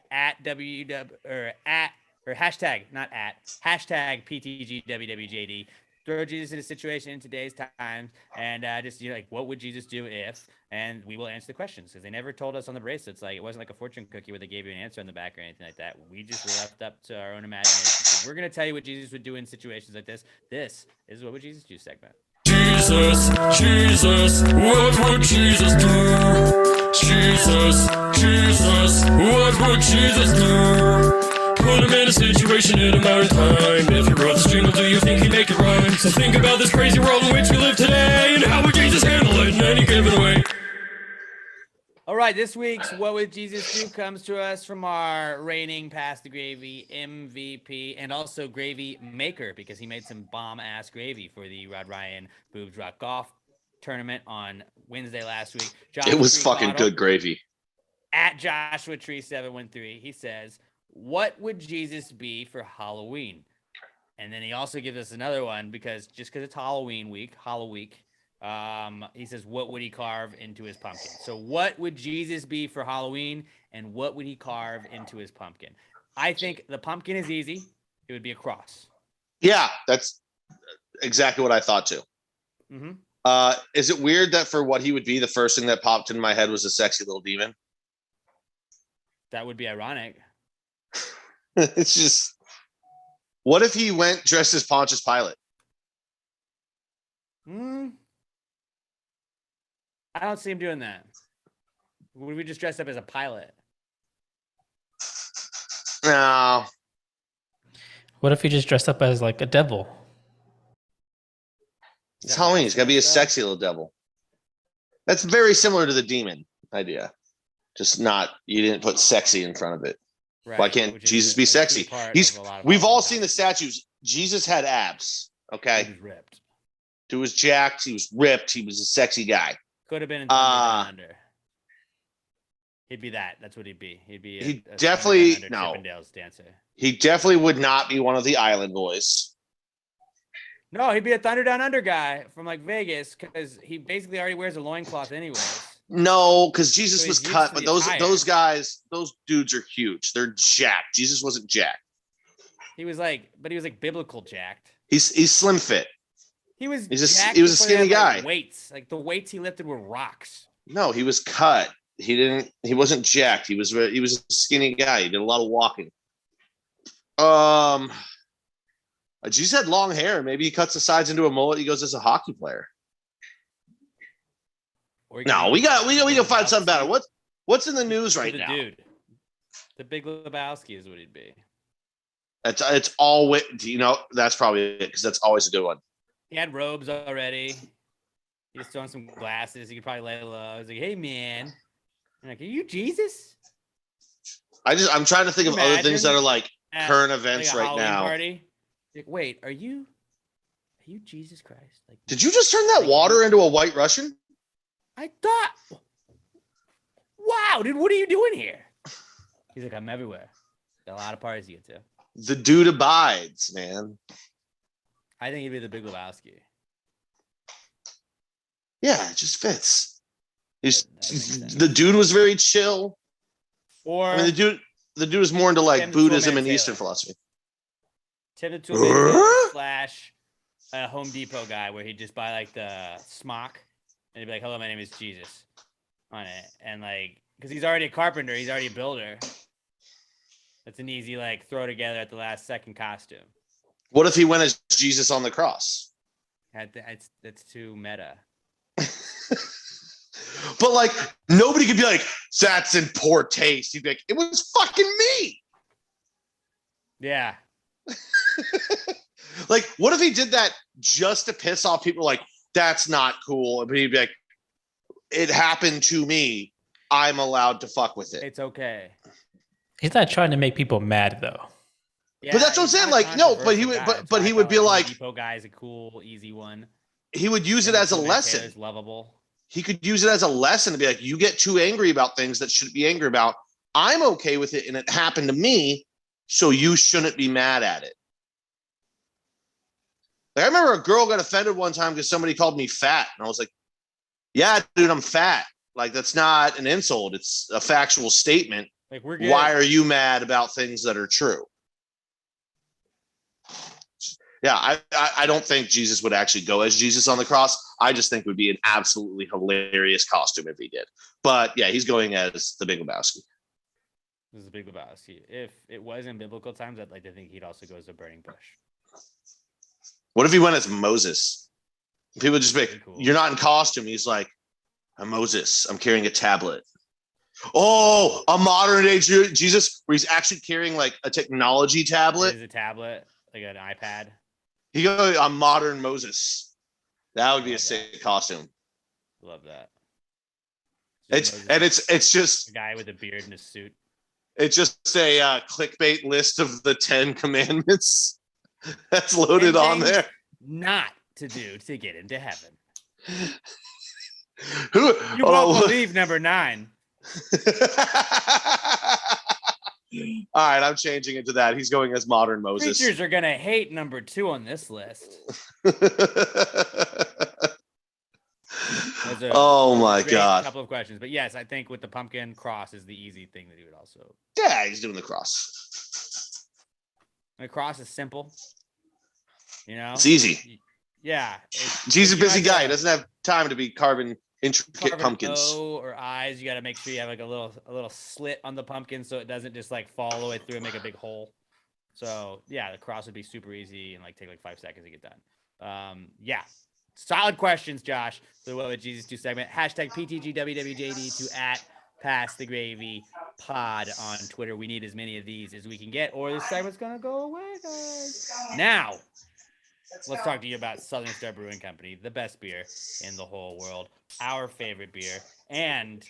hashtag PTGWWJD. Throw Jesus in a situation in today's times, and just like, what would Jesus do if? And we will answer the questions because they never told us on the bracelets. Like it wasn't like a fortune cookie where they gave you an answer on the back or anything like that. We just left up to our own imagination. So we're gonna tell you what Jesus would do in situations like this. This is What Would Jesus Do segment. Jesus, what would Jesus do? Jesus, what would Jesus do? Put him in a situation in a modern time. If he wrote this jingle, do you think he'd make it rhyme? So think about this crazy world in which we live today, and how would Jesus handle it in any given way? All right, this week's What Would Jesus Do comes to us from our reigning Pass the Gravy MVP and also gravy maker, because he made some bomb-ass gravy for the Rod Ryan Boobs Rock Golf tournament on Wednesday last week. It was fucking good gravy. At Joshua Tree 713, he says, what would Jesus be for Halloween? And then he also gives us another one because it's Halloween week, he says, what would he carve into his pumpkin? So what would Jesus be for Halloween, and what would he carve into his pumpkin? I think the pumpkin is easy. It would be a cross. Yeah, that's exactly what I thought too. Mm-hmm. Is it weird that for what he would be, the first thing that popped in my head was a sexy little demon? That would be ironic. It's just, what if he went dressed as Pontius Pilate? I don't see him doing that. Would we just dress up as a pilot? No. What if he just dressed up as like a devil? It's Halloween. He's got to be a sexy little devil. That's very similar to the demon idea. Just not, you didn't put sexy in front of it. Right. Why can't Jesus be sexy? We've all seen the statues. Jesus had abs. Okay. He was ripped. He was jacked. He was ripped. He was a sexy guy. Could have been in Thunder Down Under. He'd be that. That's what he'd be. He'd be a definitely Chippendales dancer. He definitely would not be one of the Island Boys. No, he'd be a Thunder Down Under guy from like Vegas, because he basically already wears a loincloth anyways. No, because Jesus was cut, but those dudes are huge. They're jacked. Jesus wasn't jacked. He was like biblical jacked. He's slim fit. He was a skinny guy. Weights, like the weights he lifted were rocks. No, he was cut. He wasn't jacked. He was a skinny guy. He did a lot of walking. Jesus had long hair. Maybe he cuts the sides into a mullet. He goes as a hockey player. No, we can find something better. What's in the news right now? Dude, the Big Lebowski is what he'd be. It's all. Do you know? That's probably it because that's always a good one. He had robes already. He was throwing some glasses. He could probably lay low. I was like, "Hey, man." I'm like, "Are you Jesus?" I'm trying to think of other things that are like current events like right now. Party. Like, wait, are you Jesus Christ? Like, did you just turn that water into a White Russian? I thought. Wow, dude, what are you doing here? He's like, I'm everywhere. Got a lot of parties to get to. The dude abides, man. I think he'd be the Big Lebowski. Yeah, it just fits. The dude was very chill. Or I mean, the dude was more into like Buddhism and Eastern philosophy. Tim the Toolman / a Home Depot guy where he'd just buy like the smock and he'd be like, "Hello, my name is Jesus," on it, and like because he's already a carpenter, he's already a builder. That's an easy like throw together at the last second costume. What if he went as Jesus on the cross? That's too meta. But like nobody could be like, that's in poor taste. He'd be like, it was fucking me. Yeah. Like, what if he did that just to piss off people? Like, that's not cool. But he'd be like, it happened to me. I'm allowed to fuck with it. It's okay. He's not trying to make people mad though. Yeah, but that's what I'm saying. Like, no, but he would, but he would be like, Depot guy is a cool, easy one. He would use it as a lesson. Is lovable. He could use it as a lesson to be like, you get too angry about things that shouldn't be angry about. I'm okay with it, and it happened to me, so you shouldn't be mad at it. Like, I remember a girl got offended one time because somebody called me fat, and I was like, "Yeah, dude, I'm fat. Like, that's not an insult; it's a factual statement. Like, we're good. Why are you mad about things that are true?" Yeah, I don't think Jesus would actually go as Jesus on the cross. I just think it would be an absolutely hilarious costume if he did. But yeah, he's going as the Big Lebowski. This is the Big Lebowski. If it was in biblical times, I'd like to think he'd also go as a burning bush. What if he went as Moses? People would just be like, cool. You're not in costume. He's like, I'm Moses. I'm carrying a tablet. Oh, a modern day Jesus, where he's actually carrying like a technology tablet. It is a tablet, like an iPad. He goes, I'm modern Moses. That would be a sick costume. Love that. It's just a guy with a beard and a suit. It's just a clickbait list of the 10 commandments that's loaded on there. Not to do to get into heaven. You won't believe number 9. All right, I'm changing it to that. He's going as modern Moses. Preachers are gonna hate number 2 on this list. Oh my god! Couple of questions, but yes, I think with the pumpkin cross is the easy thing that he would also. Yeah, he's doing the cross. The cross is simple. You know, it's easy. Yeah, Jesus, busy guy. He doesn't have time to be carving intricate pumpkins. O or eyes. You got to make sure you have like a little slit on the pumpkin so it doesn't just like fall all the way through and make a big hole. So yeah, the cross would be super easy and like take like 5 seconds to get done. Yeah. Solid questions, Josh. For the What Would Jesus Do segment. Hashtag PTGWWJD to @PassTheGravyPod on Twitter. We need as many of these as we can get, or this segment's gonna go away, guys. Now, let's talk to you about Southern Star Brewing Company, the best beer in the whole world, our favorite beer, and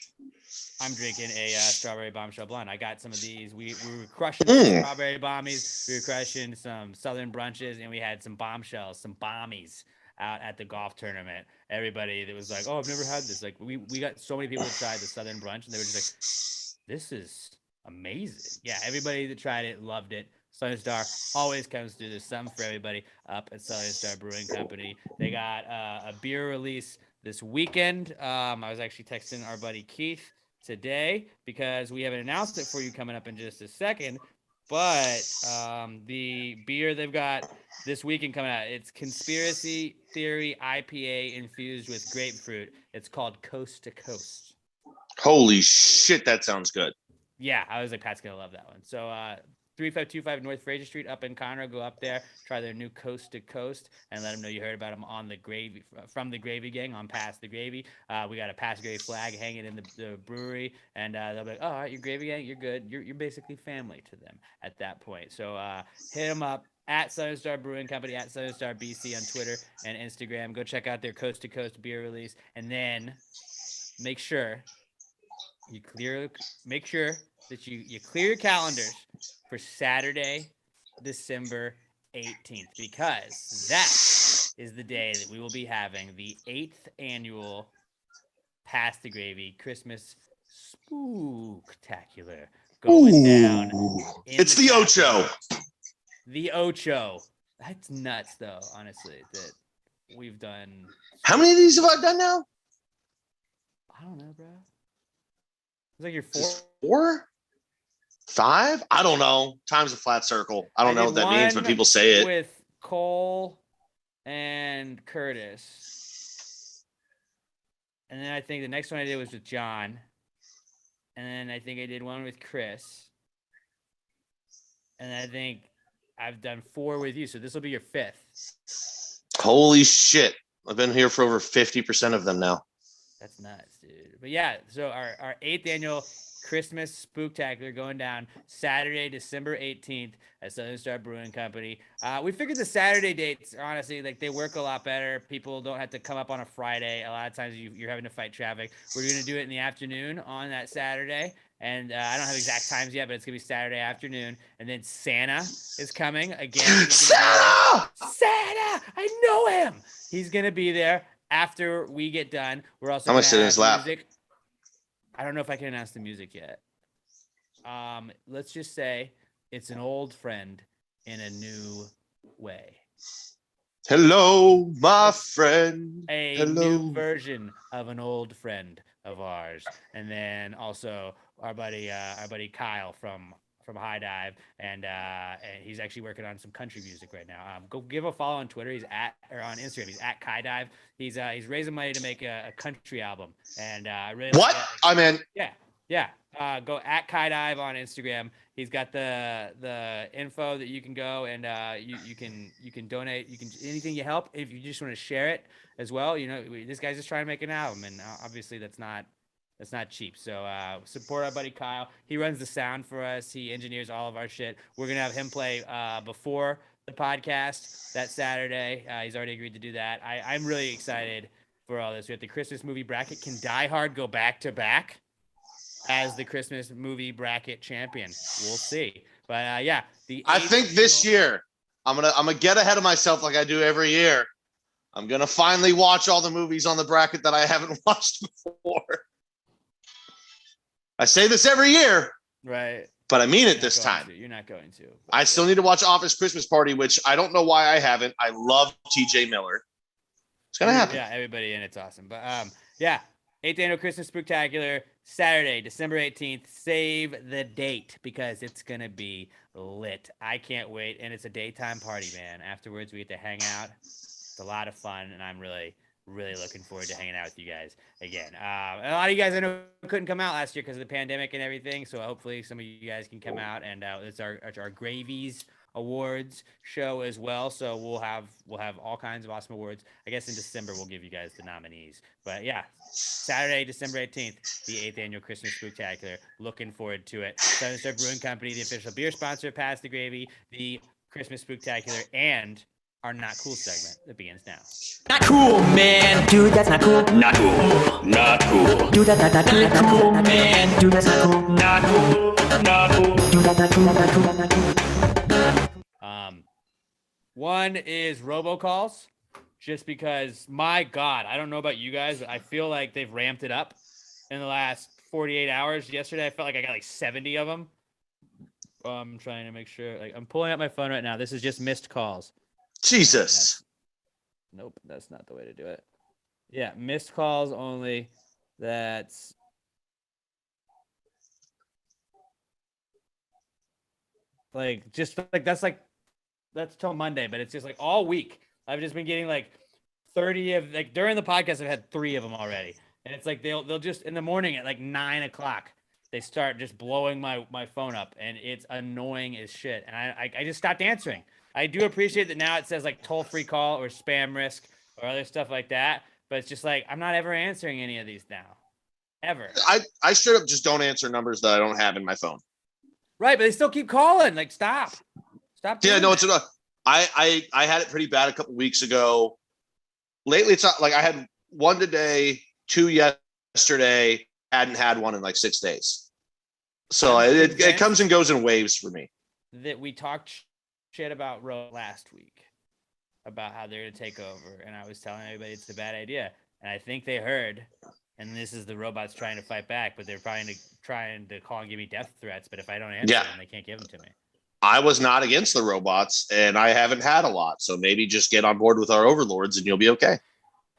I'm drinking a strawberry bombshell blonde. I got some of these. We were crushing some strawberry bombies. We were crushing some Southern brunches, and we had some bombshells, some bombies out at the golf tournament. Everybody that was like, "Oh, I've never had this." Like, we got so many people that tried the Southern brunch, and they were just like, "This is amazing." Yeah, everybody that tried it loved it. Southern Star always comes through. There's something for everybody up at Southern Star Brewing Company. They got a beer release this weekend. I was actually texting our buddy Keith today because we have an announcement for you coming up in just a second. But the beer they've got this weekend coming out, it's Conspiracy Theory IPA infused with grapefruit. It's called Coast to Coast. Holy shit, that sounds good. Yeah, I was like, Pat's gonna love that one. So 3525 North Fraser Street up in Conroe. Go up there, try their new Coast to Coast, and let them know you heard about them on the Gravy from the Gravy Gang on Pass the Gravy. We got a Pass Gravy flag hanging in the brewery, and they'll be like, "Oh, all right, you're Gravy Gang, you're good. You're basically family to them at that point." So hit them up at Southern Star Brewing Company, at Southern Star BC on Twitter and Instagram. Go check out their Coast to Coast beer release, and then make sure that you clear your calendars for Saturday, December 18th, because that is the day that we will be having the 8th annual Pass the Gravy Christmas Spooktacular going down. It's the Ocho. The Ocho. That's nuts, though, honestly, that we've done. How many of these have I done now? I don't know, bro. It's like your Just 4? 5? I don't know. Time's a flat circle. I don't know what that means, but people say it. With Cole and Curtis. And then I think the next one I did was with John. And then I think I did one with Chris. And I think I've done 4 with you. So this will be your 5th. Holy shit. I've been here for over 50% of them now. That's nuts, dude. But yeah, so our 8th annual Christmas Spooktacular going down Saturday, December 18th at Southern Star Brewing Company. We figured the Saturday dates, honestly, like they work a lot better. People don't have to come up on a Friday. A lot of times you're having to fight traffic. We're going to do it in the afternoon on that Saturday. And I don't have exact times yet, but it's going to be Saturday afternoon. And then Santa is coming again. Santa! Santa! I know him! He's going to be there after we get done. We're also I'm going gonna sit in his lap. music. I don't know if I can announce the music yet. Let's just say it's an old friend in a new way. Hello, my friend. A Hello. new version of an old friend of ours. And then also our buddy Kyle from High Dive, and he's actually working on some country music right now. Go give a follow on Twitter. On Instagram. He's at Kai Dive. He's raising money to make a country album, and I really What? I'm in. Yeah. Go at Kai Dive on Instagram. He's got the info that you can go and you can donate. You can anything you help if you just want to share it as well. You know, this guy's just trying to make an album, and obviously that's not cheap. So support our buddy Kyle. He runs the sound for us. He engineers all of our shit. We're going to have him play before the podcast that Saturday. He's already agreed to do that. I'm really excited for all this. We have the Christmas movie bracket. Can Die Hard go back to back as the Christmas movie bracket champion? We'll see. But yeah, I think this year I'm gonna get ahead of myself like I do every year. I'm gonna finally watch all the movies on the bracket that I haven't watched before. I say this every year, right? But I mean it this time. You're not going to. I still need to watch Office Christmas Party, which I don't know why I haven't. I love TJ Miller. It's gonna happen. Yeah, everybody in it's awesome. But yeah, 8th annual Christmas Spooktacular, Saturday, December 18th. Save the date because it's gonna be lit. I can't wait, and it's a daytime party, man. Afterwards, we get to hang out. It's a lot of fun, and I'm really looking forward to hanging out with you guys again. A lot of you guys I know couldn't come out last year because of the pandemic and everything, so hopefully some of you guys can come out, and it's our Gravies Awards show as well. So we'll have all kinds of awesome awards. I guess in December we'll give you guys the nominees. But yeah, Saturday, December 18th, the 8th annual Christmas Spooktacular. Looking forward to it. Southern Star Brewing Company, the official beer sponsor of Pass the Gravy, the Christmas Spooktacular, and our Not Cool segment that begins now. Not cool, man. Dude, that's not cool. Not cool. Not cool. Dude, that's not cool, man. Dude, that's not cool. Not cool. Not cool. Dude, that's not cool. That's not cool. That's not cool. One is robocalls, just because, my God, I don't know about you guys, but I feel like they've ramped it up in the last 48 hours. Yesterday, I felt like I got like 70 of them. I'm trying to make sure. Like, I'm pulling up my phone right now. This is just missed calls. Jesus. Nope, that's not the way to do it. Yeah, missed calls only. That's like just like that's till Monday, but it's just like all week. I've just been getting like 30 of like during the podcast. I've had 3 of them already, And it's like they'll just in the morning at like 9 o'clock, they start just blowing my phone up, and it's annoying as shit. And I just stopped answering. I do appreciate that now it says like toll-free call or spam risk or other stuff like that, but it's just like I'm not ever answering any of these now, ever. I straight up just don't answer numbers that I don't have in my phone. Right, but they still keep calling. Like, stop. Yeah, doing no, that. it's enough. I had it pretty bad a couple weeks ago. Lately, it's not like I had one today, two yesterday. Hadn't had one in like 6 days. So I'm it convinced comes and goes in waves for me. that we talked shit about Ro last week about how they're gonna take over, and I was telling everybody it's a bad idea, and I think they heard. And this is the robots trying to fight back, but they're trying to call and give me death threats. But if I don't answer Yeah. them, they can't give them to me. I was not against the robots, and I haven't had a lot. So maybe just get on board with our overlords, and you'll be okay.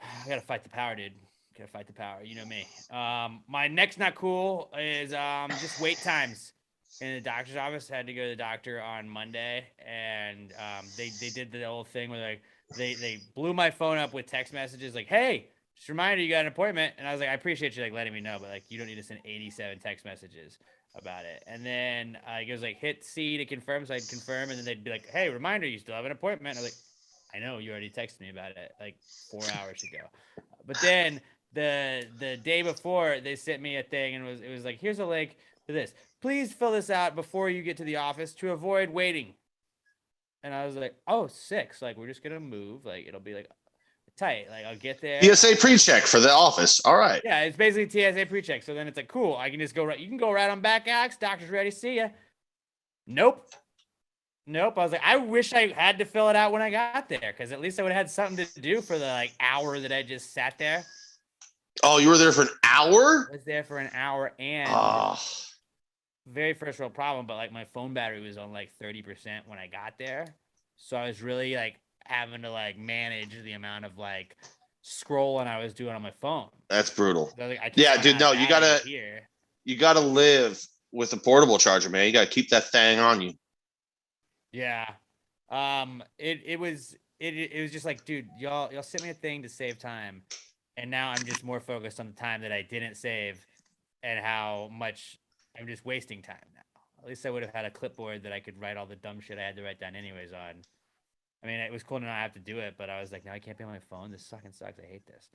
I gotta fight the power, dude. Gotta fight the power. You know me. My next not cool is just wait times in the doctor's office. I had to go to the doctor on Monday, and they did the old thing where like they blew my phone up with text messages like, "Hey, just a reminder, you got an appointment." And I was like, "I appreciate you like letting me know, but like you don't need to send 87 text messages about it." And then it goes like hit C to confirm, so I'd confirm, and then they'd be like, "Hey, reminder, you still have an appointment." And I was like, "I know, you already texted me about it like 4 hours ago." But then the day before, they sent me a thing, and it was like, "Here's a link to this. Please fill this out before you get to the office to avoid waiting." And I was like, "Oh, 6. Like we're just gonna move. Like it'll be like tight. Like I'll get there." TSA pre-check for the office. All right. Yeah, it's basically TSA pre-check. So then it's like, cool. I can just go right. You can go right on back, Alex. Doctor's ready. See ya. Nope. I was like, I wish I had to fill it out when I got there, because at least I would have had something to do for the like hour that I just sat there. Oh, you were there for an hour? I was there for an hour, and Oh, very first world problem, but like my phone battery was on like 30% when I got there. So I was really like having to like manage the amount of like scrolling I was doing on my phone. that's brutal. So I was like, I can't Yeah, run dude, out no, of you battery gotta here. you gotta live with a portable charger, man. You gotta keep that thing on you. Yeah. It was just like, dude, y'all sent me a thing to save time, and now I'm just more focused on the time that I didn't save and how much I'm just wasting time now. At least I would have had a clipboard that I could write all the dumb shit I had to write down anyways on. I mean, it was cool to not have to do it, but I was like, now I can't be on my phone. This fucking sucks. I hate this.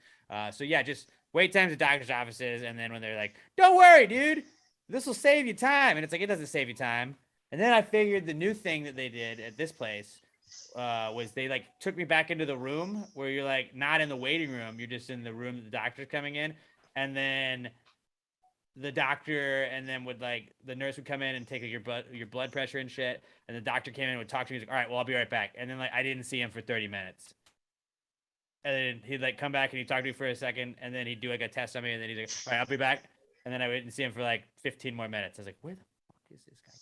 So yeah, just wait times at doctor's offices, and then when they're like, "Don't worry, dude, this will save you time," and it's like, it doesn't save you time. And then I figured the new thing that they did at this place was they like took me back into the room where you're like not in the waiting room, you're just in the room that the doctor's coming in, and then the doctor and then would like the nurse would come in and take like, your blood pressure and shit, and the doctor came in and would talk to me. He's like, "All right, well, I'll be right back." And then like I didn't see him for 30 minutes, and then he'd like come back and he'd talk to me for a second, and then he'd do like a test on me, and then he's like, "All right, I'll be back." And then I wouldn't see him for like 15 more minutes. I was like, where the fuck is this guy?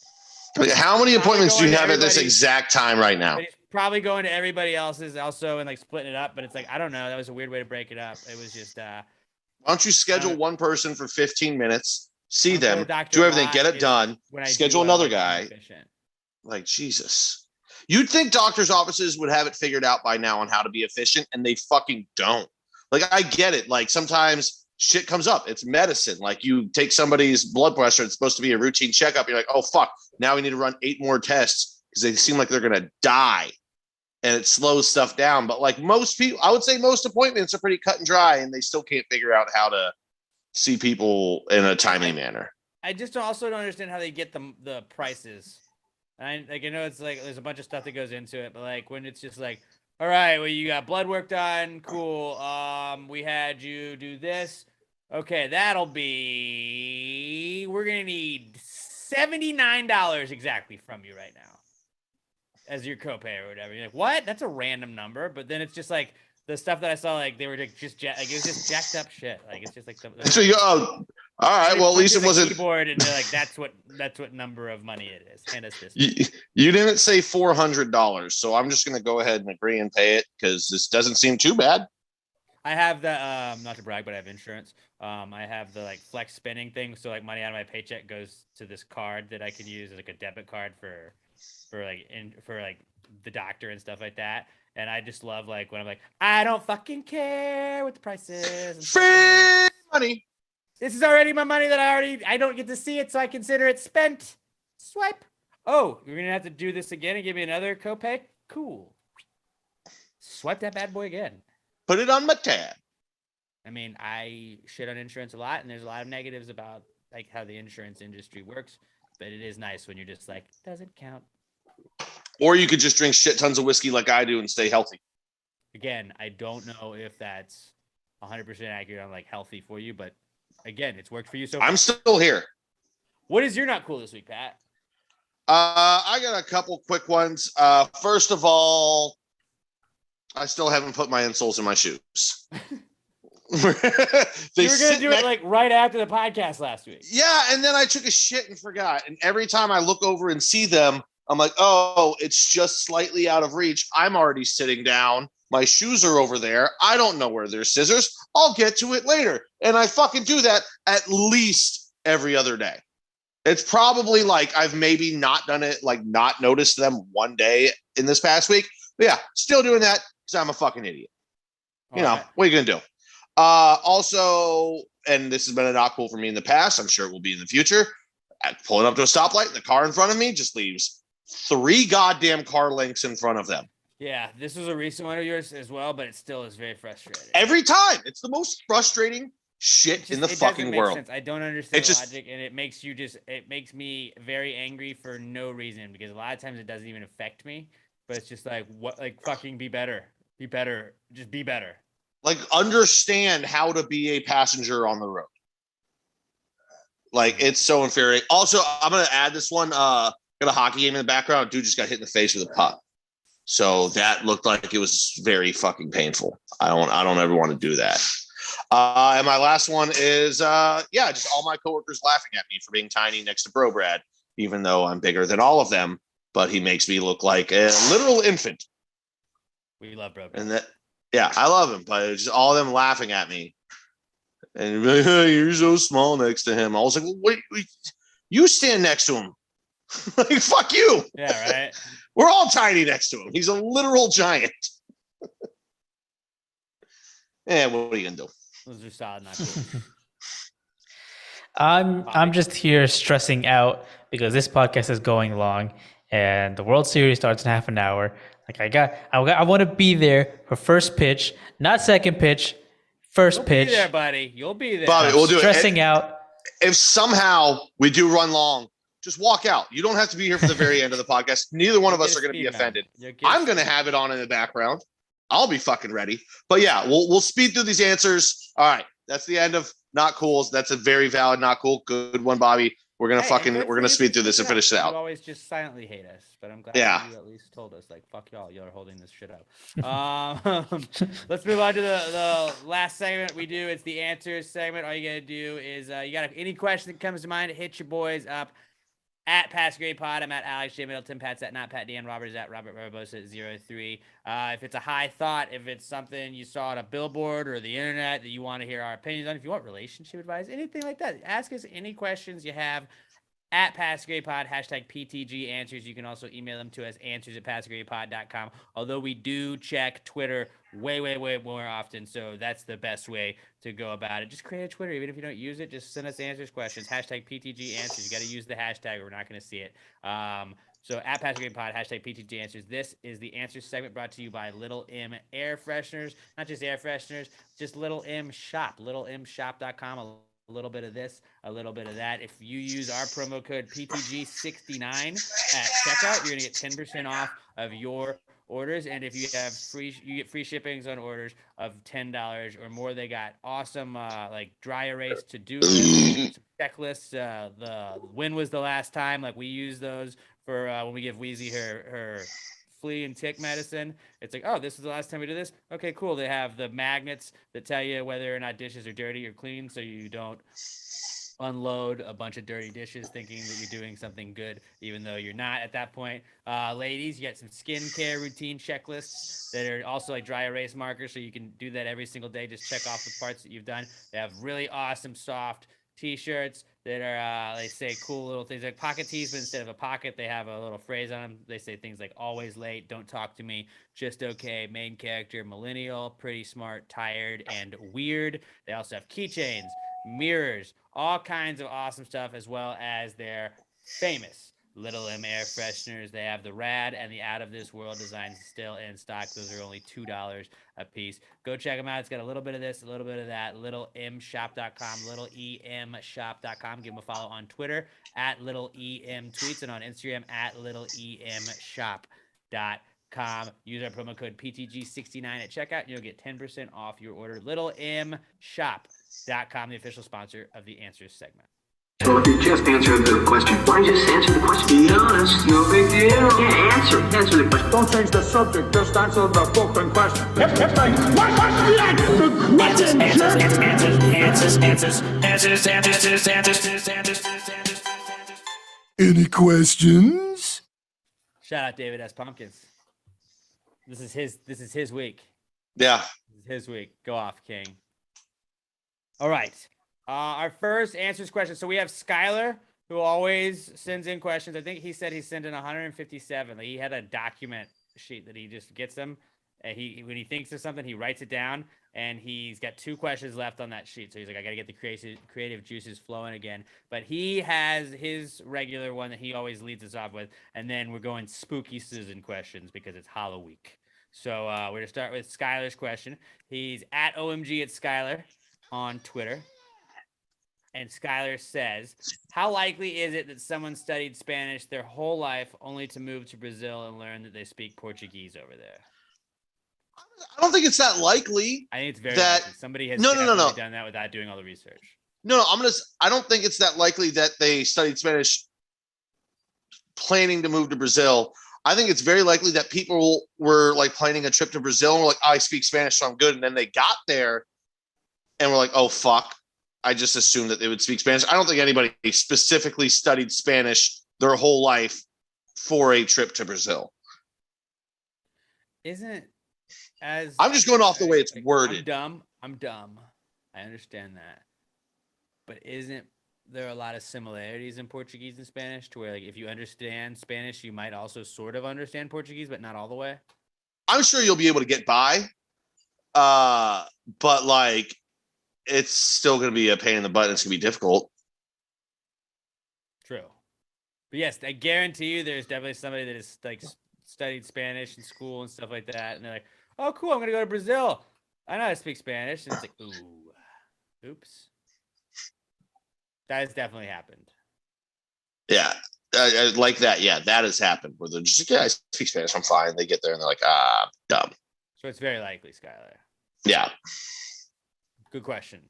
Like, how many appointments do you going to have at this everybody's- exact time right now? But he's probably going to everybody else's also and like splitting it up. But it's like, I don't know. That was a weird way to break it up. It was just Why don't you schedule one person for 15 minutes, see I'll go to them, the doctor do a everything, lot get it is done, when I schedule do, another like, guy. inefficient. Like, Jesus. You'd think doctors' offices would have it figured out by now on how to be efficient, and they fucking don't. Like, I get it. Like, sometimes shit comes up. It's medicine. Like, you take somebody's blood pressure, it's supposed to be a routine checkup. You're like, oh, fuck. Now we need to run 8 more tests because they seem like they're going to die. And it slows stuff down. But like most people, I would say most appointments are pretty cut and dry, and they still can't figure out how to see people in a timely manner. I just also don't understand how they get the prices. I know it's like there's a bunch of stuff that goes into it, but like when it's just like, all right, well, you got blood work done, cool. We had you do this. Okay, we're gonna need $79 exactly from you right now as your copay or whatever. You're like, what? That's a random number. But then it's just like the stuff that I saw, like they were like just like it was just jacked up shit. Like it's just like So you go, oh, all right. Well, at least it wasn't. Keyboard and they're like, that's what number of money it is. Hand us this. You didn't say $400, so I'm just gonna go ahead and agree and pay it because this doesn't seem too bad. I have the not to brag, but I have insurance. I have the like flex spending thing, so like money out of my paycheck goes to this card that I can use as like a debit card for the doctor and stuff like that. And I just love like when I'm like, I don't fucking care what the price is. Free money. This is already my money that I don't get to see it, so I consider it spent. Swipe. Oh, you're gonna have to do this again and give me another copay? Cool. Swipe that bad boy again. Put it on my tab. I mean, I shit on insurance a lot, and there's a lot of negatives about like how the insurance industry works, but it is nice when you're just like, doesn't count. Or you could just drink shit tons of whiskey like I do and stay healthy. Again, I don't know if that's 100% accurate on like healthy for you, but again, it's worked for you so far. I'm still here. What is your not cool this week, Pat? I got a couple quick ones. First of all, I still haven't put my insoles in my shoes. You were gonna do it like right after the podcast last week. Yeah, and then I took a shit and forgot. And every time I look over and see them, I'm like, oh, it's just slightly out of reach. I'm already sitting down. My shoes are over there. I don't know where there's scissors. I'll get to it later. And I fucking do that at least every other day. It's probably like I've maybe not done it, like not noticed them one day in this past week. But yeah, still doing that because I'm a fucking idiot. You know, what are you going to do? Also, and this has been a not cool for me in the past, I'm sure it will be in the future. Pulling up to a stoplight, the car in front of me just leaves 3 goddamn car lengths in front of them. Yeah, this was a recent one of yours as well, but it still is very frustrating. Every time. It's the most frustrating shit in the fucking world. Sense. I don't understand the logic, and it makes me very angry for no reason, because a lot of times it doesn't even affect me, but it's just like, what, like, fucking be better, just be better. Like, understand how to be a passenger on the road. Like, it's so infuriating. Also, I'm gonna add this one. Got a hockey game in the background. Dude just got hit in the face with a puck. So that looked like it was very fucking painful. I don't ever want to do that. And my last one is, just all my coworkers laughing at me for being tiny next to Bro Brad, even though I'm bigger than all of them, but he makes me look like a literal infant. We love Bro Brad. And that, yeah, I love him, but it's just all of them laughing at me. And like, hey, you're so small next to him. I was like, well, wait, you stand next to him. Like, fuck you. Yeah, right. We're all tiny next to him. He's a literal giant. Yeah, what are you gonna do? Those are solid, not cool. I'm just here stressing out because this podcast is going long and the World Series starts in half an hour. Like I want to be there for first pitch, not second pitch, first pitch. You'll be there, buddy. You'll be there. Bobby, we'll do stressing it. out. If somehow we do run long, just walk out. You don't have to be here for the very end of the podcast. Neither one of us are going to be offended. I'm going to have it on in the background. I'll be fucking ready. But yeah, we'll speed through these answers. All right, that's the end of not cools. That's a very valid not cool. Good one, Bobby. We're gonna speed through this and finish it out. You always just silently hate us, but I'm glad you at least told us, like, fuck y'all are holding this shit up. Let's move on to the last segment we do. It's the answers segment. All you gotta do is you got any question that comes to mind, hit your boys up at Pass Grade Pod. I'm at Alex J. Middleton. Pat's at Not Pat Dan. Robert is at Robert Barbosa 03. If it's a high thought, if it's something you saw on a billboard or the internet that you want to hear our opinions on, if you want relationship advice, anything like that, ask us any questions you have at Pass Grade Pod, hashtag PTG answers. You can also email them to us, answers@passgradepod.com. Although we do check Twitter way more often, so that's the best way to go about it. Just create a Twitter, even if you don't use it. Just send us answers questions, hashtag PTG answers. You got to use the hashtag or we're not going to see it. So at Pass Grade Pod, hashtag PTG answers. This is the answers segment brought to you by Little M Air Fresheners. Not just air fresheners, just Little M Shop, littlemshop.com. A little bit of this, a little bit of that. If you use our promo code PTG69 at checkout, you're gonna get 10% off of your orders. And if you get free shippings on orders of $10 or more. They got awesome like dry erase to do checklists. When was the last time? Like we use those for when we give Wheezy her flea and tick medicine. It's like, oh, this is the last time we did this. Okay, cool. They have the magnets that tell you whether or not dishes are dirty or clean, so you don't unload a bunch of dirty dishes thinking that you're doing something good, even though you're not at that point. Ladies, you got some skincare routine checklists that are also like dry erase markers, so you can do that every single day. Just check off the parts that you've done. They have really awesome soft t-shirts that are they say cool little things like pocket tees, but instead of a pocket they have a little phrase on them. They say things like always late, don't talk to me, just okay, main character, millennial, pretty smart, tired, and weird. They also have keychains mirrors, all kinds of awesome stuff, as well as their famous Little M air fresheners. They have the rad and the out of this world designs still in stock. Those are only $2 a piece. Go check them out. It's got a little bit of this, a little bit of that. LittleMshop.com, LittleEMshop.com. Give them a follow on Twitter at LittleEMTweets and on Instagram at LittleEMshop.com. Use our promo code PTG69 at checkout and you'll get 10% off your order. LittleMshop.com, the official sponsor of the Answers segment. Well, if you just answered the question, why don't you just answer the question? Be honest, no big deal. Yeah, answer the question. Don't change the subject, just answer the fucking question. It's like, what's the answer? Any questions? Shout out David S. Pumpkins. This is his week. Yeah. This is his week. Go off, King. All right. Our first answers question. So we have Skylar, who always sends in questions. I think he said he sent in 157. Like he had a document sheet that he just gets them. When he thinks of something, he writes it down, and he's got 2 questions left on that sheet. So he's like, I got to get the creative juices flowing again. But he has his regular one that he always leads us off with, and then we're going spooky Susan questions because it's Halloween. So we're going to start with Skylar's question. He's at OMG at Skylar on Twitter. And Skylar says, how likely is it that someone studied Spanish their whole life only to move to Brazil and learn that they speak Portuguese over there? I don't think it's that likely. I think it's very that likely. Somebody has no. done that without doing all the research. No, I don't think it's that likely that they studied Spanish planning to move to Brazil. I think it's very likely that people were like planning a trip to Brazil and were like, oh, I speak Spanish, so I'm good. And then they got there and were like, oh, fuck. I just assumed that they would speak Spanish. I don't think anybody specifically studied Spanish their whole life for a trip to Brazil. Isn't as I'm just going off the way it's worded. I'm dumb. I understand that. But isn't there a lot of similarities in Portuguese and Spanish to where like if you understand Spanish, you might also sort of understand Portuguese, but not all the way? I'm sure you'll be able to get by. But like it's still going to be a pain in the butt. It's going to be difficult. True. But yes, I guarantee you there's definitely somebody that has like studied Spanish in school and stuff like that. And they're like, oh, cool, I'm going to go to Brazil. I know how to speak Spanish. And it's like, oops. That has definitely happened. Yeah. Like that. Yeah, that has happened where they're just like, yeah, I speak Spanish. I'm fine. They get there and they're like, dumb. So it's very likely, Skylar. Yeah. Good question.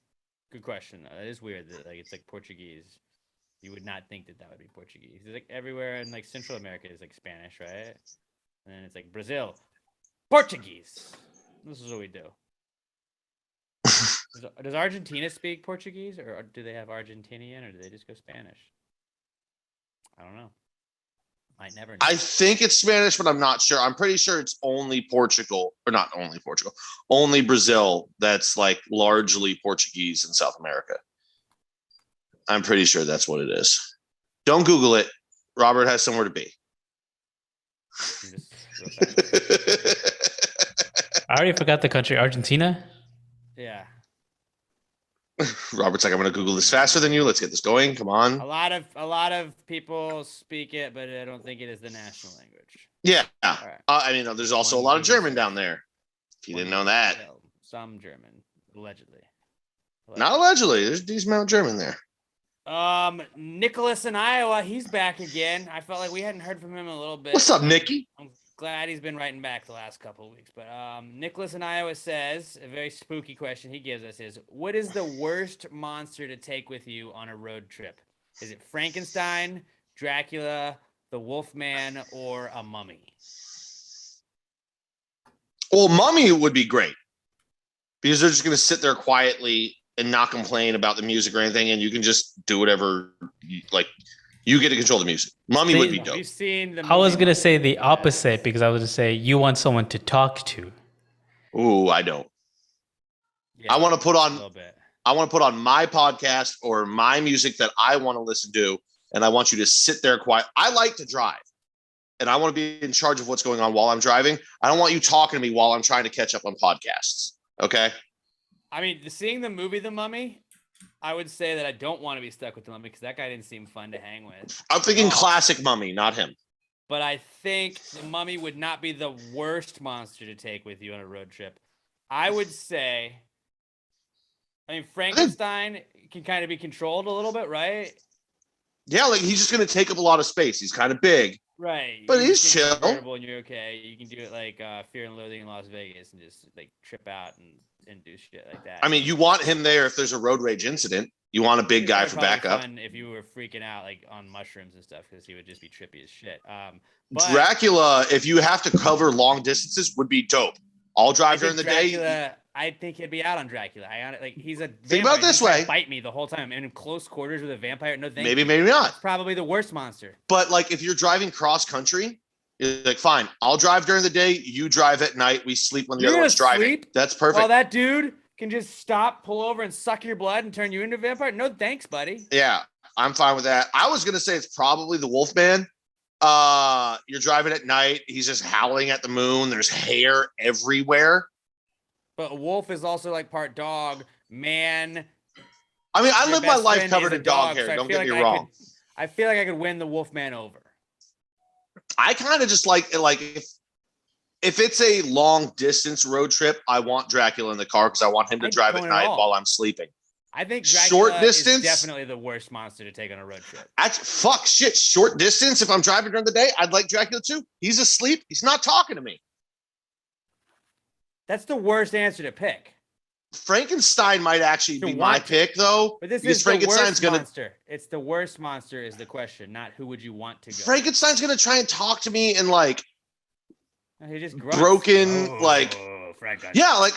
It is weird that like it's like Portuguese. You would not think that would be Portuguese. It's like everywhere in like Central America is like Spanish, right? And then it's like Brazil, Portuguese. This is what we do. Does Argentina speak Portuguese, or do they have Argentinian, or do they just go Spanish? I don't know. Might never know. I think it's Spanish, but I'm not sure. I'm pretty sure it's only Portugal, or not only Portugal, only Brazil that's like largely Portuguese in South America. I'm pretty sure that's what it is. Don't Google it. Robert has somewhere to be. I already forgot the country. Argentina? Yeah. Robert's like, I'm going to Google this faster than you. Let's get this going. Come on. A lot of people speak it, but I don't think it is the national language. Yeah. Right. I mean, there's also a lot of German down there. If you didn't know that. Some German, allegedly. Not allegedly. There's a decent amount of German there. Nicholas in Iowa, he's back again. I felt like we hadn't heard from him in a little bit. What's up, Nicky? I'm glad he's been writing back the last couple of weeks. But Nicholas in Iowa says, a very spooky question he gives us is, what is the worst monster to take with you on a road trip? Is it Frankenstein, Dracula, the Wolfman, or a mummy? Well, mummy would be great because they're just going to sit there quietly and not complain about the music or anything, and you can just do whatever you get to control the music. Mummy would be dope. We've seen the I was going to say the opposite because I was going to say you want someone to talk to. Ooh, I don't. Yeah, I want to put on a little bit. I want to put on my podcast or my music that I want to listen to, and I want you to sit there quiet. I like to drive, and I want to be in charge of what's going on while I'm driving. I don't want you talking to me while I'm trying to catch up on podcasts. Okay? I mean, seeing the movie The Mummy, I would say that I don't want to be stuck with the mummy because that guy didn't seem fun to hang with. I'm thinking No. classic mummy, not him. But I think the mummy would not be the worst monster to take with you on a road trip. I would say, I mean, Frankenstein can kind of be controlled a little bit, right? Yeah, like he's just gonna take up a lot of space. He's kind of big. Right. But You he's just get chill. convertible and you're okay. You can do it like Fear and Loathing in Las Vegas and just like trip out and do shit like that. I mean, you want him there if there's a road rage incident. You want a big It's guy probably for backup. fun if you were freaking out like on mushrooms and stuff because he would just be trippy as shit. But Dracula, if you have to cover long distances, would be dope. I'll I drive think during the day. Dracula, I think he'd be out on Dracula. Like he's a Think about it vampire. this He's gonna way. bite me the whole time. And in close quarters with a vampire, no thank Maybe, you. maybe not. It's probably the worst monster. But like, if you're driving cross country, you're like, fine, I'll drive during the day. You drive at night. We sleep when the You're other gonna one's driving. sleep That's perfect. While that dude can just stop, pull over, and suck your blood and turn you into a vampire. No thanks, buddy. Yeah, I'm fine with that. I was gonna say it's probably the Wolfman. You're driving at night. He's just howling at the moon. There's hair everywhere. But a wolf is also like part dog, man. I mean, I Your live my best life friend covered is a in dog so hair. I Don't feel get me like wrong. I feel like I could win the Wolfman over. I kind of just like if it's a long distance road trip, I want Dracula in the car because I want him to I drive at don't at night all. while I'm sleeping. I think Short Dracula distance? is definitely the worst monster to take on a road trip. Fuck shit. Short distance. If I'm driving during the day, I'd like Dracula too. He's asleep. He's not talking to me. That's the worst answer to pick. Frankenstein might actually To be my want- pick though. But this because is the Frankenstein's worst gonna monster. It's the worst monster is the question, not who would you want to go. Frankenstein's gonna try and talk to me and like He just grunts. broken, like Frankenstein. yeah, like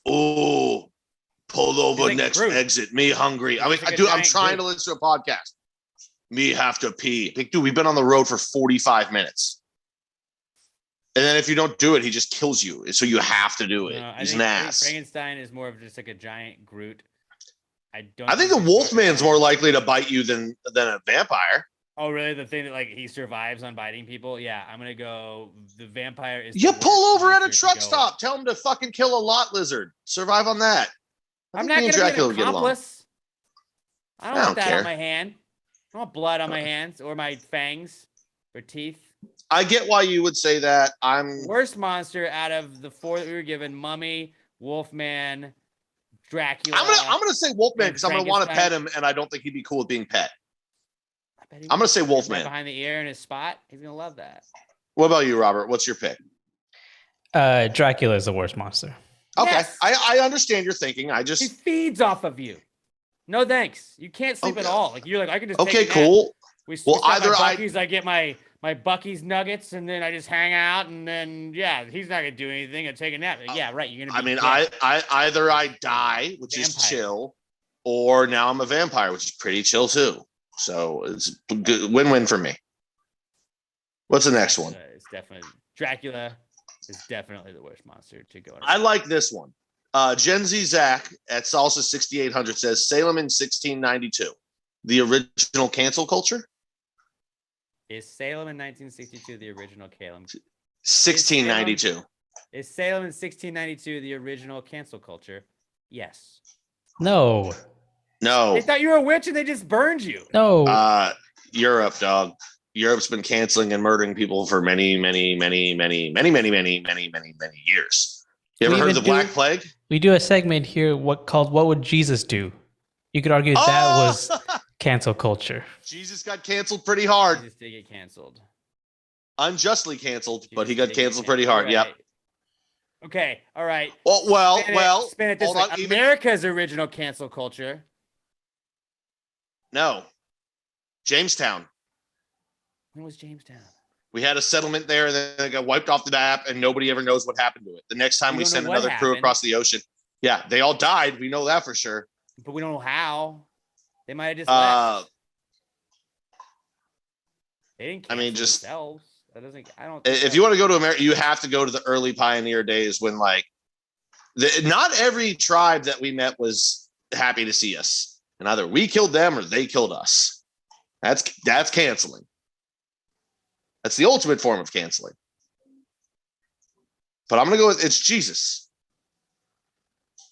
oh, pull over like next Groot. exit. Me hungry. I mean, He's like a dude, I'm giant trying to Groot. listen to a podcast. Me have to pee. Like, dude, we've been on the road for 45 minutes. And then if you don't do it, he just kills you. So you have to do it. No, He's I think ass. Frankenstein is more of just like a giant Groot. I I think the Wolfman's more likely to bite you than a vampire. Oh, really? The thing that like he survives on biting people? Yeah, I'm gonna go. The vampire is. You the pull worst over at a monster to truck go. stop. Tell him to fucking kill a lot lizard. Survive on that. I'm think not me and gonna Dracula be get an along. accomplice. I don't I want don't that care. on my hand. I don't want blood on my hands or my fangs or teeth. I get why you would say that. Worst monster out of the four that we were given: Mummy, Wolfman, Dracula. I'm gonna say Wolfman and because I'm gonna want to pet Frankenstein. him, and I don't think he'd be cool with being pet. I bet he I'm gonna would. say Right Wolfman. behind the ear in his spot. He's gonna love that. What about you, Robert? What's your pick? Dracula is the worst monster. Okay, Yes. I understand your thinking. I He just feeds off of you. No thanks. You can't sleep at Okay. all. Like you're like I can just okay, take a nap. cool. We Well, stop either at I- Buc-ee's, I get my Buc-ee's nuggets, and then I just hang out, and then yeah, he's not gonna do anything. I take a nap. Yeah, right. You're gonna. I Be mean, dead. I either I die, which is Vampire. chill, or now I'm a vampire, which is pretty chill too. So it's good, win-win for me. What's the next one? It's definitely Dracula. Is definitely the worst monster to go. on a I road like this one. Gen Z Zach at Salsa 6800 says Salem in 1692, the original cancel culture. Is Salem in 1962 the original Salem? 1692. Is Salem in 1692 the original cancel culture? Yes. No, No, They thought you were a witch and they just burned you. no. Europe, dog. Europe's been canceling and murdering people for many, many, many, many, many, many, many, many, many, many years. You ever We heard of the even Black do- Plague? We do a segment here called "What Would Jesus Do?" You could argue that was cancel culture. Jesus got canceled pretty hard. Jesus did get canceled. Unjustly canceled, but he Jesus got did get canceled pretty hard. You're Yep. right. Okay. All right. Well, Spin it this hold way. on. Even, America's original cancel culture. no. Jamestown. When was Jamestown? We had a settlement there, and then it got wiped off the map, and nobody ever knows what happened to it. The next time We we don't send know what another crew happened. across the ocean, yeah, they all died. We know that for sure. But we don't know how. They might have just Uh, left. They didn't I mean, cancel just- themselves. That doesn't. I don't. If you want to go to America, you have to go to the early pioneer days when, like, not every tribe that we met was happy to see us, and either we killed them or they killed us. That's canceling. That's the ultimate form of canceling. But I'm gonna go with it's Jesus.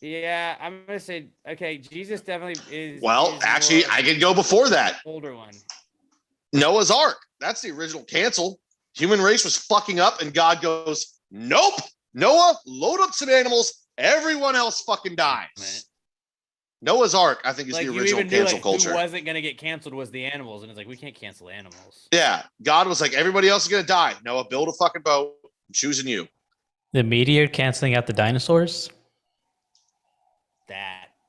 Yeah, I'm gonna say okay. Jesus definitely is. Well, is actually, more I could go before that. older one. Noah's Ark. That's the original cancel. Human race was fucking up, and God goes, "Nope, Noah, load up some animals. Everyone else fucking dies." Man. Noah's Ark, I think, is Like the you original even knew cancel like culture. who wasn't gonna get canceled was the animals, and it's like we can't cancel animals. Yeah, God was like, everybody else is gonna die. Noah, build a fucking boat. I'm choosing you. The meteor canceling out the dinosaurs.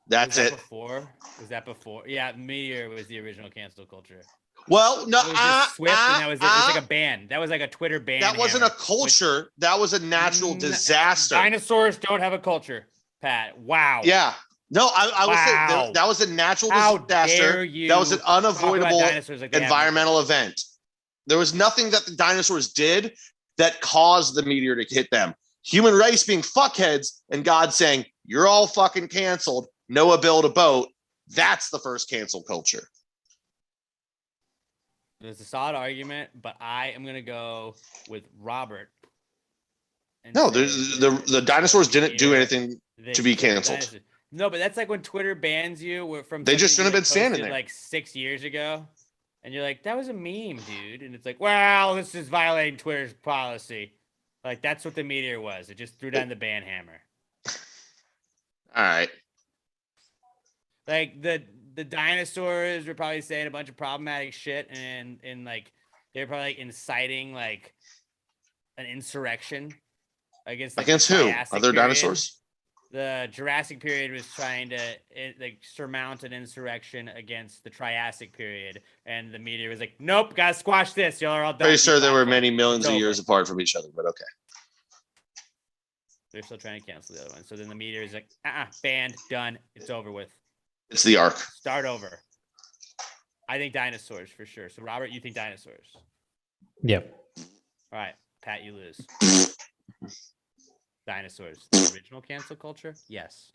That's was that it. Before was that before? Yeah, Meteor was the original cancel culture. Well, no, It was just Swift, and that was it. It was like a ban. That was like a Twitter ban. that wasn't a hammer, culture. That was a natural disaster. Dinosaurs don't have a culture, Pat. Wow. Yeah. No, I would say Wow. that was a natural How disaster. dare you That was an talk about unavoidable dinosaurs like they have no environmental event. There was nothing that the dinosaurs did that caused the meteor to hit them. Human race being fuckheads and God saying, "You're all fucking canceled. Noah build a boat." That's the first cancel culture. There's a solid argument, but I am gonna go with Robert. and No, say the dinosaurs didn't do Meteor- anything they to be killed the canceled. dinosaurs. No, but that's like when Twitter bans you from. They just something shouldn't you, have been standing posted, there. like 6 years ago, and you're like, that was a meme, dude, and it's like, well, this is violating Twitter's policy. Like that's what the meteor was. It just threw down the ban hammer. All right. Like the dinosaurs were probably saying a bunch of problematic shit, and like they're probably like inciting like an insurrection against like, Against the who? Triassic Other period. dinosaurs? The Jurassic period was trying to like surmount an insurrection against the Triassic period, and the meteor was like, "Nope, gotta squash this. Y'all are all done." Pretty sure there were deplatformed. many millions It's of over." years apart from each other, but okay. They're still trying to cancel the other one. So then the meteor is like, banned, done. It's over with. It's the Ark. Start over. I think dinosaurs for sure. So Robert, you think dinosaurs? Yep. All right, Pat, you lose. Dinosaurs, the original cancel culture? Yes.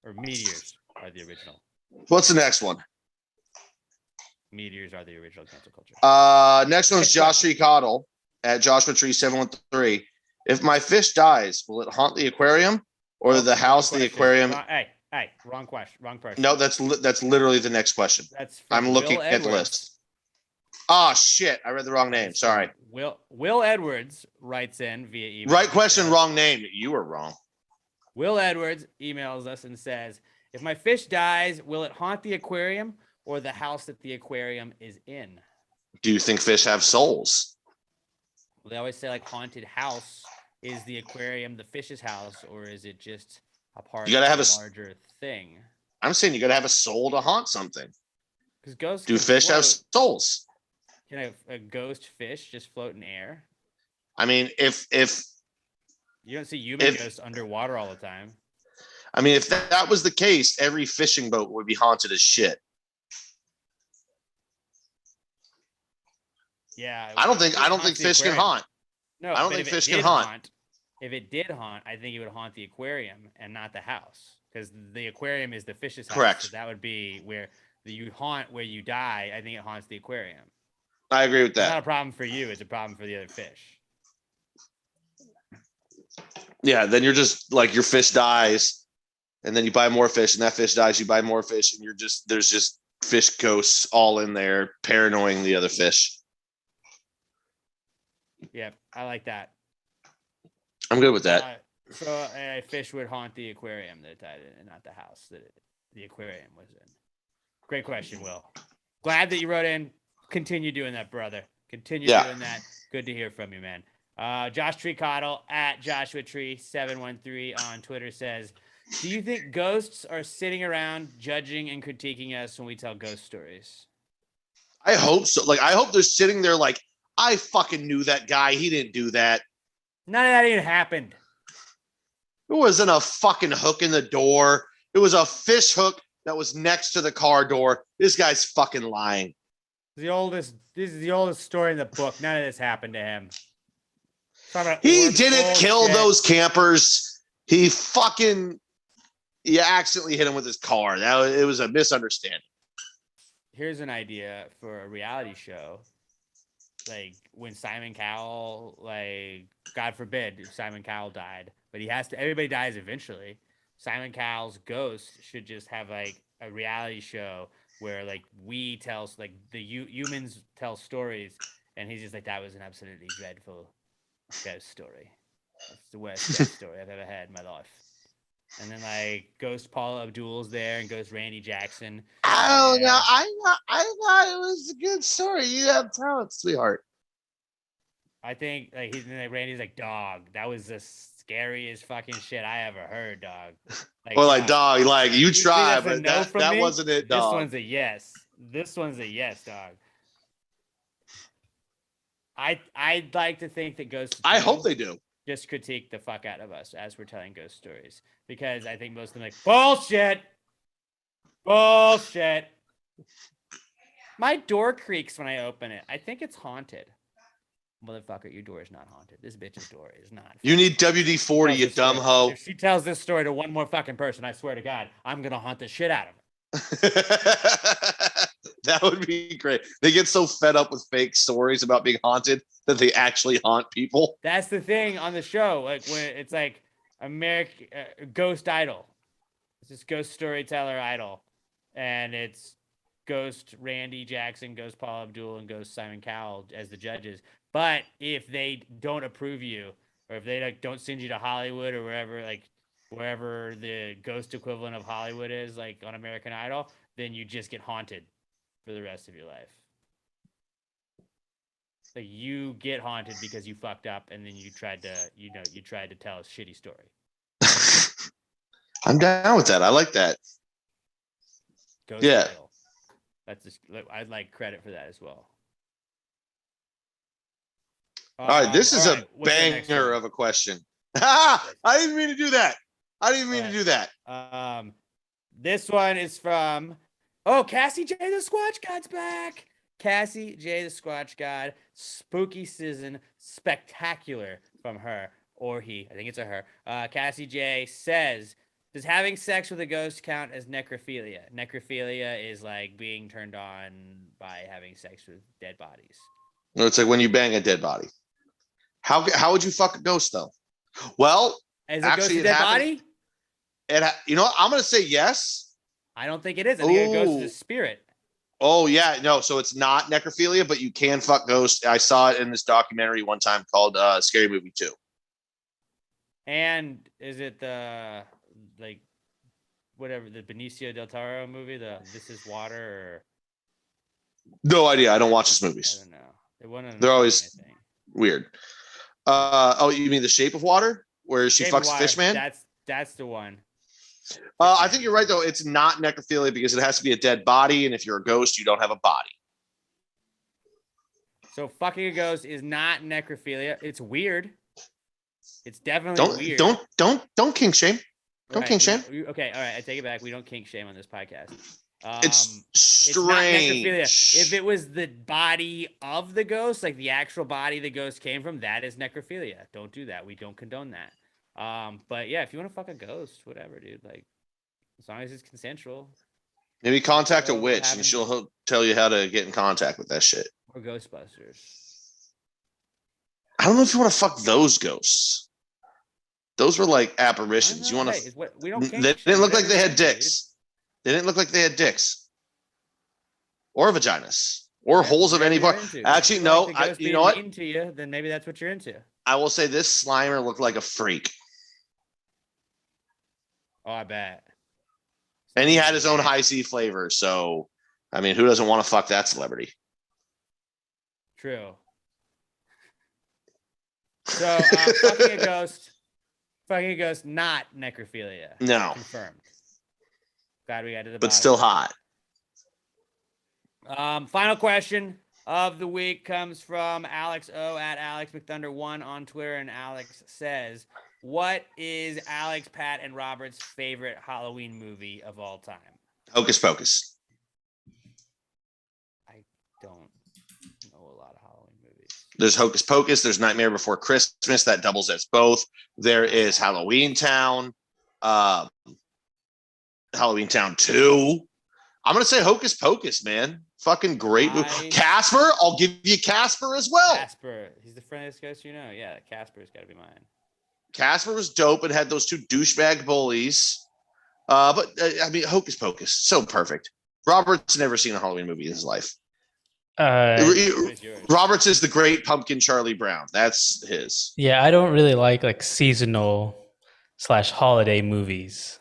Or meteors are the original. What's the next one? Meteors are the original cancel culture. Next one's Josh Tree Coddle at Joshua Tree 713. If my fish dies, will it haunt the aquarium or the house, the aquarium? Hey, wrong question. Wrong person. No, that's literally the next question. That's I'm looking at the list. Oh shit! I read the wrong name. Sorry. Will Edwards writes in via email. Right question, wrong name. You were wrong. Will Edwards emails us and says, "If my fish dies, will it haunt the aquarium or the house that the aquarium is in?" Do you think fish have souls? Well, they always say like haunted house is the aquarium, the fish's house, or is it just a part You gotta have of a larger thing? I'm saying you gotta have a soul to haunt something. Because ghosts Do can fish have float. souls? Can a ghost fish just float in air? I mean, if You don't see human ghosts underwater all the time. if that was the case, every fishing boat would be haunted as shit. Yeah. I don't think haunts the fish can aquarium. haunt. No, I don't but think if it fish can did haunt. If it did haunt, I think it would haunt the aquarium and not the house, because the aquarium is the fish's house. Correct. So that would be where you haunt where you die. I think it haunts the aquarium. I agree with It's not that. a problem for you. It's a problem for the other fish. Yeah, then you're just like your fish dies, and then you buy more fish, and that fish dies, you buy more fish, and there's just fish ghosts all in there paranoying the other fish. Yeah, I like that. I'm good with that. So a fish would haunt the aquarium that it died in, and not the house that the aquarium was in. Great question, Will. Glad that you wrote in. Continue doing that, brother. Continue doing that. Good to hear from you, man. Josh Tree Coddle at Joshua Tree 713 on Twitter says, "Do you think ghosts are sitting around judging and critiquing us when we tell ghost stories?" I hope so. Like, I hope they're sitting there like, I fucking knew that guy. He didn't do that. None of that even happened. It wasn't a fucking hook in the door. It was a fish hook that was next to the car door. This guy's fucking lying. This is the oldest story in the book. None of this happened to him. He didn't kill those campers. He accidentally hit him with his car. It was a misunderstanding. Here's an idea for a reality show. Like when Simon Cowell, like God forbid, if Simon Cowell died, but everybody dies eventually. Simon Cowell's Ghost should just have like a reality show where like we tell like the humans tell stories, and he's just like, that was an absolutely dreadful ghost story. It's the worst ghost story I've ever had in my life. And then like Ghost Paula Abdul's there and Ghost Randy Jackson. I don't know. I thought it was a good story. You have talent, sweetheart. I think like Randy's like, dog, that was the scariest fucking shit I ever heard, dog. Or like, dog, like you usually tried, that's a but no from that me. wasn't it, This dog. one's a yes. This one's a yes, dog. I'd like to think that Ghost. I hope they do. Just critique the fuck out of us as we're telling ghost stories, because I think most of them are like bullshit. My door creaks when I open it. I think it's haunted. Motherfucker, your door is not haunted. This bitch's door is not. You need WD-40, you dumb hoe. If she tells this story to one more fucking person, I swear to God, I'm gonna haunt the shit out of her. That would be great. They get so fed up with fake stories about being haunted that they actually haunt people. That's the thing on the show. Like when it's like American Ghost Idol. It's this ghost storyteller idol, and it's Ghost Randy Jackson, Ghost Paul Abdul, and Ghost Simon Cowell as the judges. But if they don't approve you, or if they like don't send you to Hollywood or wherever the ghost equivalent of Hollywood is, like on American Idol, then you just get haunted for the rest of your life. Like you get haunted because you fucked up, and then you tried to tell a shitty story. I'm down with that. I like that. Ghost Yeah. Idol. I'd like credit for that as well. All right, this is a what's the next banger one? of a question. I didn't mean to do that. This one is from Cassie J the Squatch God's back. Cassie J the Squatch God, spooky season, spectacular from her or he. I think it's a her. Cassie J says, does having sex with a ghost count as necrophilia? Necrophilia is like being turned on by having sex with dead bodies. No, it's like when you bang a dead body. How would you fuck a ghost though? Well, Is a actually, ghost a dead happened- body? you know what? I'm gonna say yes. I don't think it is. I think a ghost is Ooh. a spirit. Oh yeah, no. So it's not necrophilia, but you can fuck ghosts. I saw it in this documentary one time called Scary Movie 2. And is it the like whatever the Benicio del Toro movie, the This Is Water, No idea. I don't watch his or I movies. don't know. It wasn't. They're always weird. Oh, you mean The Shape of Water, where she fucks a fish man? That's the one. I think you're right though. It's not necrophilia because it has to be a dead body, and if you're a ghost, you don't have a body. So fucking a ghost is not necrophilia. It's weird. It's definitely weird. Don't kink shame. Don't kink shame. Okay, all right. I take it back. We don't kink shame on this podcast. It's It's not necrophilia. strange. If it was the body of the ghost, like the actual body the ghost came from, that is necrophilia. Don't do that. We don't condone that. But yeah, if you want to fuck a ghost, whatever, dude. Like, as long as it's consensual. Maybe contact a So witch, having- and she'll tell you how to get in contact with that shit. Or Ghostbusters. I don't know if you want to fuck those ghosts. Those were like apparitions. You want to? We don't. They didn't look like they had dicks. They didn't look like they had dicks or vaginas or holes of any part. Actually, no. You know what? Into you, then maybe that's what you're into. I will say this Slimer looked like a freak, Oh, I bet. and he had his own high C flavor. So, I mean, who doesn't want to fuck that celebrity? True. So, fucking a ghost, not necrophilia. No, Confirmed. Glad we got to the but bottom. still hot. Final question of the week comes from Alex O at Alex McThunder1 on Twitter, and Alex says, "What is Alex, Pat, and Robert's favorite Halloween movie of all time?" Hocus Pocus. I don't know a lot of Halloween movies. There's Hocus Pocus. There's Nightmare Before Christmas. That doubles as both. There is Halloween Town. Halloween Town 2. I'm going to say Hocus Pocus, man. Fucking great movie. Casper. I'll give you Casper as well. Casper, he's the friendliest ghost you know. Yeah, Casper's got to be mine. Casper was dope and had those two douchebag bullies. I mean, Hocus Pocus, so perfect. Robert's never seen a Halloween movie in his life. Roberts is the great pumpkin Charlie Brown. That's his. Yeah, I don't really like seasonal / holiday movies.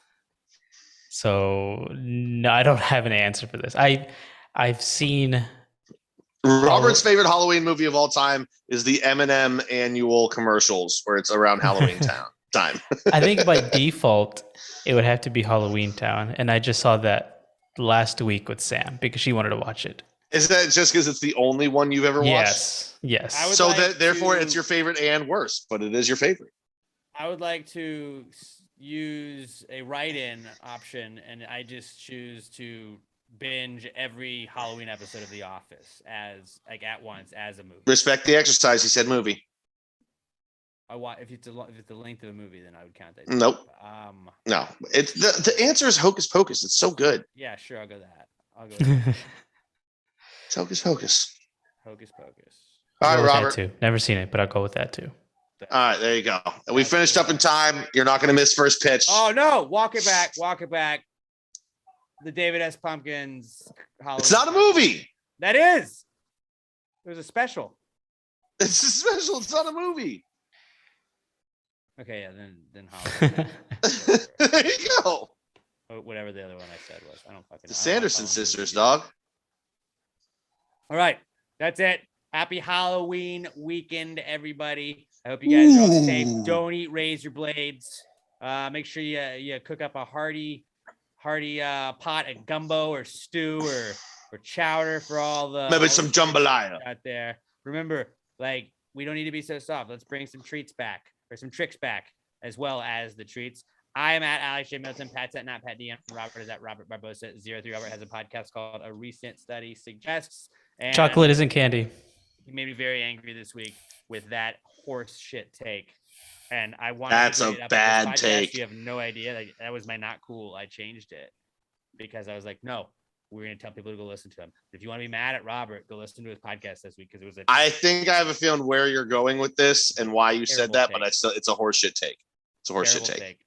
So no, I don't have an answer for this. I've seen Robert's favorite Halloween movie of all time is the M&M annual commercials where it's around Halloween time. I think by default it would have to be Halloween Town, and I just saw that last week with Sam because she wanted to watch it. Is that just because it's the only one you've ever watched? Yes. So therefore it's your favorite and worst, but it is your favorite. I would like to use a write-in option, and I just choose to binge every Halloween episode of The Office at once as a movie. Respect the exercise. He said movie. If it's the length of a movie, then I would count that. Nope. No. It's the answer is Hocus Pocus. It's so good. Yeah, sure. I'll go that. It's Hocus Pocus. Hocus Pocus. All right, Robert. Too. Never seen it, but I'll go with that too. All right, there you go. And we finished up in time. You're not going to miss first pitch. Oh no! Walk it back. The David S. Pumpkins Halloween. It's not a movie. That is. It was a special. It's a special. It's not a movie. Okay, yeah, then Halloween. There you go. Whatever the other one I said was. I don't fucking know. The Sanderson sisters, dog. All right, that's it. Happy Halloween weekend, everybody. I hope you guys are all safe. Don't eat razor blades. Make sure you cook up a hearty pot of gumbo or stew or chowder for all the maybe some jambalaya out there. Remember, we don't need to be so soft. Let's bring some treats back or some tricks back as well as the treats. I am at Alex J. Milton. Pat's at not Pat DM. Robert is at Robert Barbosa 03. Robert has a podcast called A Recent Study Suggests. And chocolate isn't candy. He made me very angry this week with that horse shit take. And I wanted That's to bring a it up bad on this podcast. take. You have no idea. That was my not cool. I changed it because I was like, no, we're going to tell people to go listen to him. If you want to be mad at Robert, go listen to his podcast this week because it was I think I have a feeling where you're going with this and why you said that, take. but it's a horseshit take. It's a horseshit take.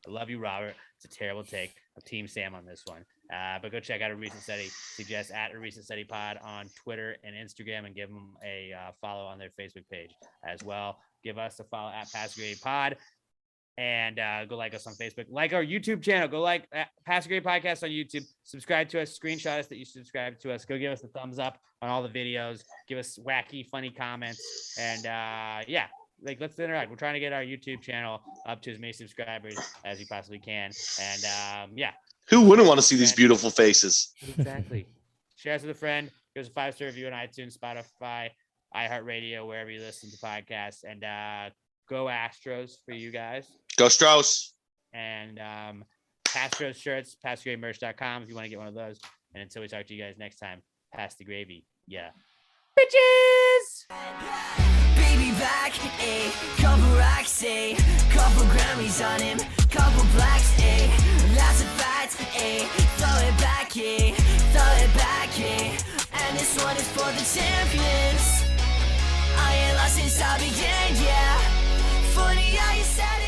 I love you, Robert. It's a terrible take. I'm Team Sam on this one. But go check out A Recent Study. Suggest at A Recent Study Pod on Twitter and Instagram, and give them a follow on their Facebook page as well. Give us a follow at Pass Grade Pod, and go like us on Facebook. Like our YouTube channel. Go like Pass Grade Podcast on YouTube. Subscribe to us. Screenshot us that you subscribe to us. Go give us a thumbs up on all the videos. Give us wacky, funny comments, and yeah. Let's interact. We're trying to get our YouTube channel up to as many subscribers as we possibly can. And yeah. Who wouldn't want to see these beautiful faces? Exactly. Share us with a friend. Give us a 5-star review on iTunes, Spotify, iHeartRadio, wherever you listen to podcasts. And go Astros for you guys. Go Stros. And Astros shirts, PassGradeMerch.com if you want to get one of those. And until we talk to you guys next time, pass the gravy. Yeah. Bitches! Baby back, couple racks, couple Grammys on him, couple blacks, lots of facts, throw it back, and this one is for the champions. I ain't lost since I began, yeah. Funny how you said it.